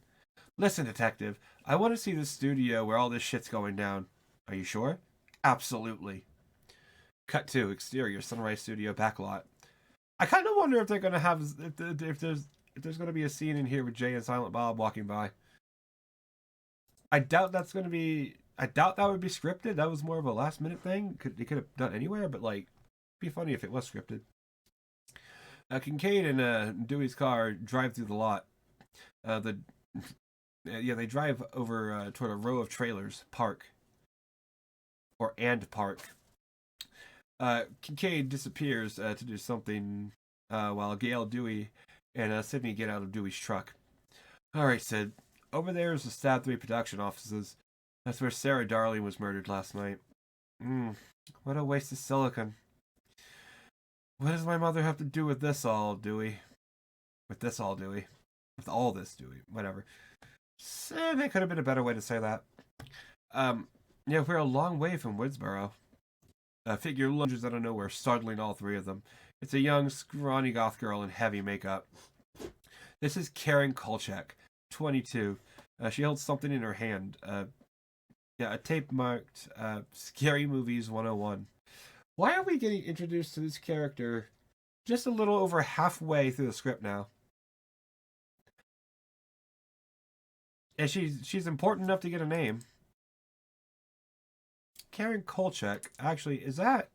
Listen, detective, I want to see the studio where all this shit's going down. Are you sure? Absolutely. Cut to exterior Sunrise Studio backlot. I kind of wonder if they're gonna have if there's gonna be a scene in here with Jay and Silent Bob walking by. I doubt that would be scripted. That was more of a last minute thing. They could have done anywhere, but it'd be funny if it was scripted. Kincaid and Dewey's car drive through the lot. They drive over toward a row of trailers. Park. Kincaid disappears to do something while Gail, Dewey, and Sidney get out of Dewey's truck. All right, Sid. Over there is the Stab 3 production offices. That's where Sarah Darling was murdered last night. What a waste of silicon. What does my mother have to do with this all, Dewey? With this all, Dewey? With all this, Dewey? Whatever. That could have been a better way to say that. Yeah, we're a long way from Woodsboro. A figure lunges out of nowhere, startling all three of them. It's a young, scrawny goth girl in heavy makeup. This is Karen Kolchak, 22. She holds something in her hand. A tape marked Scary Movies 101. Why are we getting introduced to this character just a little over halfway through the script now? And she's important enough to get a name. Karen Kolchak. Actually, is that...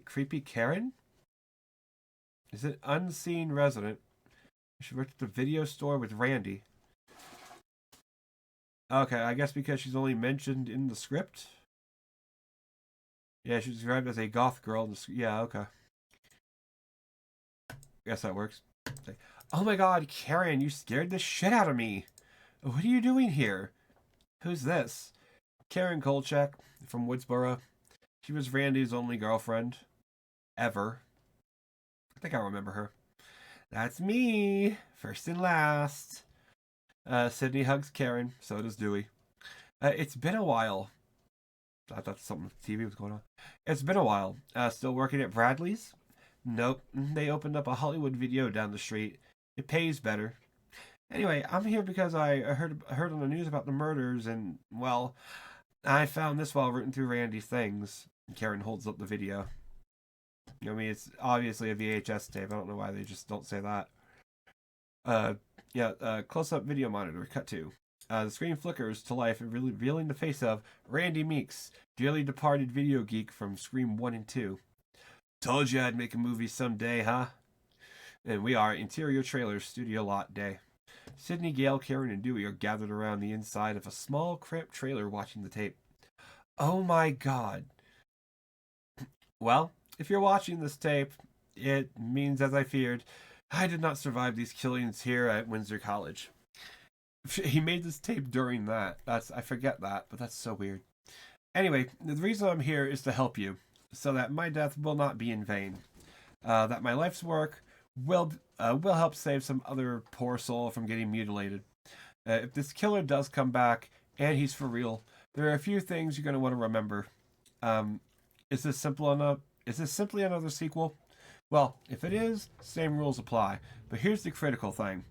Creepy Karen? Is it unseen resident? She worked at the video store with Randy. Okay, I guess because she's only mentioned in the script. Yeah, she's described as a goth girl. Yeah, okay. Guess that works. Oh my god, Karen, you scared the shit out of me. What are you doing here? Who's this? Karen Kolchak from Woodsboro. She was Randy's only girlfriend. Ever. I think I remember her. That's me. First and last. Sydney hugs Karen. So does Dewey. It's been a while. I thought something with TV was going on. It's been a while. Still working at Bradley's? Nope. They opened up a Hollywood video down the street. It pays better. Anyway, I'm here because I heard on the news about the murders and, well, I found this while rooting through Randy's things. Karen holds up the video. I mean, it's obviously a VHS tape. I don't know why they just don't say that. Close-up video monitor, cut to. The screen flickers to life, revealing the face of Randy Meeks, dearly departed video geek from Scream 1 and 2. Told you I'd make a movie someday, huh? And we are Interior Trailers Studio Lot Day. Sydney, Gale, Karen, and Dewey are gathered around the inside of a small, cramped trailer watching the tape. Oh my god. Well, if you're watching this tape, it means, as I feared, I did not survive these killings here at Windsor College. He made this tape during that. I forget that, but that's so weird. Anyway, the reason I'm here is to help you, so that my death will not be in vain. That my life's work will help save some other poor soul from getting mutilated. If this killer does come back, and he's for real, there are a few things you're going to want to remember. Is this simple enough? Is this simply another sequel? Well, if it is, same rules apply. But here's the critical thing.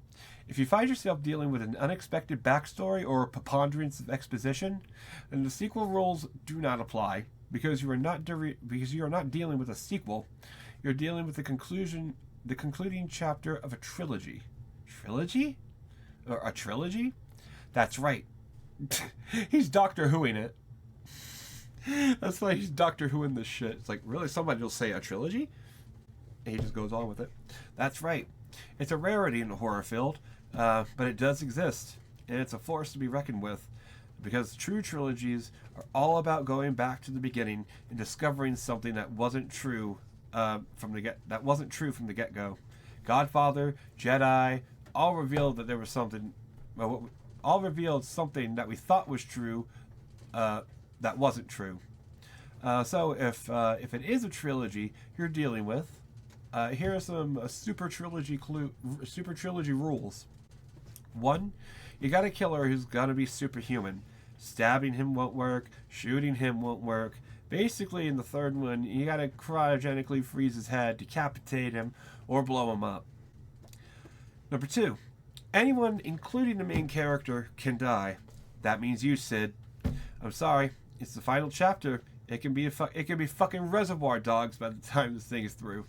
If you find yourself dealing with an unexpected backstory or a preponderance of exposition, then the sequel rules do not apply, because you are not dealing with a sequel. You're dealing with the concluding chapter of a trilogy. Trilogy? Or a trilogy? That's right. He's Doctor Whoing it. That's why he's Doctor Whoing this shit. It's like, really? Somebody will say a trilogy? And he just goes on with it. That's right. It's a rarity in the horror field, but it does exist, and it's a force to be reckoned with, because true trilogies are all about going back to the beginning and discovering something that wasn't true from the get-go. Godfather, Jedi, all revealed that there was something. All revealed something that we thought was true, that wasn't true. So if it is a trilogy you're dealing with, here are some super trilogy rules. 1, you got a killer who's gonna be superhuman. Stabbing him won't work. Shooting him won't work. Basically, in the third one, you gotta cryogenically freeze his head, decapitate him, or blow him up. Number 2, anyone, including the main character, can die. That means you, Sid. I'm sorry, it's the final chapter. It can be fucking Reservoir Dogs by the time this thing is through.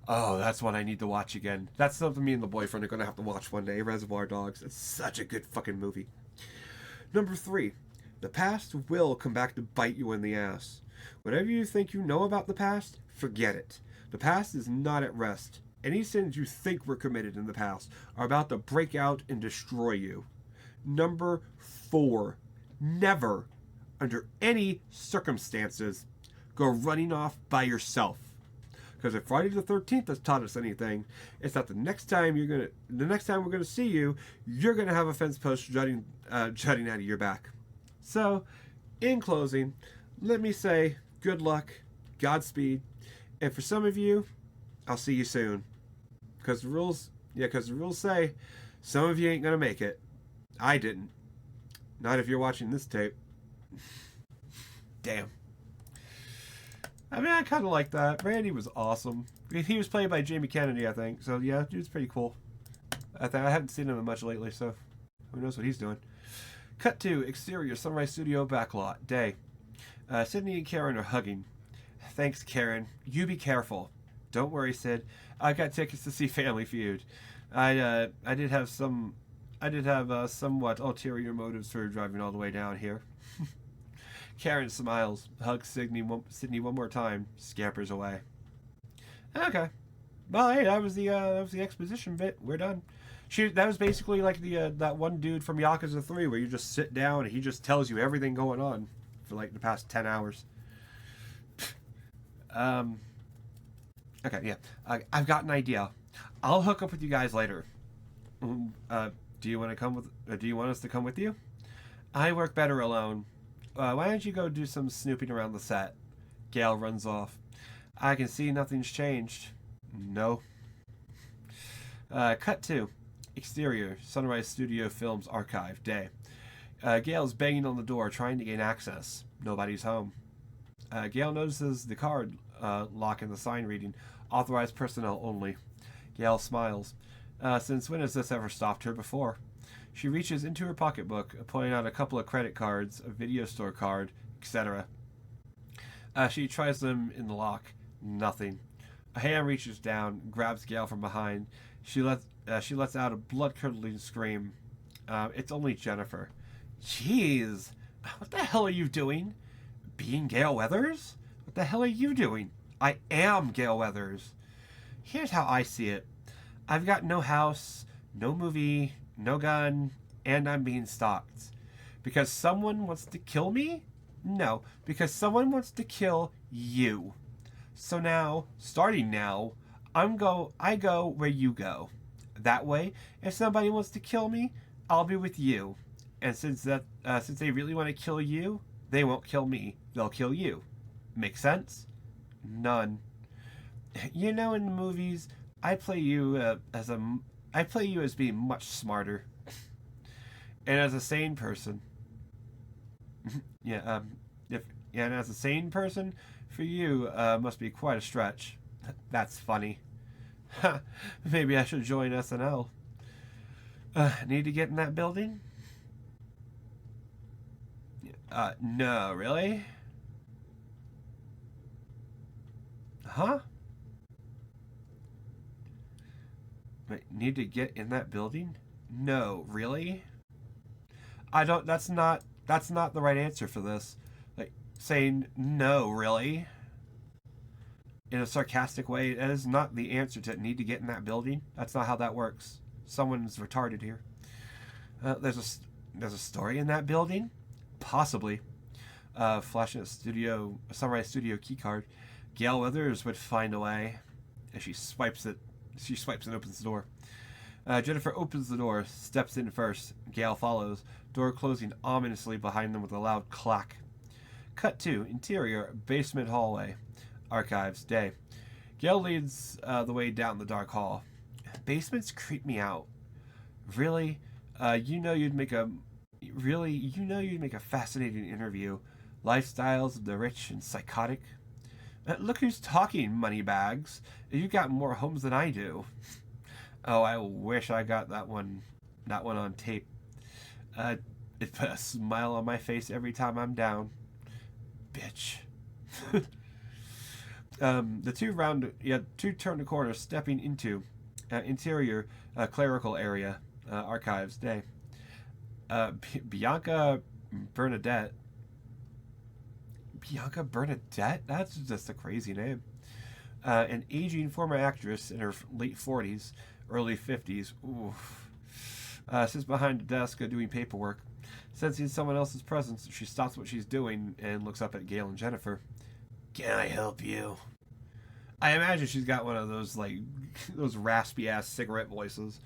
Oh, that's one I need to watch again. That's something me and the boyfriend are gonna have to watch one day. Reservoir Dogs. It's such a good fucking movie. Number 3, the past will come back to bite you in the ass. Whatever you think you know about the past, forget it. The past is not at rest. Any sins you think were committed in the past are about to break out and destroy you. Number 4, never, under any circumstances, go running off by yourself. Because if Friday the 13th has taught us anything, it's that the next time we're gonna see you, you're gonna have a fence post jutting out of your back. So, in closing, let me say good luck, Godspeed, and for some of you, I'll see you soon. Because the rules say some of you ain't gonna make it. I didn't. Not if you're watching this tape. Damn. I mean, I kind of like that. Randy was awesome. He was played by Jamie Kennedy, I think. So, yeah, dude's pretty cool. I haven't seen him much lately, so who knows what he's doing. Cut to exterior Sunrise Studio backlot. Day. Sydney and Karen are hugging. Thanks, Karen. You be careful. Don't worry, Sid. I got tickets to see Family Feud. I did have somewhat ulterior motives for driving all the way down here. Karen smiles, hugs Sydney one more time, scampers away. Okay. Well, hey, that was the exposition bit. We're done. That was basically like that one dude from Yakuza 3 where you just sit down and he just tells you everything going on for like the past 10 hours. Okay, yeah. I've got an idea. I'll hook up with you guys later. Do you want to come with? Do you want us to come with you? I work better alone. Why don't you go do some snooping around the set? Gale runs off. I can see nothing's changed. No. Cut to exterior Sunrise Studio Films archive. Day. Gale's banging on the door trying to gain access. Nobody's home. Gale notices the card lock in the sign reading authorized personnel only. Gale smiles. Since when has this ever stopped her before? She reaches into her pocketbook, pulling out a couple of credit cards, a video store card, etc. She tries them in the lock. Nothing. A hand reaches down, grabs Gale from behind. She lets out a blood-curdling scream. It's only Jennifer. Jeez, what the hell are you doing? Being Gale Weathers? What the hell are you doing? I am Gale Weathers. Here's how I see it. I've got no house, no movie, no gun, and I'm being stalked. Because someone wants to kill me? No, because someone wants to kill you. So now, starting now, I go where you go. That way, if somebody wants to kill me, I'll be with you. And since they really want to kill you, they won't kill me. They'll kill you. Make sense? None. You know, in the movies, I play you as being much smarter, and as a sane person. And as a sane person, for you must be quite a stretch. That's funny. Maybe I should join SNL. Need to get in that building? No, really? Huh? Wait, need to get in that building? No, really? That's not the right answer for this. Like, saying no, really? In a sarcastic way, that is not the answer to need to get in that building. That's not how that works. Someone's retarded here. There's a story in that building? Possibly. Flashing a Sunrise Studio keycard. Gale Weathers would find a way. As she swipes and opens the door. Jennifer opens the door, steps in first. Gale follows, door closing ominously behind them with a loud clack. Cut to interior basement hallway. Archives. Day. Gale leads the way down the dark hall. Basements creep me out. Really? You know you'd make a fascinating interview. Lifestyles of the rich and psychotic. Look who's talking, moneybags. You got more homes than I do. Oh, I wish I got that one on tape. It put a smile on my face every time I'm down. Bitch. The two turn the corner, stepping into interior clerical area. Archives. Day. Bianca Bernadette. Bianca Bernadette? That's just a crazy name. An aging former actress in her late 40s, early 50s. Oof. Sits behind a desk doing paperwork. Sensing someone else's presence, she stops what she's doing and looks up at Gale and Jennifer. Can I help you? I imagine she's got one of those like those raspy ass cigarette voices.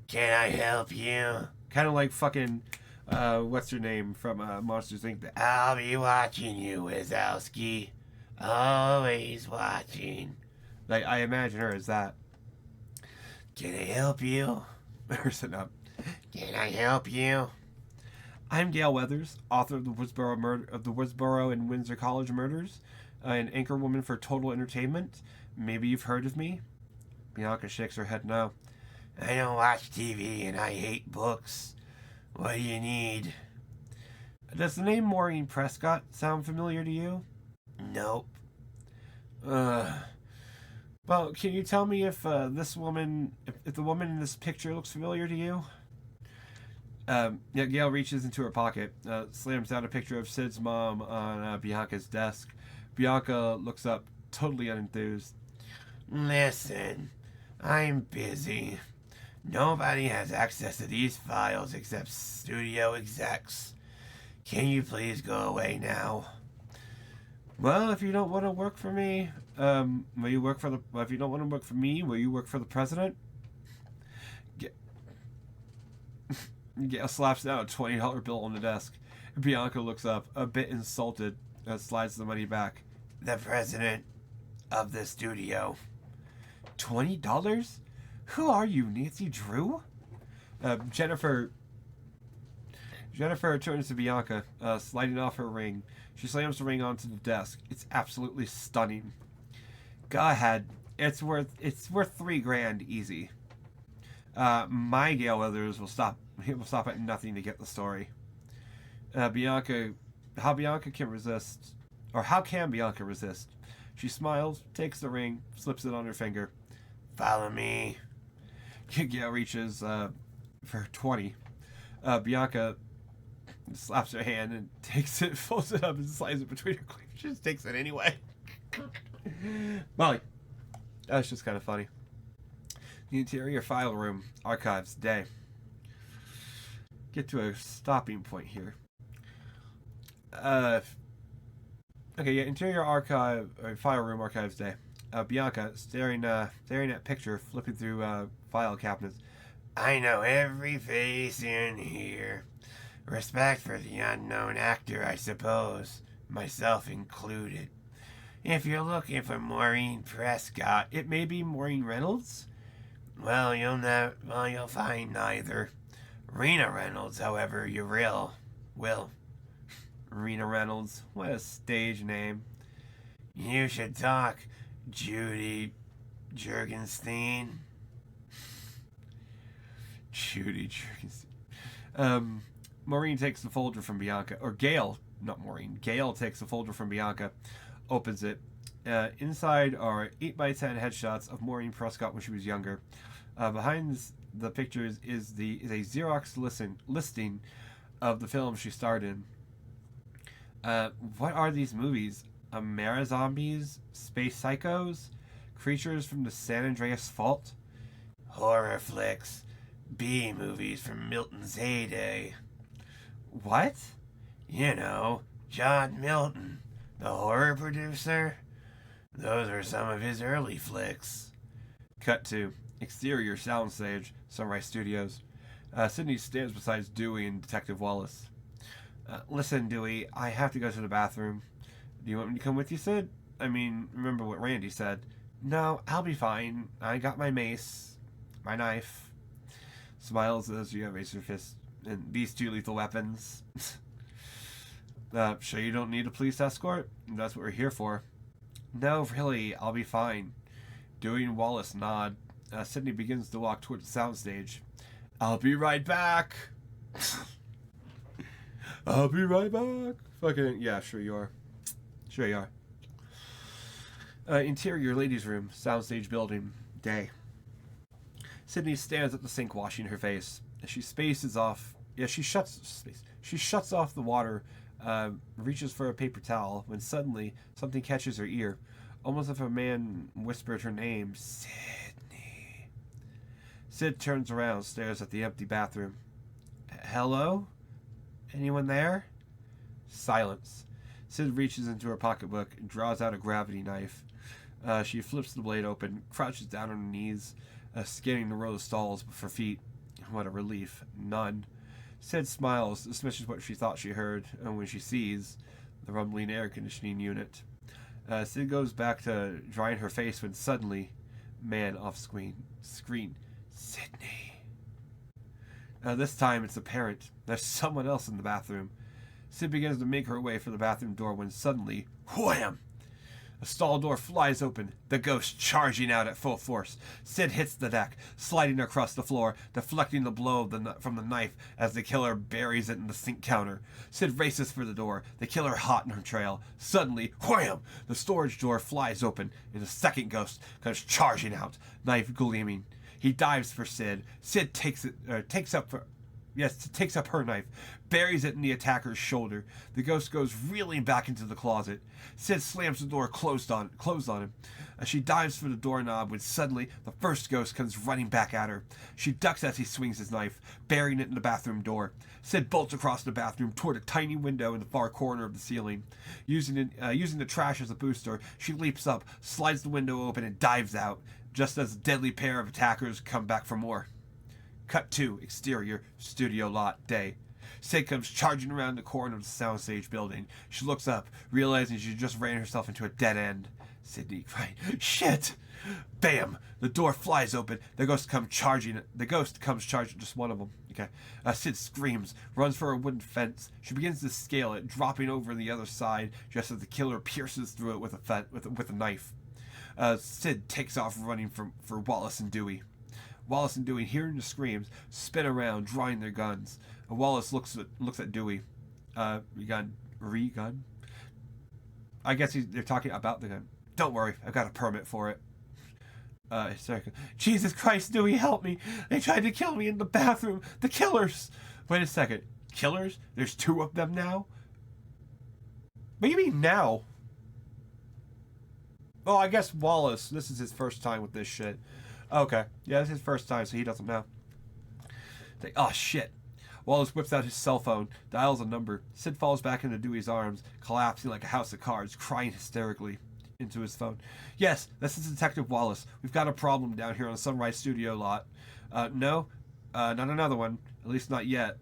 Can I help you? Kind of like fucking what's her name from Monsters Inc. I'll be watching you, Wazowski. Always watching. Like I imagine her as that. Can I help you? Or sitting up. Can I help you? I'm Gail Weathers, author of the Woodsboro and Windsor College murders, and anchorwoman for Total Entertainment. Maybe you've heard of me. Bianca shakes her head no. I don't watch TV and I hate books. What do you need? Does the name Maureen Prescott sound familiar to you? Nope. Well, can you tell me if this woman, if the woman in this picture looks familiar to you? Yeah, Gail reaches into her pocket, slams down a picture of Sid's mom on Bianca's desk. Bianca looks up, totally unenthused. Listen, I'm busy. Nobody has access to these files except studio execs. Can you please go away now? Well, if you don't want to work for me, will you work for the? If you don't want to work for me, will you work for the president? Gail slaps down a $20 bill on the desk. Bianca looks up, a bit insulted, and slides the money back. The president of the studio. $20? Who are you, Nancy Drew? Jennifer turns to Bianca, sliding off her ring. She slams the ring onto the desk. It's absolutely stunning. Go ahead. It's worth $3,000 easy. My Gail Weathers will stop at nothing to get the story. How Bianca can resist, or how can Bianca resist? She smiles, takes the ring, slips it on her finger. Follow me. Gail reaches for 20. Bianca slaps her hand and takes it, folds it up, and slides it between her cleavage. She just takes it anyway. Molly, that's just kind of funny. The interior file room, archives, day. Get to a stopping point here. Okay, yeah, interior archive, file room, archives, day. Bianca staring at picture, flipping through file cabinets. I know every face in here. Respect for the unknown actor, I suppose, myself included. If you're looking for Maureen Prescott, It may be Maureen Reynolds. well, you'll find neither. Rena Reynolds, however, you will. Rena Reynolds, what a stage name. You should talk, Judy Jurgenstein. Judy Jurgenstein. Maureen takes the folder from Bianca, or Gail, not Maureen. Gail takes the folder from Bianca, opens it. Inside are 8x10 headshots of Maureen Prescott when she was younger. Behind the pictures is a Xerox listing of the film she starred in. What are these movies? Zombies? Space Psychos? Creatures from the San Andreas Fault? Horror flicks. B movies from Milton's heyday. What? You know, John Milton, the horror producer. Those are some of his early flicks. Cut to exterior soundstage, Sunrise Studios. Sydney stands beside Dewey and Detective Wallace. Listen, Dewey, I have to go to the bathroom. Do you want me to come with you, Sid? I mean, remember what Randy said. No, I'll be fine. I got my mace, my knife. Smiles as you have raised your fist. And these two lethal weapons. Sure you don't need a police escort? That's what we're here for. No, really, I'll be fine. Dewey and Wallace nod. Sydney begins to walk towards the soundstage. I'll be right back. I'll be right back. Fucking, yeah, sure you are. Sure you are. Interior ladies' room, soundstage building, day. Sydney stands at the sink washing her face. She spaces off. Yeah, she shuts off the water, reaches for a paper towel, when suddenly something catches her ear. Almost as if a man whispered her name. Sydney. Sid turns around, stares at the empty bathroom. Hello? Anyone there? Silence. Sid reaches into her pocketbook and draws out a gravity knife. She flips the blade open, crouches down on her knees, scanning the row of stalls for feet. What a relief. None. Sid smiles, dismisses what she thought she heard, and when she sees the rumbling air conditioning unit. Sid goes back to drying her face when suddenly, man off screen. Sydney. This time it's apparent. There's someone else in the bathroom. Sid begins to make her way for the bathroom door when suddenly, wham! A stall door flies open, the ghost charging out at full force. Sid hits the deck, sliding across the floor, deflecting the blow from the knife as the killer buries it in the sink counter. Sid races for the door, the killer hot in her trail. Suddenly, wham! The storage door flies open, and the second ghost comes charging out, knife gleaming. He dives for Sid. Sid takes up her knife, buries it in the attacker's shoulder. The ghost goes reeling back into the closet. Sid slams the door closed on him. As she dives for the doorknob when suddenly the first ghost comes running back at her. She ducks as he swings his knife, burying it in the bathroom door. Sid bolts across the bathroom toward a tiny window in the far corner of the ceiling. Using the trash as a booster, she leaps up, slides the window open, and dives out, just as a deadly pair of attackers come back for more. Cut 2, exterior, studio lot, day. Sid comes charging around the corner of the soundstage building. She looks up, realizing she just ran herself into a dead end. Sydney crying, shit! Bam! The door flies open. The ghost comes charging, just one of them. Okay. Sid screams, runs for a wooden fence. She begins to scale it, dropping over the other side just as the killer pierces through it with a knife. Sid takes off running for Wallace and Dewey. Wallace and Dewey, hearing the screams, spin around, drawing their guns. Wallace looks at Dewey. Re-gun? I guess they're talking about the gun. Don't worry, I've got a permit for it. Jesus Christ, Dewey, help me! They tried to kill me in the bathroom! The killers! Wait a second. Killers? There's 2 of them now? What do you mean now? Oh, I guess Wallace. This is his first time with this shit. Okay. Yeah, this is his first time, so he doesn't know. Oh, shit. Wallace whips out his cell phone, dials a number. Sid falls back into Dewey's arms, collapsing like a house of cards, crying hysterically into his phone. Yes, this is Detective Wallace. We've got a problem down here on the Sunrise Studio lot. No, not another one. At least not yet.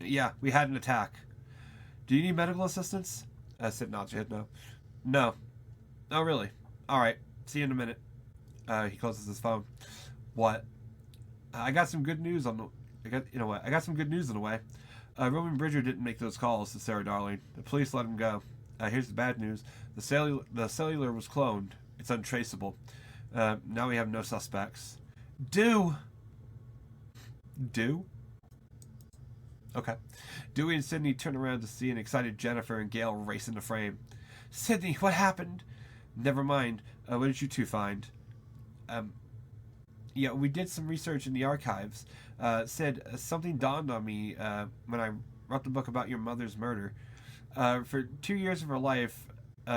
Yeah, we had an attack. Do you need medical assistance? Sid nods her head no. No. Oh, really? Alright. See you in a minute. He closes his phone. What? I got some good news on the... I got some good news on the way. Roman Bridger didn't make those calls to Sarah Darling. The police let him go. Here's the bad news. The cellular was cloned. It's untraceable. Now we have no suspects. Do? Okay. Dewey and Sydney turn around to see an excited Jennifer and Gail race into frame. Sydney, what happened? Never mind. What did you 2 find? Yeah, we did some research in the archives. Said something dawned on me when I wrote the book about your mother's murder. For 2 years of her life,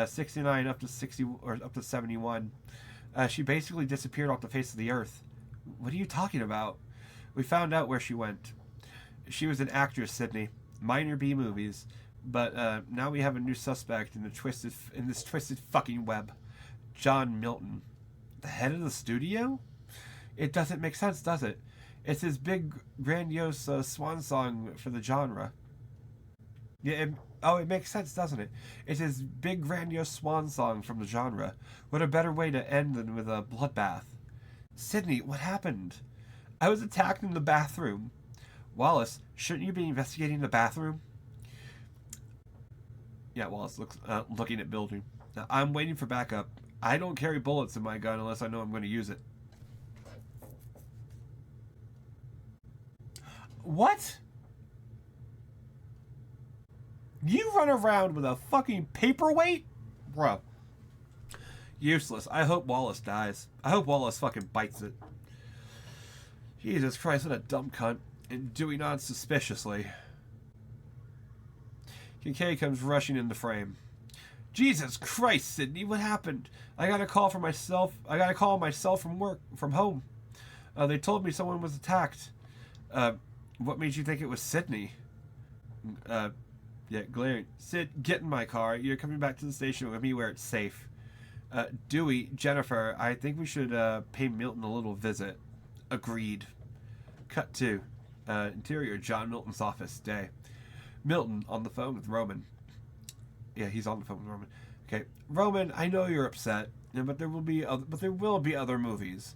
69 up to 60 or up to 71, she basically disappeared off the face of the earth. What are you talking about? We found out where she went. She was an actress, Sydney. Minor B movies. But now we have a new suspect in this twisted fucking web. John Milton. The head of the studio? It doesn't make sense, does it? It's his big, grandiose swan song for the genre. Yeah, it makes sense, doesn't it? It's his big, grandiose swan song from the genre. What a better way to end than with a bloodbath. Sydney, what happened? I was attacked in the bathroom. Wallace, shouldn't you be investigating the bathroom? Yeah, Wallace looks looking at building. Now, I'm waiting for backup. I don't carry bullets in my gun unless I know I'm going to use it. What? You run around with a fucking paperweight? Bro. Useless. I hope Wallace dies. I hope Wallace fucking bites it. Jesus Christ, what a dumb cunt. And Dewey nods suspiciously. Kincaid comes rushing in the frame. Jesus Christ, Sydney, what happened? I got a call from myself. I got a call myself from home. They told me someone was attacked. What made you think it was Sydney? Yeah, glaring. Sid, get in my car. You're coming back to the station with me where it's safe. Dewey, Jennifer, I think we should pay Milton a little visit. Agreed. Cut to interior John Milton's office. Day. Milton on the phone with Roman. Yeah, he's on the phone with Roman. Okay, Roman, I know you're upset, but there will be other movies.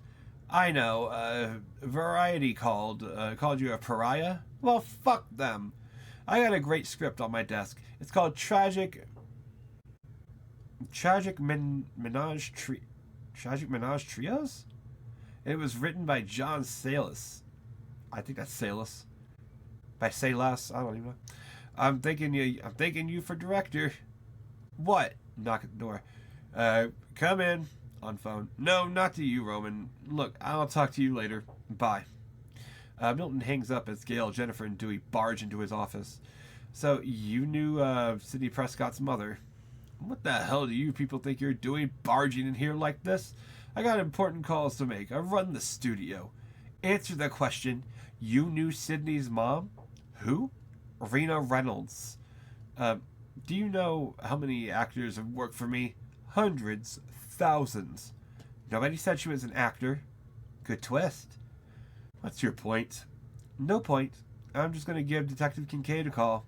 I know. Variety called you a pariah. Well, fuck them. I got a great script on my desk. It's called Tragic Menage Trios. It was written by John Salas. I think that's Salas. By Salas, I don't even know. I'm thinking you for director. What? Knock at the door. Come in. On phone. No, not to you, Roman. Look, I'll talk to you later. Bye. Milton hangs up as Gail, Jennifer, and Dewey barge into his office. So, you knew Sidney Prescott's mother. What the hell do you people think you're doing barging in here like this? I got important calls to make. I run the studio. Answer the question. You knew Sidney's mom? Who? Rena Reynolds. Do you know how many actors have worked for me? Hundreds. Thousands. Nobody said she was an actor. Good twist. What's your point? No point. I'm just going to give Detective Kincaid a call.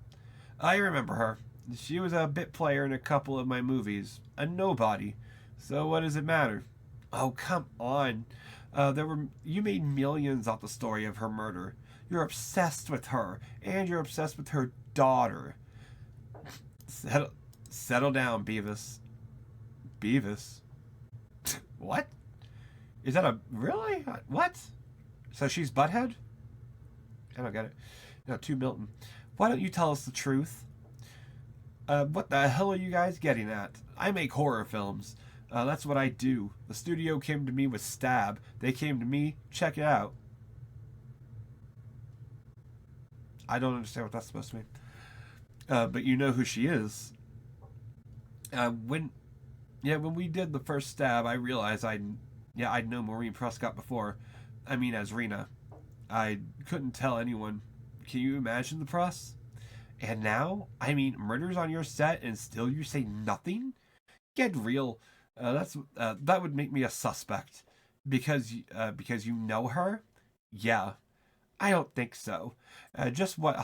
I remember her. She was a bit player in a couple of my movies. A nobody. So what does it matter? Oh, come on. You made millions off the story of her murder. You're obsessed with her, and you're obsessed with her daughter. Settle down, Beavis. Beavis? What? Is that a... Really? What? So she's Butthead? I don't get it. No, to Milton. Why don't you tell us the truth? What the hell are you guys getting at? I make horror films. That's what I do. The studio came to me with Stab. They came to me. Check it out. I don't understand what that's supposed to mean. But you know who she is. When we did the first Stab, I realized I'd known Maureen Prescott before. I mean, as Rena. I couldn't tell anyone. Can you imagine the press? And now, I mean, murders on your set and still you say nothing? Get real. That would make me a suspect. Because you know her? Yeah. I don't think so. Just what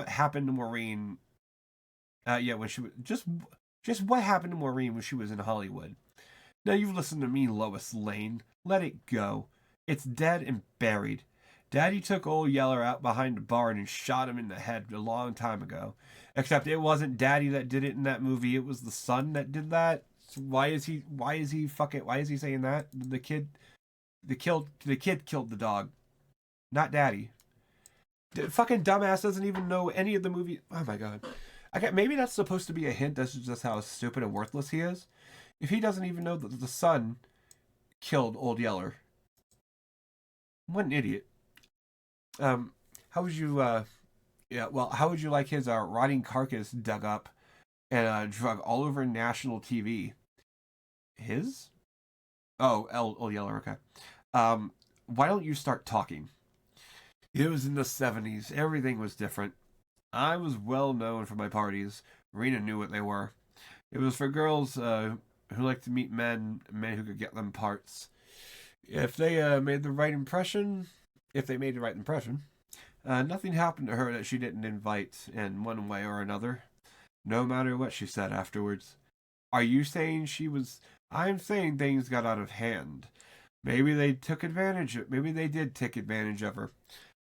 happened to Maureen? When she was just what happened to Maureen when she was in Hollywood. Now you've listened to me, Lois Lane. Let it go. It's dead and buried. Daddy took old Yeller out behind the barn and shot him in the head a long time ago. Except it wasn't Daddy that did it in that movie. It was the son that did that. So why is he saying that? The kid killed the dog. Not Daddy. The fucking dumbass doesn't even know any of the movie. Oh my god. Maybe that's supposed to be a hint. That's just how stupid and worthless he is. If he doesn't even know that the son killed old Yeller. What an idiot. How would you like his rotting carcass dug up and drug all over national TV? His? Oh, old Yeller, okay. Why don't you start talking? It was in the 70s. Everything was different. I was well known for my parties. Rena knew what they were. It was for girls who liked to meet men who could get them parts. If they made the right impression, nothing happened to her that she didn't invite in one way or another, no matter what she said afterwards. Are you saying she was... I'm saying things got out of hand. Maybe they did take advantage of her.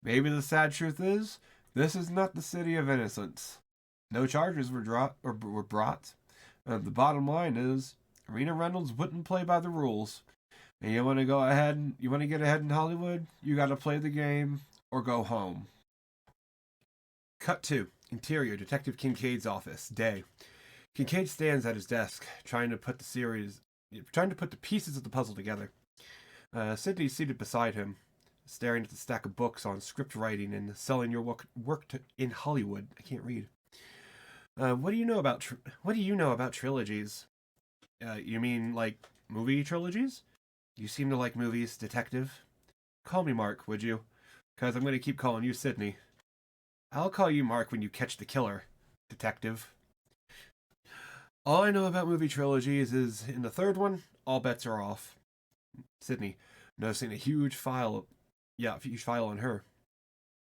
Maybe the sad truth is, this is not the city of innocence. No charges were brought. The bottom line is, Rena Reynolds wouldn't play by the rules. And you want to get ahead in Hollywood, you got to play the game or go home. Cut to interior Detective Kincaid's office. Day. Kincaid stands at his desk, trying to put the pieces of the puzzle together. Sidney's seated beside him, staring at the stack of books on script writing and selling your work in Hollywood. I can't read. What do you know about trilogies? You mean like movie trilogies? You seem to like movies, detective. Call me Mark, would you? Because I'm going to keep calling you Sidney. I'll call you Mark when you catch the killer, detective. All I know about movie trilogies is in the third one, all bets are off. Sydney, noticing a huge file. Huge file on her.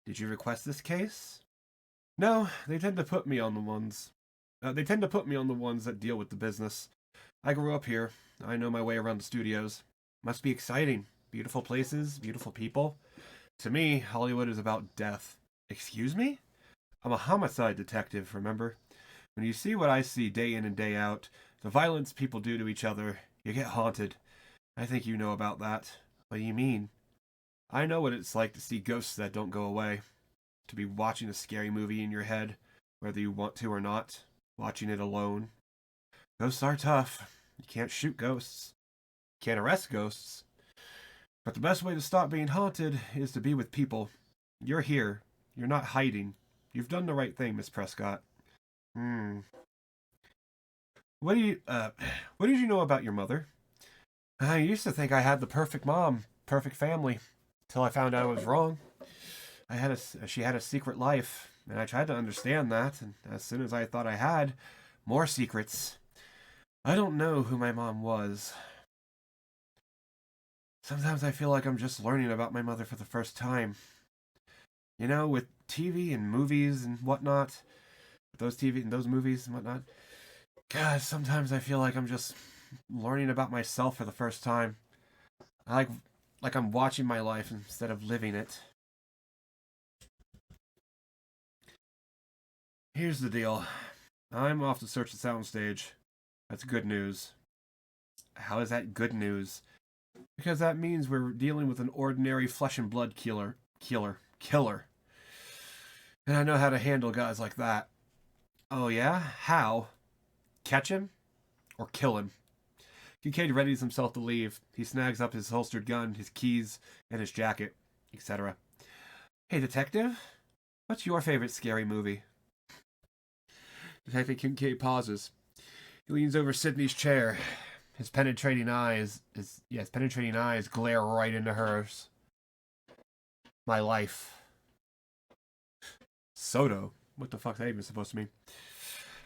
Did you request this case? No, they tend to put me on the ones. They tend to put me on the ones that deal with the business. I grew up here. I know my way around the studios. Must be exciting. Beautiful places, beautiful people. To me, Hollywood is about death. Excuse me? I'm a homicide detective, remember? When you see what I see day in and day out, the violence people do to each other, you get haunted. I think you know about that. What do you mean? I know what it's like to see ghosts that don't go away. To be watching a scary movie in your head, whether you want to or not. Watching it alone. Ghosts are tough. You can't shoot ghosts. You can't arrest ghosts. But the best way to stop being haunted is to be with people. You're here. You're not hiding. You've done the right thing, Miss Prescott. What did you know about your mother? I used to think I had the perfect mom, perfect family, till I found out I was wrong. She had a secret life, and I tried to understand that, and as soon as I thought I had, more secrets. I don't know who my mom was. Sometimes I feel like I'm just learning about my mother for the first time. You know, with TV and movies and whatnot, those movies and whatnot. God, sometimes I feel like I'm just learning about myself for the first time. Like I'm watching my life instead of living it. Here's the deal. I'm off to search the soundstage. That's good news. How is that good news? Because that means we're dealing with an ordinary flesh and blood killer. And I know how to handle guys like that. Oh yeah? How? Catch him? Or kill him? Kincaid readies himself to leave. He snags up his holstered gun, his keys, and his jacket, etc. Hey, detective? What's your favorite scary movie? Detective Kincaid pauses. He leans over Sydney's chair. His penetrating eyes glare right into hers. My life. Soto. What the fuck's that even supposed to mean?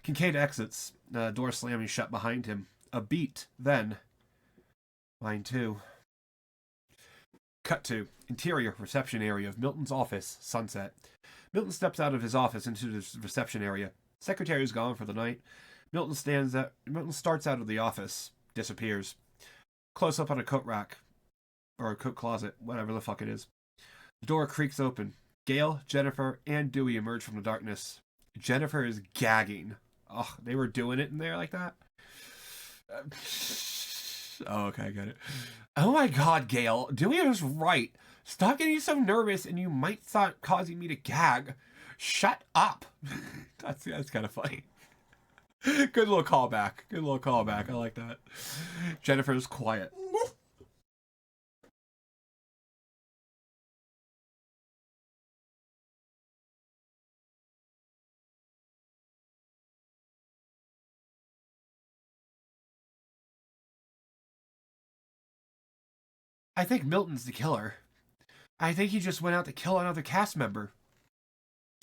Kincaid exits, door slamming shut behind him. A beat, then. Mine too. Cut to interior reception area of Milton's office, sunset. Milton steps out of his office into the reception area. Secretary's gone for the night. Milton starts out of the office, disappears. Close up on a coat rack. Or a coat closet, whatever the fuck it is. The door creaks open. Gail, Jennifer, and Dewey emerge from the darkness. Jennifer is gagging. Oh, they were doing it in there like that? Oh, okay, I get it. Oh my god, Gail. Dewey was right. Stop getting so nervous and you might start causing me to gag. Shut up. That's kind of funny. Good little callback. I like that. Jennifer's quiet. I think Milton's the killer. I think he just went out to kill another cast member.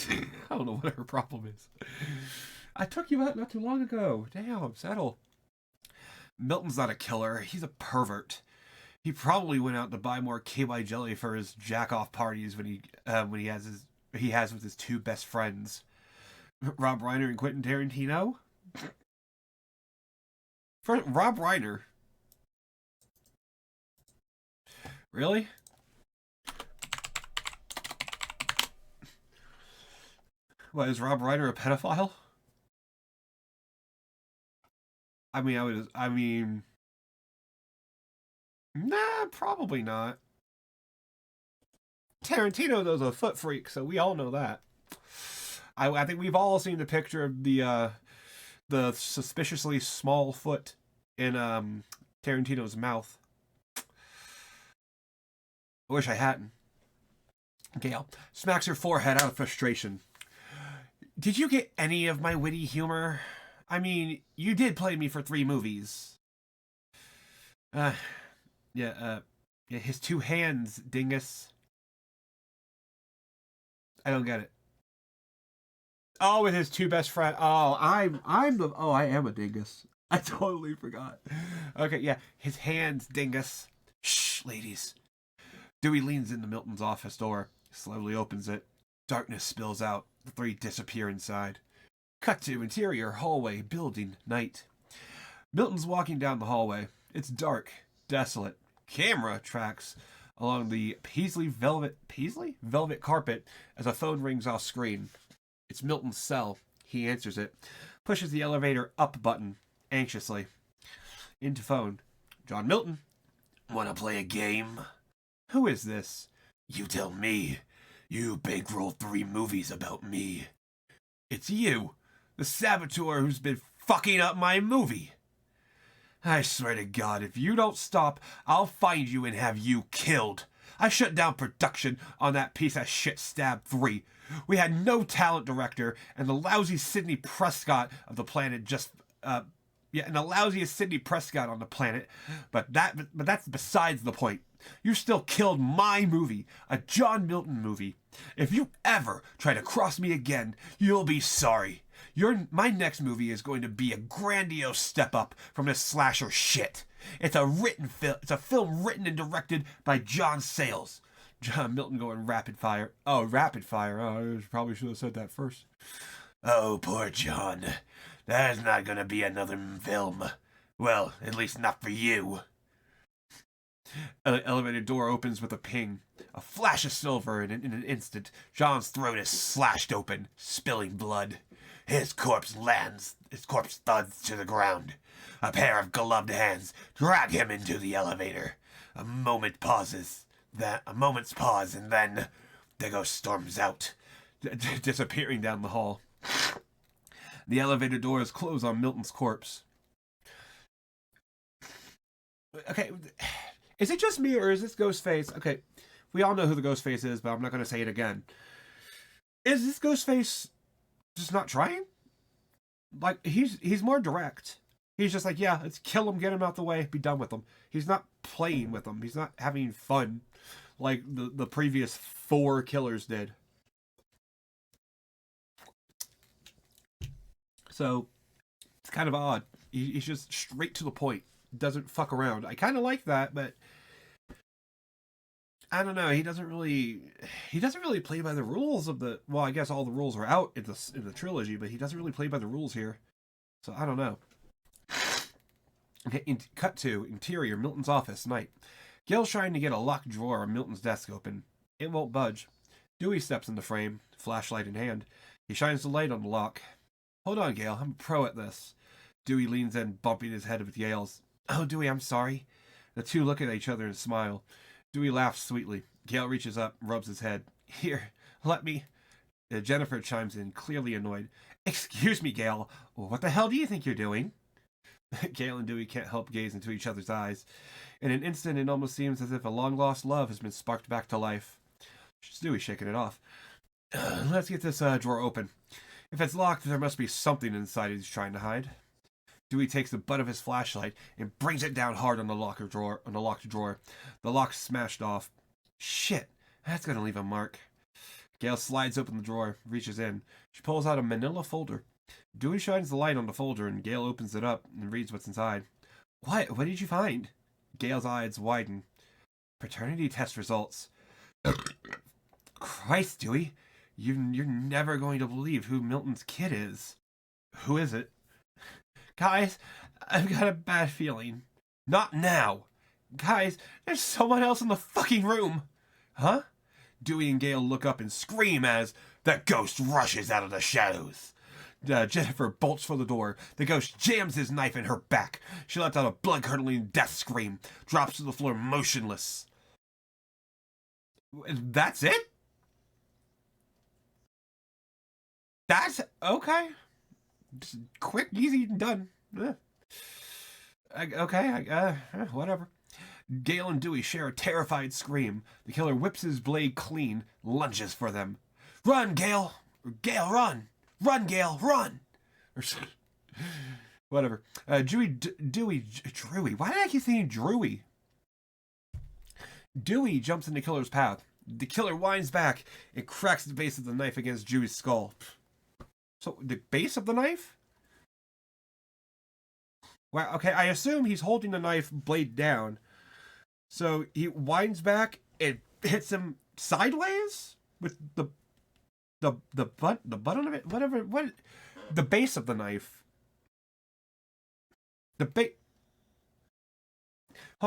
I don't know what her problem is. I took you out not too long ago. Damn, settle. Milton's not a killer. He's a pervert. He probably went out to buy more KY jelly for his jack-off parties when he has with his two best friends, Rob Reiner and Quentin Tarantino. For Rob Reiner. Really? What, is Rob Reiner a pedophile? Nah, probably not. Tarantino though is a foot freak, so we all know that. I think we've all seen the picture of the suspiciously small foot in Tarantino's mouth. I wish I hadn't. Gail smacks her forehead out of frustration. Did you get any of my witty humor? I mean, you did play me for 3 movies. Yeah, his 2 hands, dingus. I don't get it. Oh, with his 2 best friends. Oh, I am a dingus. I totally forgot. Okay, yeah. His hands, dingus. Shh, ladies. Dewey leans into Milton's office door, slowly opens it. Darkness spills out. The three disappear inside. Cut to interior, hallway, building, night. Milton's walking down the hallway. It's dark, desolate. Camera tracks along the Paisley velvet carpet as a phone rings off screen. It's Milton's cell. He answers it. Pushes the elevator up button, anxiously. Into phone. John Milton. Wanna play a game? Who is this? You tell me. You bankroll 3 movies about me. It's you, the saboteur who's been fucking up my movie. I swear to God, if you don't stop, I'll find you and have you killed. I shut down production on that piece of shit Stab 3. We had no talent director, and the lousy Sidney Prescott of the planet and the lousiest Sidney Prescott on the planet. But that's besides the point. You still killed my movie, a John Milton movie. If you ever try to cross me again, you'll be sorry. My next movie is going to be a grandiose step up from this slasher shit. It's a film written and directed by John Sayles. John Milton going rapid fire. Oh, rapid fire. Oh, I probably should have said that first. Oh, poor John. There's not gonna be another film. Well, at least not for you. An elevator door opens with a ping. A flash of silver, and in an instant, John's throat is slashed open, spilling blood. His corpse thuds to the ground. A pair of gloved hands drag him into the elevator. A moment's pause, and then the ghost storms out, disappearing down the hall. The elevator doors close on Milton's corpse. Okay, is it just me or is this Ghostface? Okay, we all know who the Ghostface is, but I'm not going to say it again. Is this Ghostface just not trying? Like, he's more direct. He's just like, yeah, let's kill him, get him out the way, be done with him. He's not playing with them. He's not having fun like the previous 4 killers did. So, it's kind of odd. He's just straight to the point. Doesn't fuck around. I kind of like that, but I don't know. He doesn't really play by the rules of the. Well, I guess all the rules are out in the trilogy, but he doesn't really play by the rules here. So I don't know. Okay, cut to interior Milton's office, night. Gail's trying to get a locked drawer on Milton's desk open. It won't budge. Dewey steps in the frame, flashlight in hand. He shines the light on the lock. Hold on, Gail. I'm a pro at this. Dewey leans in, bumping his head with Gail's. Oh, Dewey, I'm sorry. The two look at each other and smile. Dewey laughs sweetly. Gail reaches up, rubs his head. Here, let me. Jennifer chimes in, clearly annoyed. Excuse me, Gail. What the hell do you think you're doing? Gail and Dewey can't help gaze into each other's eyes. In an instant, it almost seems as if a long-lost love has been sparked back to life. It's Dewey shaking it off. Let's get this drawer open. If it's locked, there must be something inside he's trying to hide. Dewey takes the butt of his flashlight and brings it down hard on the locked drawer. The lock's smashed off. Shit, that's gonna leave a mark. Gail slides open the drawer, reaches in. She pulls out a manila folder. Dewey shines the light on the folder, and Gail opens it up and reads what's inside. What? What did you find? Gail's eyes widen. Paternity test results. Christ, Dewey. You're never going to believe who Milton's kid is. Who is it? Guys, I've got a bad feeling. Not now. Guys, there's someone else in the fucking room. Huh? Dewey and Gail look up and scream as the ghost rushes out of the shadows. Jennifer bolts for the door. The ghost jams his knife in her back. She lets out a blood-curdling death scream, drops to the floor motionless. That's it? That's okay. Just quick, easy, done. Whatever. Gail and Dewey share a terrified scream. The killer whips his blade clean, lunges for them. Run, Gail! Gail, run! Run, Gail, run! Whatever. Drewy. Why did I keep saying Drewy? Dewey jumps in the killer's path. The killer winds back and cracks the base of the knife against Dewey's skull. So, the base of the knife? Well, okay, I assume he's holding the knife blade down. So he winds back and hits him sideways with the button of it, whatever, the base of the knife.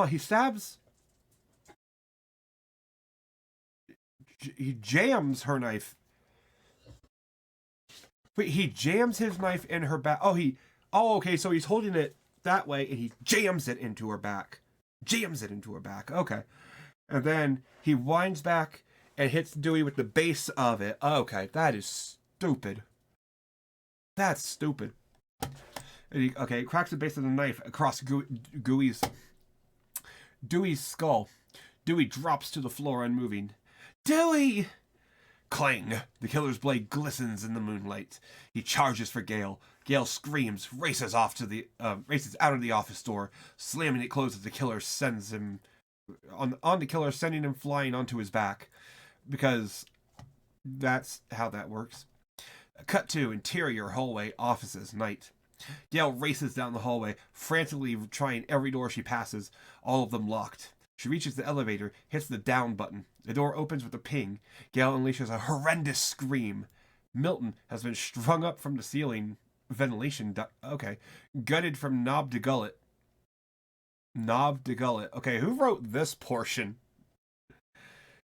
He stabs. He jams her knife. Wait, he jams his knife in her back. Okay, so he's holding it that way and he jams it into her back. Okay. And then he winds back and hits Dewey with the base of it. Okay, that is stupid. That's stupid. And he cracks the base of the knife across Dewey's skull. Dewey drops to the floor unmoving. Dewey! Clang! The killer's blade glistens in the moonlight. He charges for Gale. Gale screams, races out of the office door, slamming it closed as the killer sends him on the killer, sending him flying onto his back, because that's how that works. Cut to interior hallway offices, night. Gale races down the hallway, frantically trying every door she passes, all of them locked. She reaches the elevator, hits the down button. The door opens with a ping. Gale unleashes a horrendous scream. Milton has been strung up from the ceiling ventilation gutted from knob to gullet. Okay, who wrote this portion?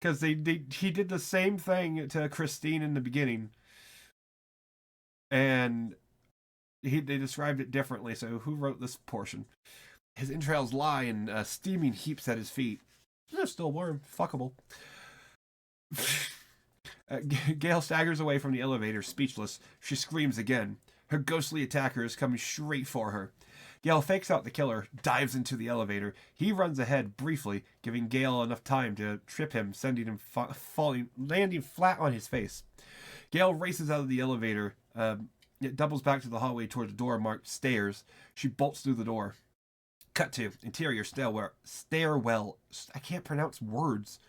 Because he did the same thing to Christine in the beginning, and they described it differently. So who wrote this portion? His entrails lie in steaming heaps at his feet. They're still warm, fuckable. Gale staggers away from the elevator, speechless. She screams again. Her ghostly attacker is coming straight for her. Gale fakes out the killer, dives into the elevator. He runs ahead briefly, giving Gale enough time to trip him, sending him landing flat on his face. Gale races out of the elevator. It doubles back to the hallway toward the door marked stairs. She bolts through the door. Cut to interior stairwell. I can't pronounce words.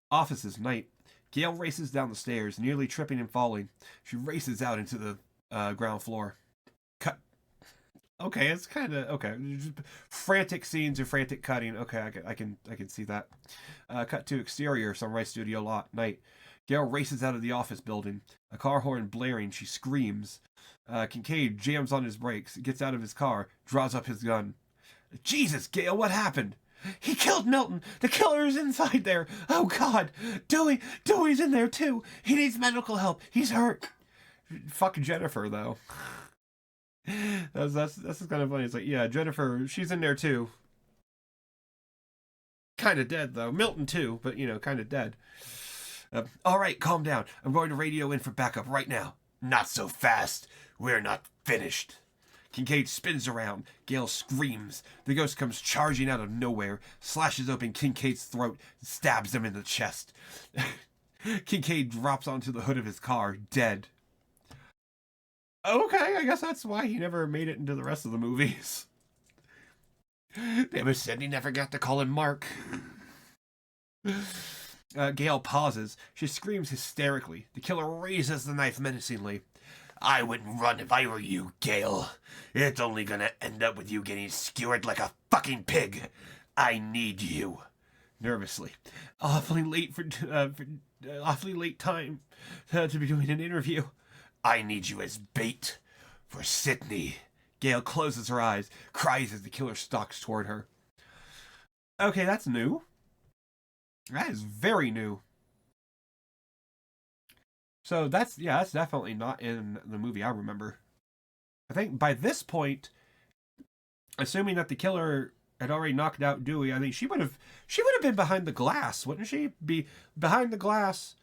Offices, night. Gale races down the stairs, nearly tripping and falling. She races out into the ground floor. Cut. Okay, it's kind of okay. Frantic scenes or frantic cutting. Okay, I can see that. Cut to exterior Sunrise Studio lot, night. Gale races out of the office building. A car horn blaring, she screams. Kincaid jams on his brakes, gets out of his car, draws up his gun. Jesus, Gale, what happened? He killed Milton. The killer is inside there. Oh, God. Dewey's in there, too. He needs medical help. He's hurt. Fuck Jennifer, though. That's kind of funny. It's like, yeah, Jennifer, she's in there, too. Kind of dead, though. Milton, too, but, kind of dead. All right, calm down. I'm going to radio in for backup right now. Not so fast. We're not finished. Kincaid spins around. Gale screams. The ghost comes charging out of nowhere, slashes open Kincaid's throat, and stabs him in the chest. Kincaid drops onto the hood of his car, dead. Okay, I guess that's why he never made it into the rest of the movies. They must said he never got to call him Mark. Gale pauses. She screams hysterically. The killer raises the knife menacingly. I wouldn't run if I were you, Gale. It's only gonna end up with you getting skewered like a fucking pig. I need you. Nervously. Awfully late time to be doing an interview. I need you as bait for Sydney. Gale closes her eyes, cries as the killer stalks toward her. Okay, that's new. That is very new. So that's definitely not in the movie I remember. I think by this point, assuming that the killer had already knocked out Dewey, I think she would have been behind the glass, wouldn't she? Be behind the glass,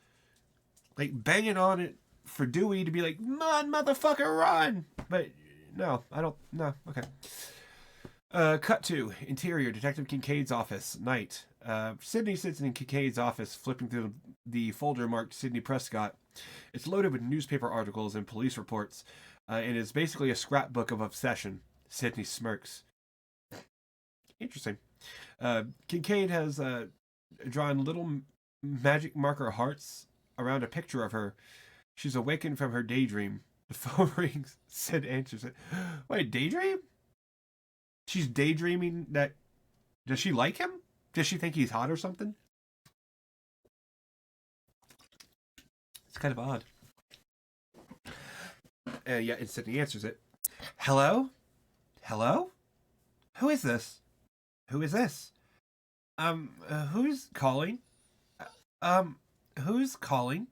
like banging on it for Dewey to be like, "Run, motherfucker, run!" But no, I don't. No, okay. Cut to interior Detective Kincaid's office, night. Sydney sits in Kincaid's office, flipping through the folder marked Sydney Prescott. It's loaded with newspaper articles and police reports, and is basically a scrapbook of obsession. Sydney smirks. Interesting. Kincaid has drawn little magic marker hearts around a picture of her. She's awakened from her daydream. The phone rings. Sid answers it. Wait, daydream? She's daydreaming that. Does she like him? Does she think he's hot or something? It's kind of odd. Yeah, and Sydney answers it. Hello? Hello? Who is this? Who is this? Who's calling? Who's calling?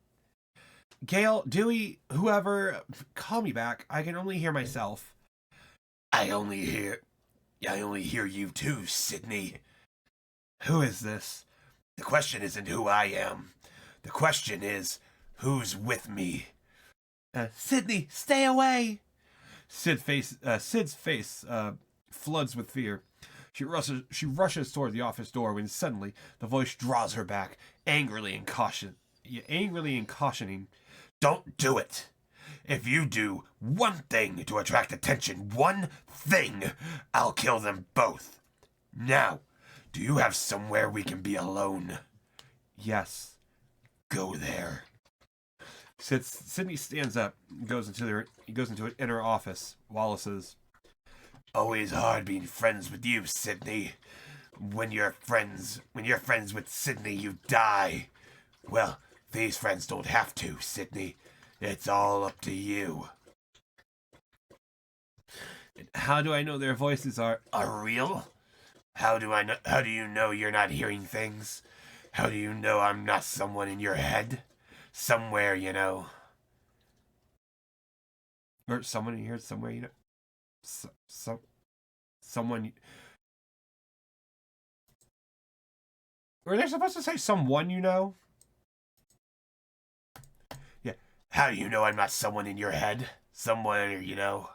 Gail, Dewey, whoever, call me back. I can only hear myself. I only hear you too, Sydney. Who is this? The question isn't who I am. The question is, who's with me? Sydney, stay away! Sid's face floods with fear. She rushes toward the office door when suddenly the voice draws her back, angrily and cautioning. Don't do it. If you do one thing to attract attention, one thing, I'll kill them both. Now, do you have somewhere we can be alone? Yes. Go there. Sydney stands up, goes into an inner office. Wallace's. Always hard being friends with you, Sydney. When you're friends with Sydney, you die. Well, these friends don't have to, Sydney. It's all up to you. How do I know their voices are real? How do you know you're not hearing things? How do you know I'm not someone in your head? Somewhere, you know. Or someone in here somewhere, you know. Someone. Were they supposed to say someone you know? Yeah. How do you know I'm not someone in your head? Someone, you know.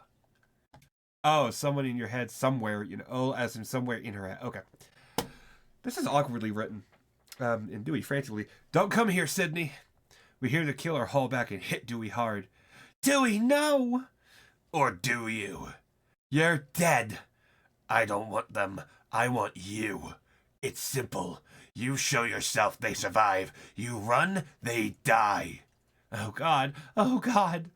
Oh, someone in your head somewhere, you know. Oh, as in somewhere in her head. Okay. This is awkwardly written. And Dewey frantically, don't come here, Sydney. We hear the killer haul back and hit Dewey hard. Dewey, no! Or do you? You're dead. I don't want them. I want you. It's simple. You show yourself, they survive. You run, they die. Oh, God. Oh, God.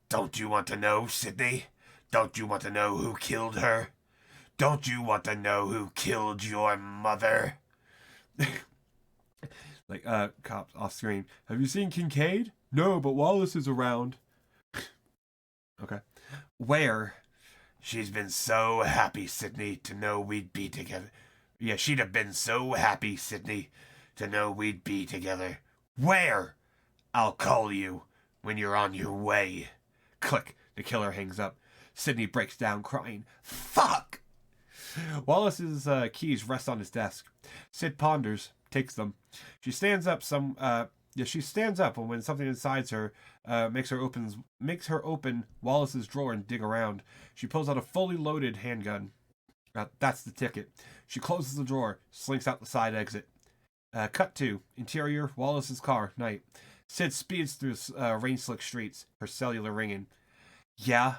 Don't you want to know, Sydney? Don't you want to know who killed her? Don't you want to know who killed your mother? Cops off screen. Have you seen Kincaid? No, but Wallace is around. Okay. Where? She's been so happy, Sydney, to know we'd be together. Yeah, she'd have been so happy, Sydney, to know we'd be together. Where? I'll call you when you're on your way. Click. The killer hangs up. Sydney breaks down, crying. Fuck! Wallace's keys rest on his desk. Sid ponders, takes them. She stands up she stands up when something inside her makes her open Wallace's drawer and dig around. She pulls out a fully loaded handgun. That's the ticket. She closes the drawer, slinks out the side exit. Cut to interior Wallace's car. Night. Sid speeds through rain-slick streets, her cellular ringing. Yeah?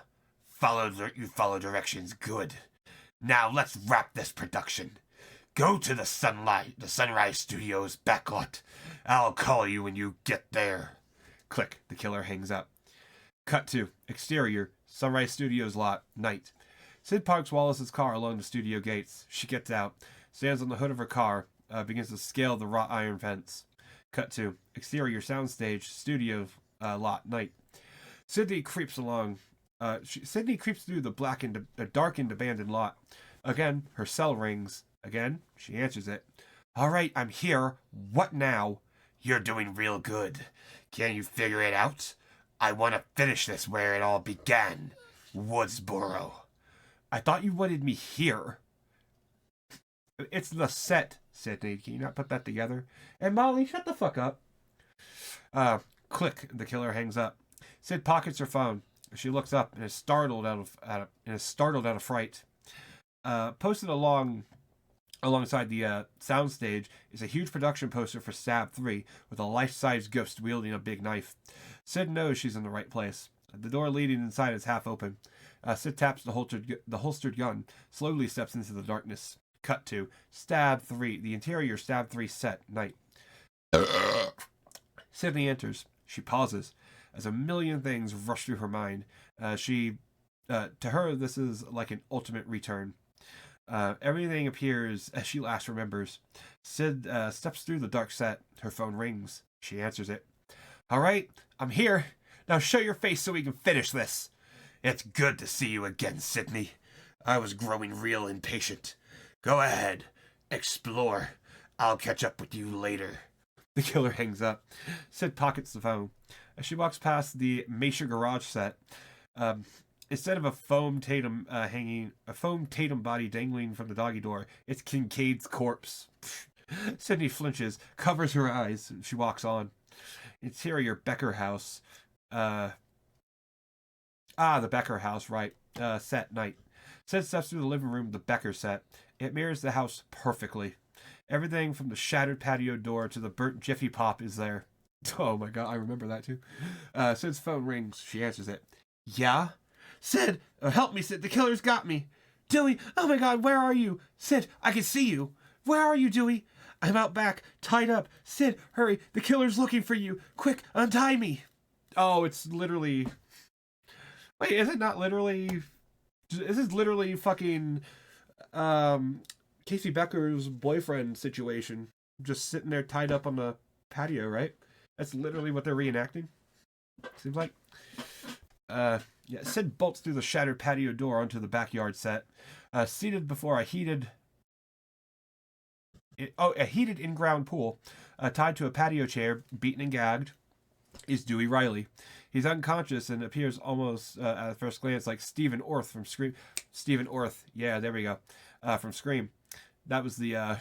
You follow directions. Good. Now let's wrap this production. Go to the Sunrise Studios backlot. I'll call you when you get there. Click. The killer hangs up. Cut to exterior Sunrise Studios lot. Night. Sid parks Wallace's car along the studio gates. She gets out, stands on the hood of her car, begins to scale the wrought iron fence. Cut to exterior soundstage studio lot. Night. Sydney creeps along. Sydney creeps through the darkened abandoned lot. Again, her cell rings. Again, she answers it. All right, I'm here. What now? You're doing real good. Can you figure it out? I want to finish this where it all began. Woodsboro. I thought you wanted me here. It's the set, Sydney. Can you not put that together? And Molly, shut the fuck up. Click. The killer hangs up. Sid pockets her phone. She looks up and is startled out of fright. Posted alongside the soundstage is a huge production poster for Stab 3 with a life-size ghost wielding a big knife. Sid knows she's in the right place. The door leading inside is half open. Sid taps the holstered gun, slowly steps into the darkness. Cut to Stab 3, the interior Stab 3 set. Night. Sydney enters. She pauses as a million things rush through her mind. To her, this is like an ultimate return. Everything appears as she last remembers. Sid steps through the dark set. Her phone rings. She answers it. All right, I'm here. Now show your face so we can finish this. It's good to see you again, Sydney. I was growing real impatient. Go ahead. Explore. I'll catch up with you later. The killer hangs up. Sid pockets the phone. As she walks past the Masher garage set, instead of a foam Tatum body dangling from the doggy door, it's Kincaid's corpse. Sydney flinches, covers her eyes. She walks on. Interior Becker house. The Becker house, right. Set night. Sid steps through the living room of the Becker set. It mirrors the house perfectly. Everything from the shattered patio door to the burnt Jiffy Pop is there. Oh my god, I remember that too. Sid's phone rings. She answers it. Yeah? Sid, help me, Sid. The killer's got me. Dewey, oh my god, where are you? Sid, I can see you. Where are you, Dewey? I'm out back, tied up. Sid, hurry. The killer's looking for you. Quick, untie me. Oh, it's literally... Wait, is it not literally... This is literally fucking... Casey Becker's boyfriend situation. Just sitting there tied up on the patio, right? That's literally what they're reenacting. Seems like. Sid bolts through the shattered patio door onto the backyard set. Seated before a heated in-ground pool, tied to a patio chair, beaten and gagged, is Dewey Riley. He's unconscious and appears almost, at first glance, like Stephen Orth from Scream. Stephen Orth, yeah, there we go, from Scream. That was the, I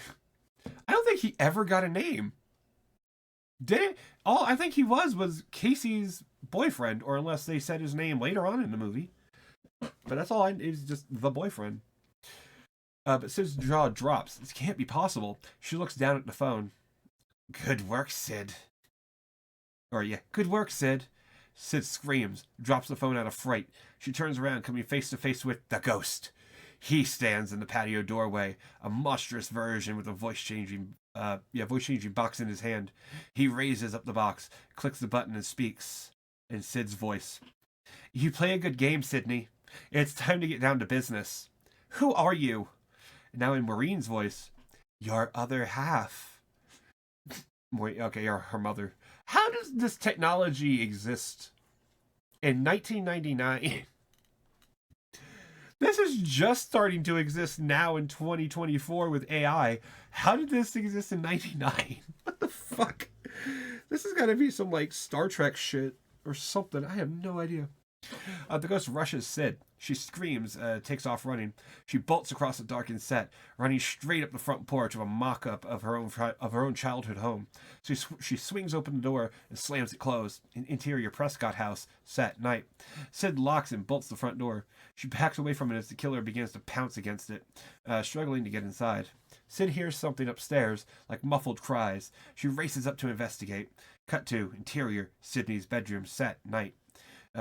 don't think he ever got a name. Did it? All I think he was Casey's boyfriend, or unless they said his name later on in the movie. But that's all is just the boyfriend. But Sid's jaw drops. This can't be possible. She looks down at the phone. Good work, Sid. Good work, Sid. Sid screams, drops the phone out of fright. She turns around, coming face to face with the ghost. He stands in the patio doorway, a monstrous version with a voice-changing box in his hand. He raises up the box, clicks the button, and speaks in Sid's voice. You play a good game, Sydney. It's time to get down to business. Who are you? Now in Maureen's voice, your other half. Her mother. How does this technology exist in 1999? This is just starting to exist now in 2024 with AI. How did this exist in 99? What the fuck? This has got to be some like Star Trek shit or something. I have no idea. The ghost rushes Sid. She screams, takes off running. She bolts across the darkened set, running straight up the front porch of a mock-up of her own childhood home. She swings open the door and slams it closed. Interior Prescott house, set, night. Sid locks and bolts the front door. She backs away from it as the killer begins to pounce against it, struggling to get inside. Sid hears something upstairs, like muffled cries. She races up to investigate. Cut to interior Sydney's bedroom, set, night.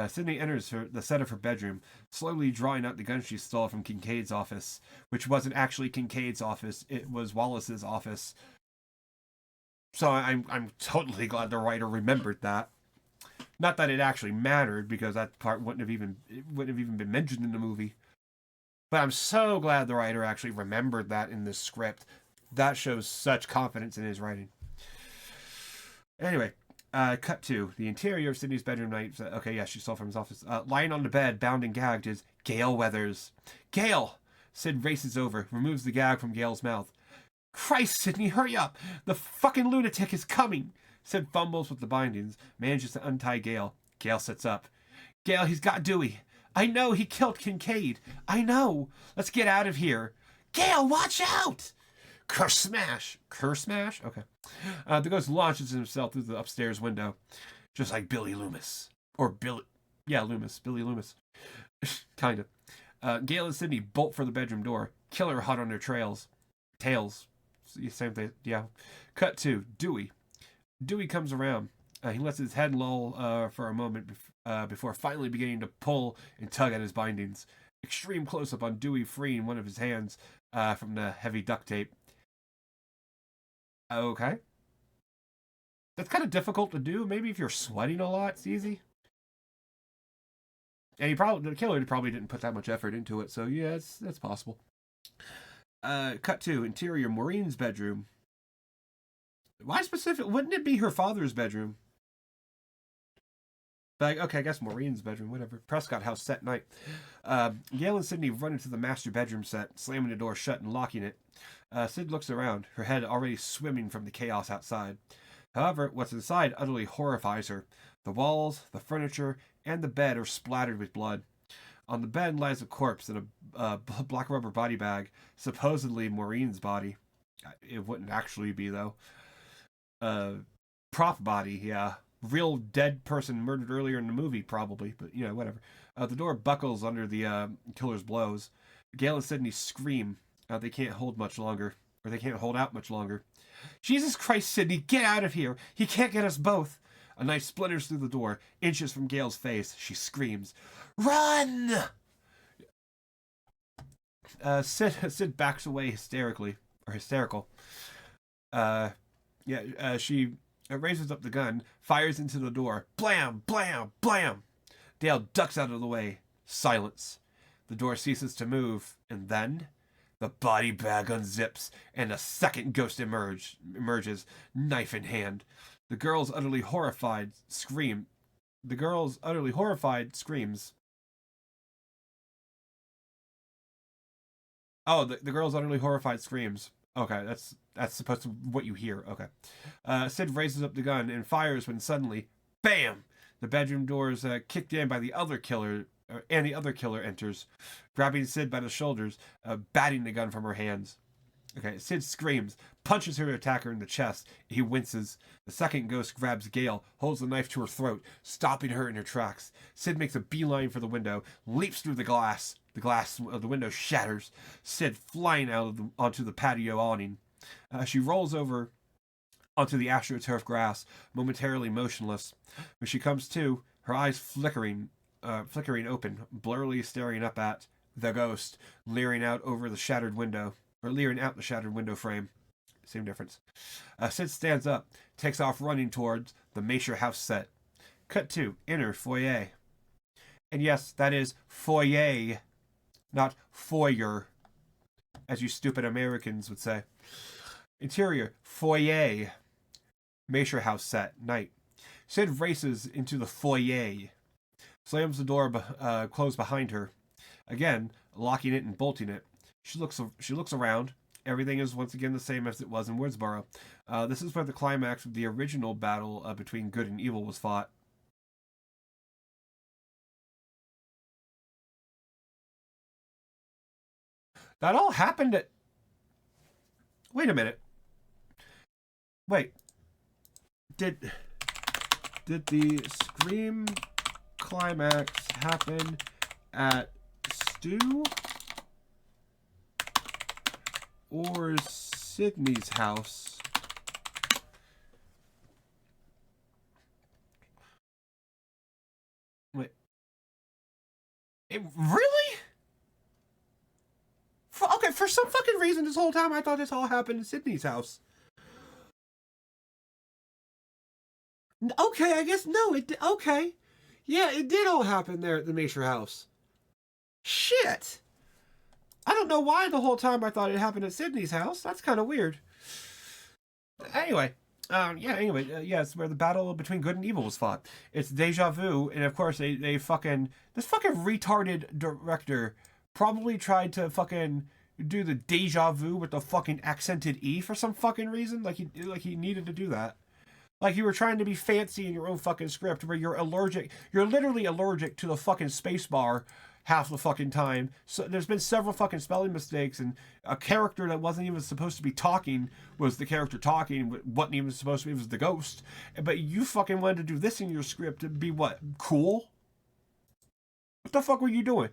Sydney enters the set of her bedroom, slowly drawing out the gun she stole from Kincaid's office, which wasn't actually Kincaid's office, it was Wallace's office. So I'm totally glad the writer remembered that. Not that it actually mattered, because that part wouldn't have even been mentioned in the movie. But I'm so glad the writer actually remembered that in this script. That shows such confidence in his writing. Anyway. Cut to the interior of Sydney's bedroom night. Okay, yeah, she saw from his office. Lying on the bed, bound and gagged, is Gale Weathers. Gale! Sid races over, removes the gag from Gale's mouth. Christ, Sydney, hurry up! The fucking lunatic is coming! Sid fumbles with the bindings, manages to untie Gale. Gale sits up. Gale, he's got Dewey. I know, he killed Kincaid. I know. Let's get out of here. Gale, watch out! Curse smash! Curse smash? Okay. The ghost launches himself through the upstairs window, just like Billy Loomis. Or Billy... Yeah, Loomis. Billy Loomis. Kind of. Gale and Sydney bolt for the bedroom door. Killer hot on their tails. Same thing. Yeah. Cut to Dewey. Dewey comes around. He lets his head lull for a moment before finally beginning to pull and tug at his bindings. Extreme close-up on Dewey freeing one of his hands from the heavy duct tape. Okay. That's kind of difficult to do. Maybe if you're sweating a lot, it's easy. And the killer probably didn't put that much effort into it, so yeah, that's possible. Cut to interior Maureen's bedroom. Why specific? Wouldn't it be her father's bedroom? But okay, I guess Maureen's bedroom, whatever. Prescott house set night. Gail and Sydney run into the master bedroom set, slamming the door shut and locking it. Sid looks around, her head already swimming from the chaos outside. However, what's inside utterly horrifies her. The walls, the furniture, and the bed are splattered with blood. On the bed lies a corpse in a black rubber body bag, supposedly Maureen's body. It wouldn't actually be, though. Prop body, yeah. Real dead person murdered earlier in the movie, probably, but whatever. The door buckles under the killer's blows. Gail and Sydney scream. They can't hold much longer, or they can't hold out much longer. Jesus Christ, Sydney, get out of here! He can't get us both! A knife splinters through the door, inches from Gail's face. She screams, "Run!" Sid backs away hysterical. She raises up the gun, fires into the door. Blam! Blam! Blam! Dale ducks out of the way. Silence. The door ceases to move, and then the body bag unzips, and a second ghost emerges, knife in hand. The girl's utterly horrified screams. Oh, the girl's utterly horrified screams. Okay, that's supposed to be what you hear. Okay. Sid raises up the gun and fires when suddenly, bam! The bedroom doors kicked in by the other killer, and the other killer enters, grabbing Sid by the shoulders, batting the gun from her hands. Okay, Sid screams, punches her attacker in the chest. He winces. The second ghost grabs Gail, holds the knife to her throat, stopping her in her tracks. Sid makes a beeline for the window, leaps through the glass. The glass of the window shatters. Sid flying onto the patio awning. She rolls over onto the astroturf grass, momentarily motionless. When she comes to, her eyes flickering open, blurrily staring up at the ghost, leering out the shattered window frame. Same difference. Sid stands up, takes off running towards the Masher house set. Cut to inner foyer. And yes, that is foyer, not foyer, as you stupid Americans would say. Interior foyer. Masher house set, night. Sid races into the foyer, slams the door closed behind her, again locking it and bolting it. She looks around. Everything is once again the same as it was in Woodsboro. This is where the climax of the original battle between good and evil was fought. That all happened at... Wait a minute. Wait. Did the Scream climax happen at Stu or Sydney's house? Wait. Really? Okay, for some fucking reason this whole time I thought this all happened at Sydney's house. Okay, I guess no, okay. Yeah, it did all happen there at the Masher house. Shit! I don't know why the whole time I thought it happened at Sydney's house. That's kind of weird. Anyway, it's where the battle between good and evil was fought. It's deja vu, and of course this fucking retarded director probably tried to fucking do the deja vu with the fucking accented E for some fucking reason. Like he needed to do that. Like you were trying to be fancy in your own fucking script where you're literally allergic to the fucking space bar half the fucking time. So there's been several fucking spelling mistakes, and a character that wasn't even supposed to be talking was the character talking, wasn't even supposed to be, it was the ghost. But you fucking wanted to do this in your script to be what? Cool? What the fuck were you doing?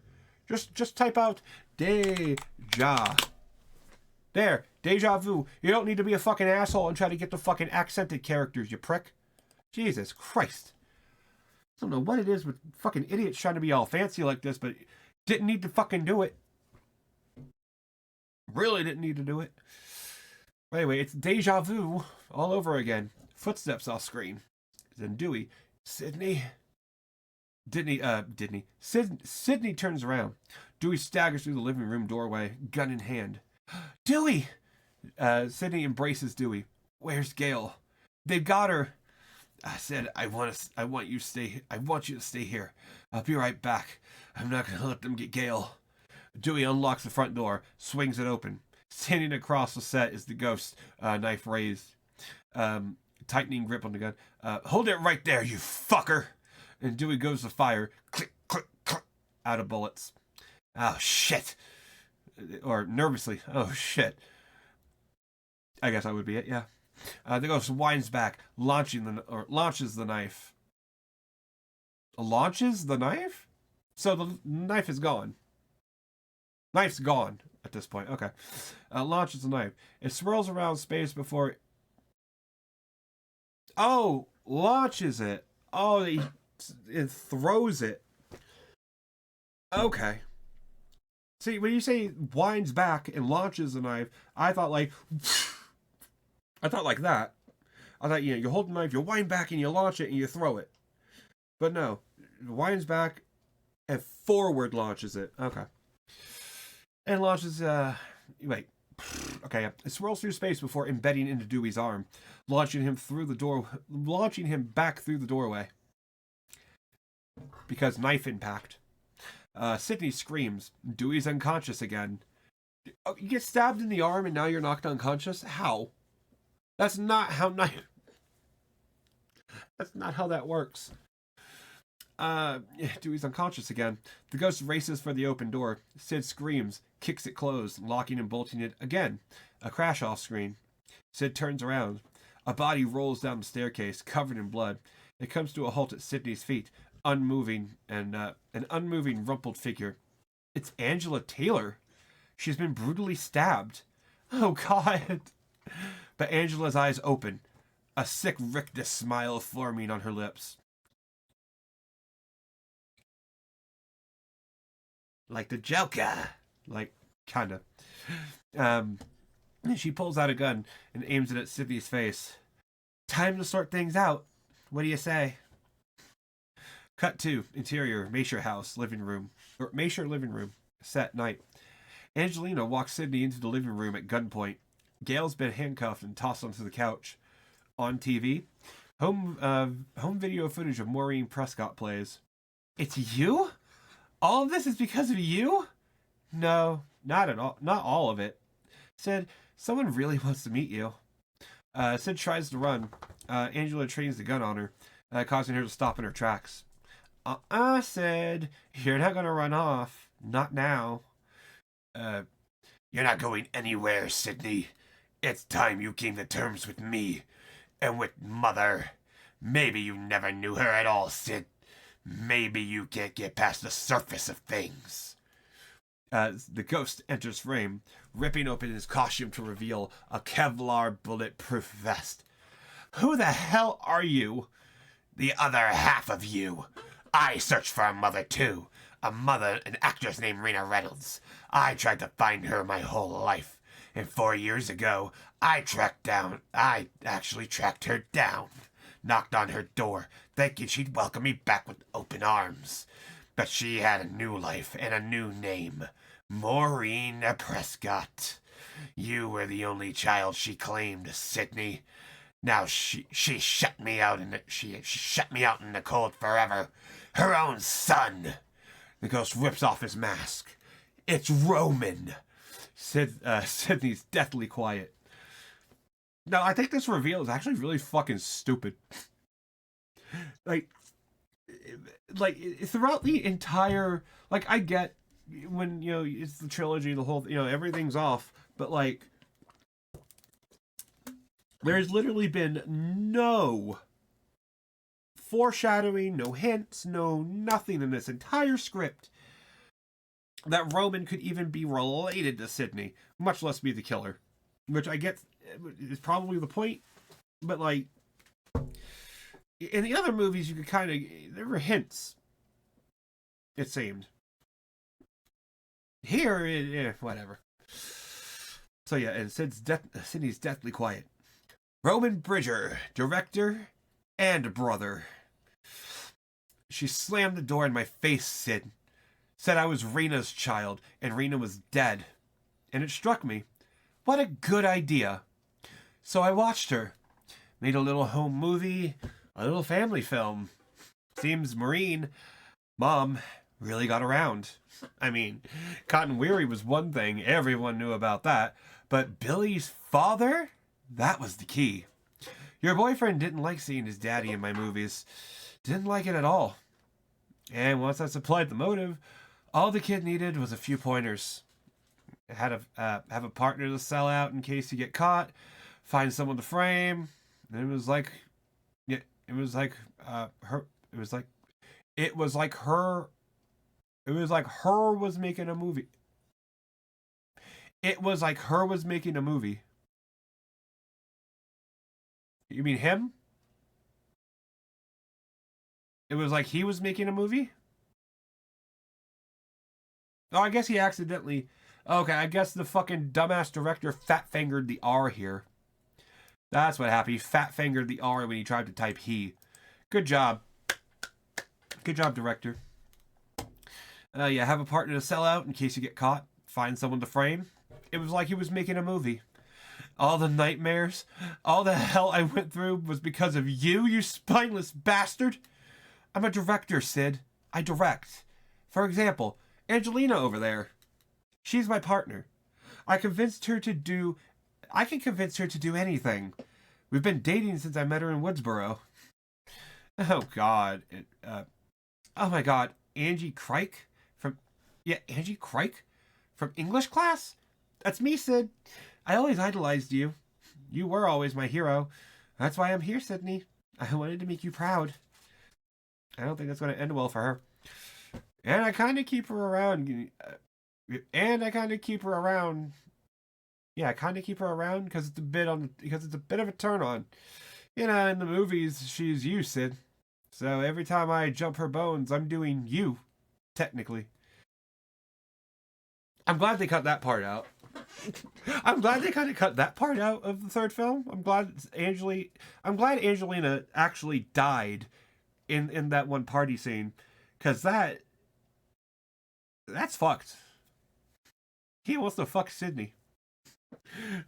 Just type out deja. There, deja vu. You don't need to be a fucking asshole and try to get the fucking accented characters, you prick. Jesus Christ. I don't know what it is with fucking idiots trying to be all fancy like this, but didn't need to fucking do it. Really didn't need to do it. Anyway, it's deja vu all over again. Footsteps off screen. Then Dewey. Sydney turns around. Dewey staggers through the living room doorway, gun in hand. Dewey! Sydney embraces Dewey. Where's Gail? They've got her. I said, I want you to stay here. I'll be right back. I'm not going to let them get Gail. Dewey unlocks the front door, swings it open. Standing across the set is the ghost, knife raised. Tightening grip on the gun. Hold it right there, you fucker! And Dewey goes to fire. Click, click, click. Out of bullets. Oh, shit. Or nervously, oh, shit. I guess that would be it, yeah. The ghost winds back, launches the knife. Launches the knife? So the knife is gone. Knife's gone at this point. Okay. Launches the knife. It swirls around space before... Oh! Launches it. Oh, it throws it. Okay. See, when you say winds back and launches the knife, I thought like that. I thought, you hold the knife, you wind back and you launch it and you throw it. But no. It winds back and forward launches it. Okay. And launches, wait. Okay, it swirls through space before embedding into Dewey's arm, launching him back through the doorway. Because knife impact. Sydney screams. Dewey's unconscious again. Oh, you get stabbed in the arm and now you're knocked unconscious? How? That's not how That's not how that works. Dewey's unconscious again. The ghost races for the open door. Sid screams, kicks it closed, locking and bolting it again. A crash off screen. Sid turns around. A body rolls down the staircase, covered in blood. It comes to a halt at Sydney's feet, unmoving, and an unmoving, rumpled figure. It's Angela Taylor. She's been brutally stabbed. Oh, God. But Angela's eyes open, a sick rictus smile forming on her lips. Like the Joker. Like, kinda. She pulls out a gun and aims it at Sydney's face. Time to sort things out. What do you say? Cut to interior, Masher house, living room. Or Masher living room. Set night. Angelina walks Sydney into the living room at gunpoint. Gail's been handcuffed and tossed onto the couch. On TV, home video footage of Maureen Prescott plays. It's you? All of this is because of you? No, not at all. Not all of it. Sid, someone really wants to meet you. Sid tries to run. Angela trains the gun on her, causing her to stop in her tracks. Sid, you're not gonna run off. Not now. You're not going anywhere, Sydney. It's time you came to terms with me. And with Mother. Maybe you never knew her at all, Sid. Maybe you can't get past the surface of things. The ghost enters frame, ripping open his costume to reveal a Kevlar bulletproof vest. Who the hell are you? The other half of you. I searched for a mother, too. A mother, an actress named Rena Reynolds. I tried to find her my whole life. And 4 years ago, I actually tracked her down. Knocked on her door, thinking she'd welcome me back with open arms. But she had a new life and a new name. Maureen Prescott. You were the only child she claimed, Sydney. Now she shut me out in the cold forever. Her own son. The ghost rips off his mask. It's Roman. Sydney's deathly quiet. Now, I think this reveal is actually really fucking stupid. like throughout the entire, like, I get when, it's the trilogy, the whole, everything's off, but, like, there's literally been no foreshadowing, no hints, no nothing in this entire script that Roman could even be related to Sydney, much less be the killer. Which I get is probably the point, but, like, in the other movies, you could kind of, there were hints, it seemed. Here, whatever. So yeah, and Sydney's deathly quiet. Roman Bridger, director and brother. She slammed the door in my face, Sid. Said I was Rena's child, and Rena was dead. And it struck me. What a good idea. So I watched her. Made a little home movie, a little family film. Seems Marine, Mom, really got around. I mean, Cotton Weary was one thing, everyone knew about that. But Billy's father? That was the key. Your boyfriend didn't like seeing his daddy in my movies. Didn't like it at all. And once I supplied the motive, all the kid needed was a few pointers. Had have a partner to sell out in case you get caught. Find someone to frame. And it was like, yeah, it was like her. It was like her. It was like her was making a movie. It was like her was making a movie. You mean him? It was like he was making a movie? Oh, I guess he accidentally... Okay, I guess the fucking dumbass director fat-fingered the R here. That's what happened. He fat-fingered the R when he tried to type he. Good job. Good job, director. Yeah, have a partner to sell out in case you get caught. Find someone to frame. It was like he was making a movie. All the nightmares, all the hell I went through was because of you, you spineless bastard. I'm a director, Sid. I direct. For example, Angelina over there. She's my partner. I can convince her to do anything. We've been dating since I met her in Woodsboro. Oh, God. Oh, my God. Angie Crike? Angie Crike? From English class? That's me, Sid. I always idolized you. You were always my hero. That's why I'm here, Sydney. I wanted to make you proud. I don't think that's going to end well for her. And I kind of keep her around. Yeah, I kind of keep her around because it's a bit of a turn on. You know, in the movies, she's you, Sid. So every time I jump her bones, I'm doing you, technically. I'm glad they cut that part out. I'm glad they kind of cut that part out of the third film. I'm glad Angelina actually died in that one party scene, because that's fucked. He wants to fuck Sydney.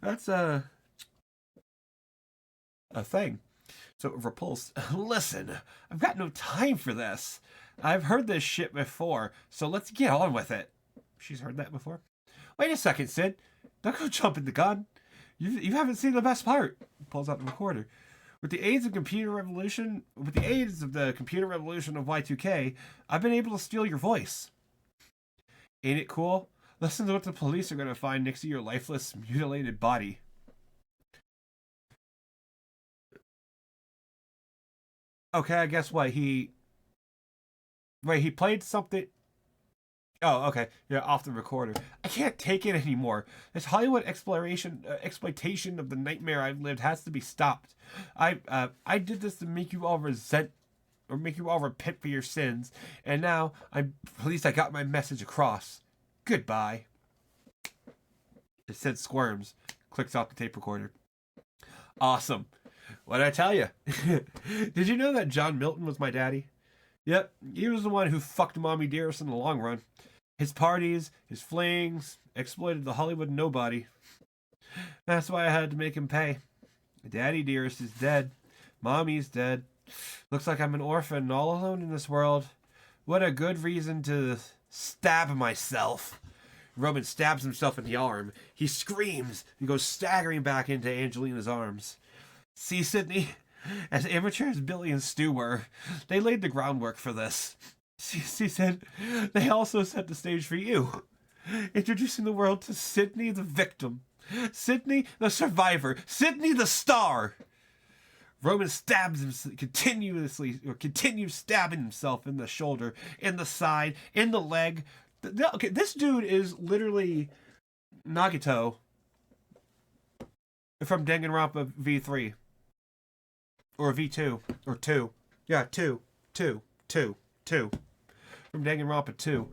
That's a thing. So Repulsed, listen, I've got no time for this. I've heard this shit before, so let's get on with it. She's heard that before. Wait a second, Sid. Don't go jumping the gun. You haven't seen the best part. Pulls out the recorder. With the aids of the computer revolution of Y2K, I've been able to steal your voice. Ain't it cool? Listen to what the police are going to find next to your lifeless, mutilated body. Okay, I guess what he played something. Oh, okay. Yeah, off the recorder. I can't take it anymore. This Hollywood exploitation of the nightmare I've lived has to be stopped. I did this to make you all repent for your sins, and now at least I got my message across. Goodbye. It said squirms. Clicks off the tape recorder. Awesome. What'd I tell you? Did you know that John Milton was my daddy? Yep, he was the one who fucked Mommy Dearest in the long run. His parties, his flings, exploited the Hollywood nobody. That's why I had to make him pay. Daddy Dearest is dead. Mommy's dead. Looks like I'm an orphan all alone in this world. What a good reason to stab myself. Roman stabs himself in the arm. He screams and goes staggering back into Angelina's arms. See, Sydney? As amateur as Billy and Stu were, they laid the groundwork for this. She said they also set the stage for you. Introducing the world to Sydney the victim. Sydney the survivor. Sydney the star. Roman continues stabbing himself in the shoulder, in the side, in the leg. Okay, this dude is literally Nagito from Danganronpa V3. Or V2. Or 2. Yeah, 2. From Danganronpa 2.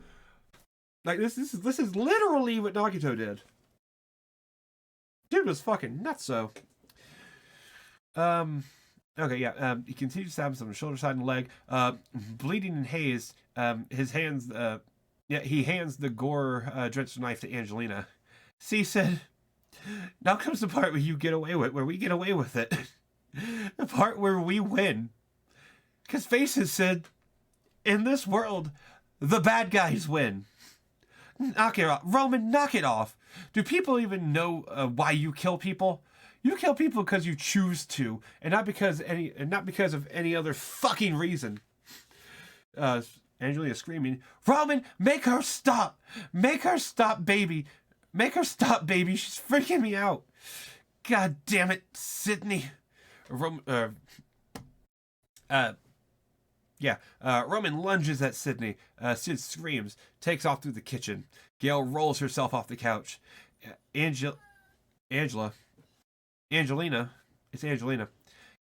Like, this is literally what Nagito did. Dude was fucking nutso. Okay, yeah. He continues to stab himself on the shoulder, side, and leg. Bleeding and hazed. His hands. He hands the gore drenched knife to Angelina. See, said, Now comes the part where you get away with, where we get away with it. The part where we win. Because Faces said, in this world, the bad guys win. Knock it off. Roman, knock it off. Do people even know why you kill people? You kill people because you choose to, and not because of any other fucking reason. Angelina screaming, Roman, make her stop! Make her stop, baby! Make her stop, baby! She's freaking me out! God damn it, Sydney! Roman lunges at Sydney. Sid screams, takes off through the kitchen. Gail rolls herself off the couch. Angelina. It's Angelina.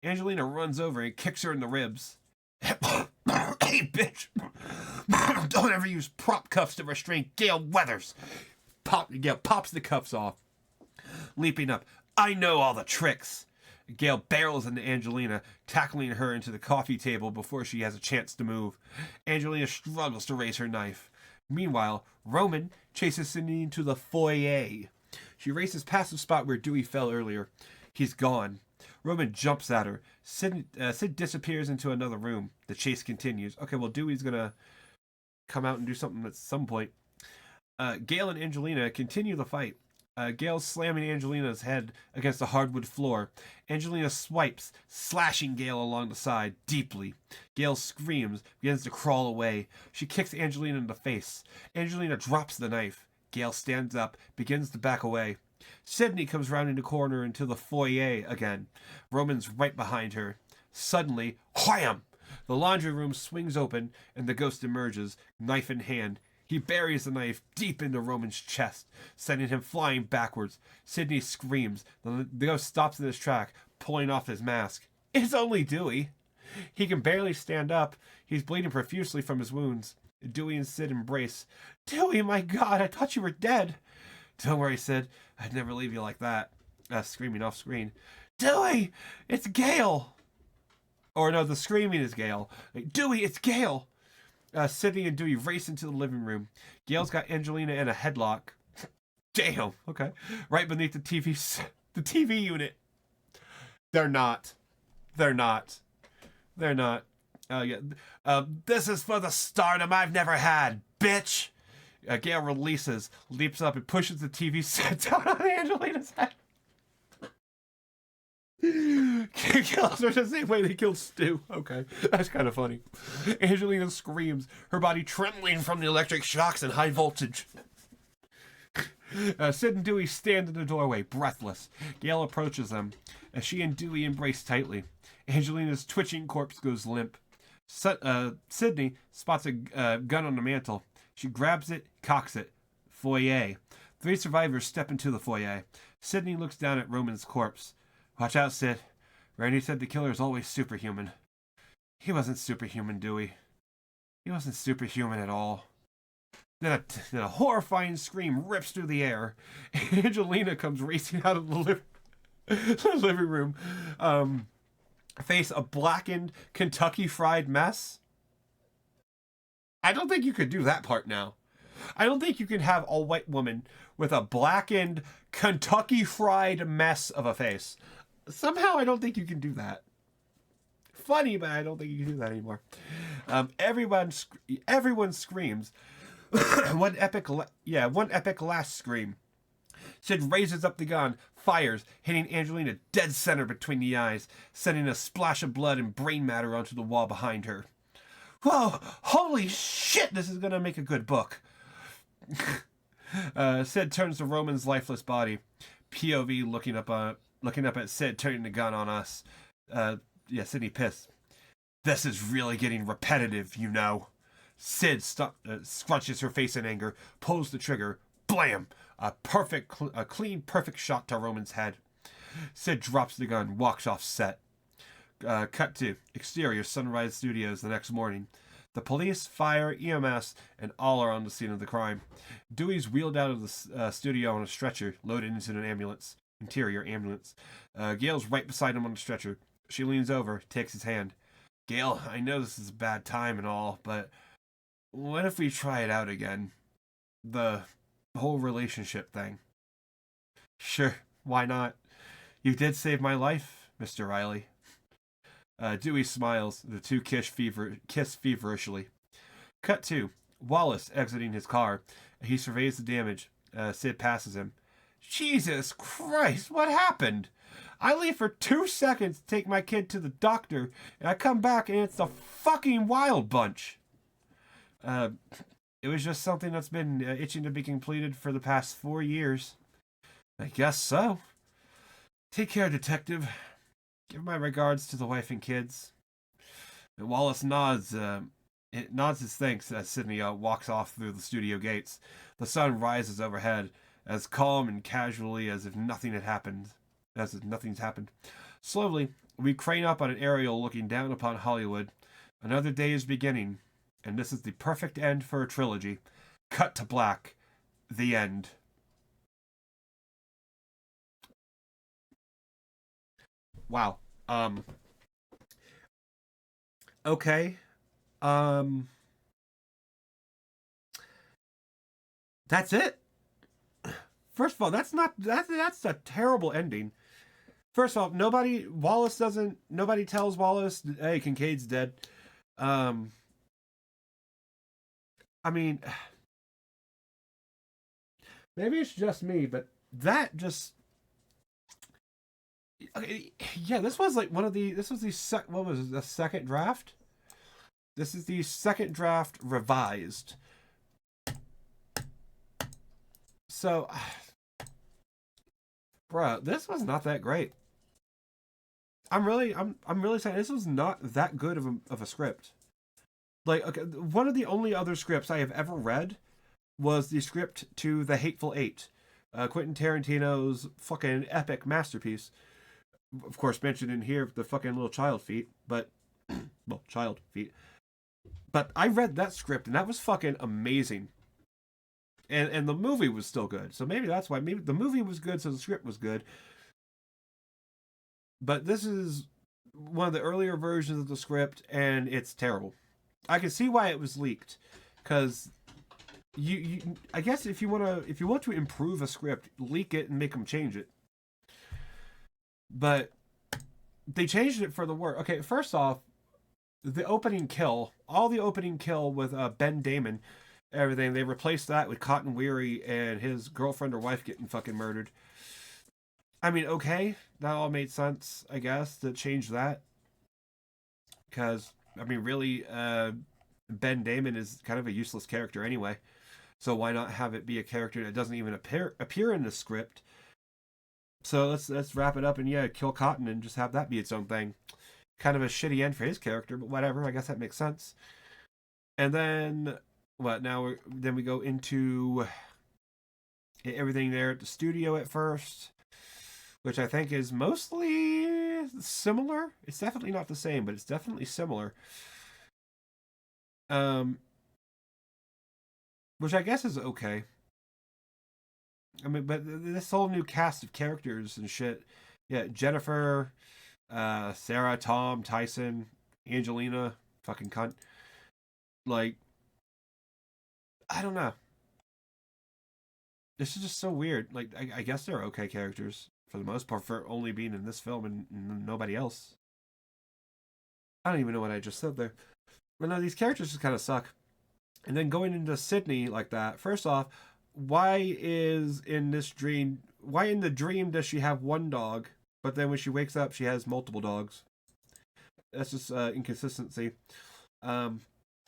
Angelina runs over and kicks her in the ribs. Hey, bitch! Don't ever use prop cuffs to restrain Gail Weathers! Gail pops the cuffs off. Leaping up. I know all the tricks! Gail barrels into Angelina, tackling her into the coffee table before she has a chance to move. Angelina struggles to raise her knife. Meanwhile, Roman chases Sydney into the foyer. She races past the spot where Dewey fell earlier. He's gone. Roman jumps at her. Sid disappears into another room. The chase continues. Okay, well, Dewey's gonna come out and do something at some point. Gail and Angelina continue the fight. Gail's slamming Angelina's head against the hardwood floor. Angelina swipes, slashing Gail along the side, deeply. Gail screams, begins to crawl away. She kicks Angelina in the face. Angelina drops the knife. Gail stands up, begins to back away. Sydney comes round in the corner into the foyer again. Roman's right behind her. Suddenly, wham! The laundry room swings open, and the ghost emerges, knife in hand. He buries the knife deep into Roman's chest, sending him flying backwards. Sydney screams. The ghost stops in his track, pulling off his mask. It's only Dewey. He can barely stand up. He's bleeding profusely from his wounds. Dewey and Sid embrace. Dewey, my God, I thought you were dead. Don't worry, Sid. I'd never leave you like that. Screaming off screen. Dewey, it's Gail. Or no, the screaming is Gail. Dewey, it's Gail. Sydney and Dewey race into the living room. Gail's got Angelina in a headlock. Damn. Okay. Right beneath the TV unit. They're not. This is for the stardom I've never had, bitch. Gail releases, leaps up, and pushes the TV set down on Angelina's head. Kills her the same way they killed Stu. Okay, that's kind of funny. Angelina screams, her body trembling from the electric shocks and high voltage. Sid and Dewey stand in the doorway, breathless. Gail approaches them. As she and Dewey embrace tightly, Angelina's twitching corpse goes limp. Sydney spots a gun on the mantel. She grabs it, cocks it. Foyer. 3 survivors step into the foyer. Sydney looks down at Roman's corpse. Watch out, Sid. Randy said the killer is always superhuman. He wasn't superhuman, Dewey. He wasn't superhuman at all. Then a horrifying scream rips through the air. Angelina comes racing out of the living room. Face a blackened Kentucky Fried Mess. I don't think you could do that part now. I don't think you can have a white woman with a blackened Kentucky Fried Mess of a face. Somehow I don't think you can do that. Funny, but I don't think you can do that anymore. Everyone screams. One epic last scream. Sid raises up the gun, fires, hitting Angelina dead center between the eyes, sending a splash of blood and brain matter onto the wall behind her. Whoa! Holy shit! This is gonna make a good book. Sid turns to Roman's lifeless body. POV looking up at Sid turning the gun on us. Sydney pissed. This is really getting repetitive, you know. Sid scrunches her face in anger, pulls the trigger. Blam! A clean, perfect shot to Roman's head. Sid drops the gun, walks off set. Cut to exterior Sunrise Studios the next morning. The police, fire, EMS, and all are on the scene of the crime. Dewey's wheeled out of the studio on a stretcher, loaded into an interior ambulance. Gail's right beside him on the stretcher. She leans over, takes his hand. Gail, I know this is a bad time and all, but what if we try it out again? The whole relationship thing. Sure, why not? You did save my life, Mr. Riley. Dewey smiles. The two kiss feverishly. Cut 2. Wallace exiting his car. He surveys the damage. Sid passes him. Jesus Christ, what happened? I leave for 2 seconds to take my kid to the doctor, and I come back and it's the fucking Wild Bunch. It was just something that's been itching to be completed for the past 4 years. I guess so. Take care, detective. Give my regards to the wife and kids. And Wallace nods. It nods his thanks as Sidney walks off through the studio gates. The sun rises overhead, as calm and casually as if nothing had happened. As if nothing's happened. Slowly, we crane up on an aerial looking down upon Hollywood. Another day is beginning, and this is the perfect end for a trilogy. Cut to black. The end. Wow. Okay. That's it. First of all, that's a terrible ending. First off, nobody tells Wallace, hey, Kincaid's dead. Um, I mean, maybe it's just me, but that just, okay, yeah, this was like what was it, the second draft? This is the second draft revised. So, bruh, this was not that great. I'm really saying this was not that good of a script. Like, okay, one of the only other scripts I have ever read was the script to The Hateful Eight, Quentin Tarantino's fucking epic masterpiece. Of course, mentioned in here the fucking little child feet, but well, child feet. But I read that script and that was fucking amazing. And the movie was still good. So maybe that's why. Maybe the movie was good, so the script was good. But this is one of the earlier versions of the script, and it's terrible. I can see why it was leaked, because I guess if you want to improve a script, leak it and make them change it. But they changed it for the worse. Okay, first off, all the opening kill with Ben Damon, everything, they replaced that with Cotton Weary and his girlfriend or wife getting fucking murdered. I mean, okay, that all made sense, I guess, to change that. Because, I mean, really, Ben Damon is kind of a useless character anyway. So why not have it be a character that doesn't even appear in the script? So let's wrap it up and yeah, kill Cotton and just have that be its own thing. Kind of a shitty end for his character, but whatever. I guess that makes sense. And then what? Now then we go into everything there at the studio at first, which I think is mostly similar. It's definitely not the same, but it's definitely similar. Which I guess is okay. I mean, but this whole new cast of characters and shit. Yeah, Jennifer, Sarah, Tom, Tyson, Angelina, fucking cunt. Like, I don't know. This is just so weird. Like, I guess they're okay characters for the most part for only being in this film and nobody else. I don't even know what I just said there. But no, these characters just kind of suck. And then going into Sidney like that. First off, why in the dream does she have one dog, but then when she wakes up she has multiple dogs? That's just inconsistency. I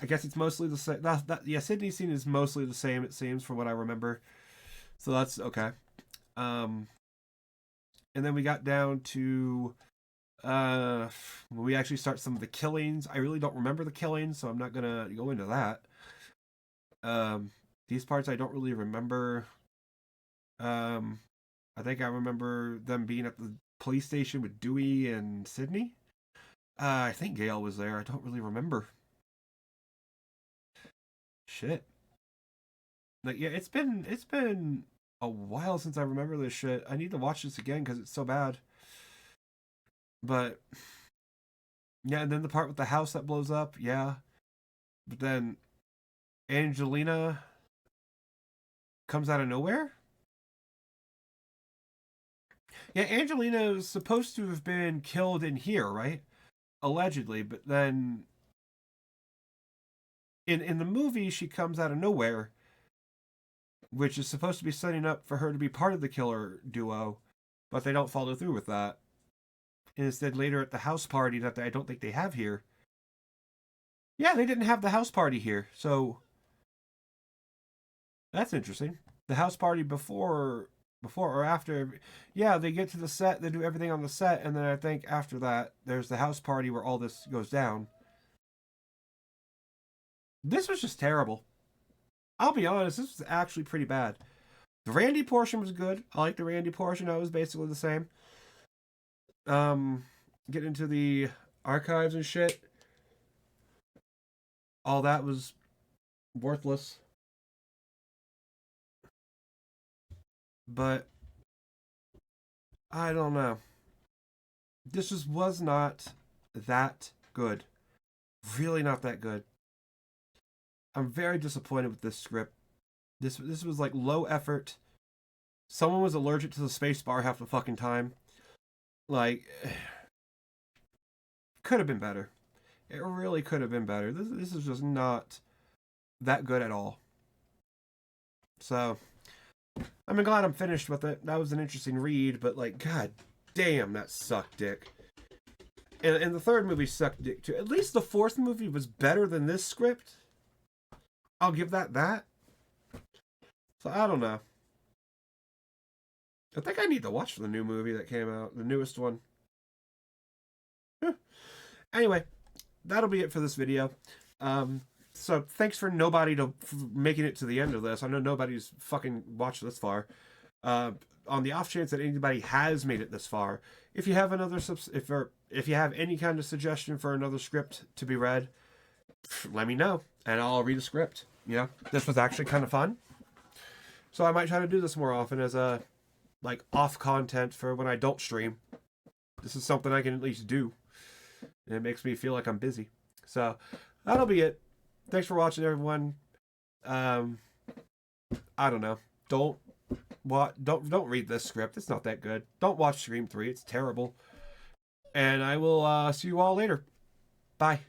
guess it's mostly the same. Yeah, Sidney's scene is mostly the same, it seems, from what I remember. So that's okay. And then we got down to when we actually start some of the killings. I really don't remember the killings, so I'm not gonna go into that. These parts I don't really remember. I think I remember them being at the police station with Dewey and Sidney. I think Gail was there. I don't really remember. Shit. Like, yeah, it's been a while since I remember this shit. I need to watch this again because it's so bad. But yeah, and then the part with the house that blows up, yeah. But then Angelina comes out of nowhere. Yeah, Angelina is supposed to have been killed in here, right? Allegedly, but then in the movie she comes out of nowhere, which is supposed to be setting up for her to be part of the killer duo, but they don't follow through with that. And instead, later at the house party that I don't think they have here. Yeah, they didn't have the house party here, so that's interesting. The house party before or after, yeah, they get to the set, they do everything on the set, and then I think after that, there's the house party where all this goes down. This was just terrible. I'll be honest, this was actually pretty bad. The Randy portion was good. I like the Randy portion. I was basically the same. Getting into the archives and shit. All that was worthless. But I don't know. This just was not that good. Really not that good. I'm very disappointed with this script. This was like low effort. Someone was allergic to the space bar half the fucking time. Like, could have been better. It really could have been better. This is just not that good at all. So, I'm glad I'm finished with it. That was an interesting read, but like, god damn, that sucked dick. And the third movie sucked dick too. At least the fourth movie was better than this script. I'll give that. So I don't know. I think I need to watch the new movie that came out, the newest one. Anyway, that'll be it for this video. So thanks for nobody for making it to the end of this. I know nobody's fucking watched this far. On the off chance that anybody has made it this far, if you have if you have any kind of suggestion for another script to be read, let me know and I'll read a script. This was actually kind of fun, so I might try to do this more often as a like off content for when I don't stream. This is something I can at least do, and it makes me feel like I'm busy. So that'll be it. Thanks for watching, everyone. I don't know. Don't read this script. It's not that good. Don't watch Scream 3. It's terrible. And I will see you all later. Bye.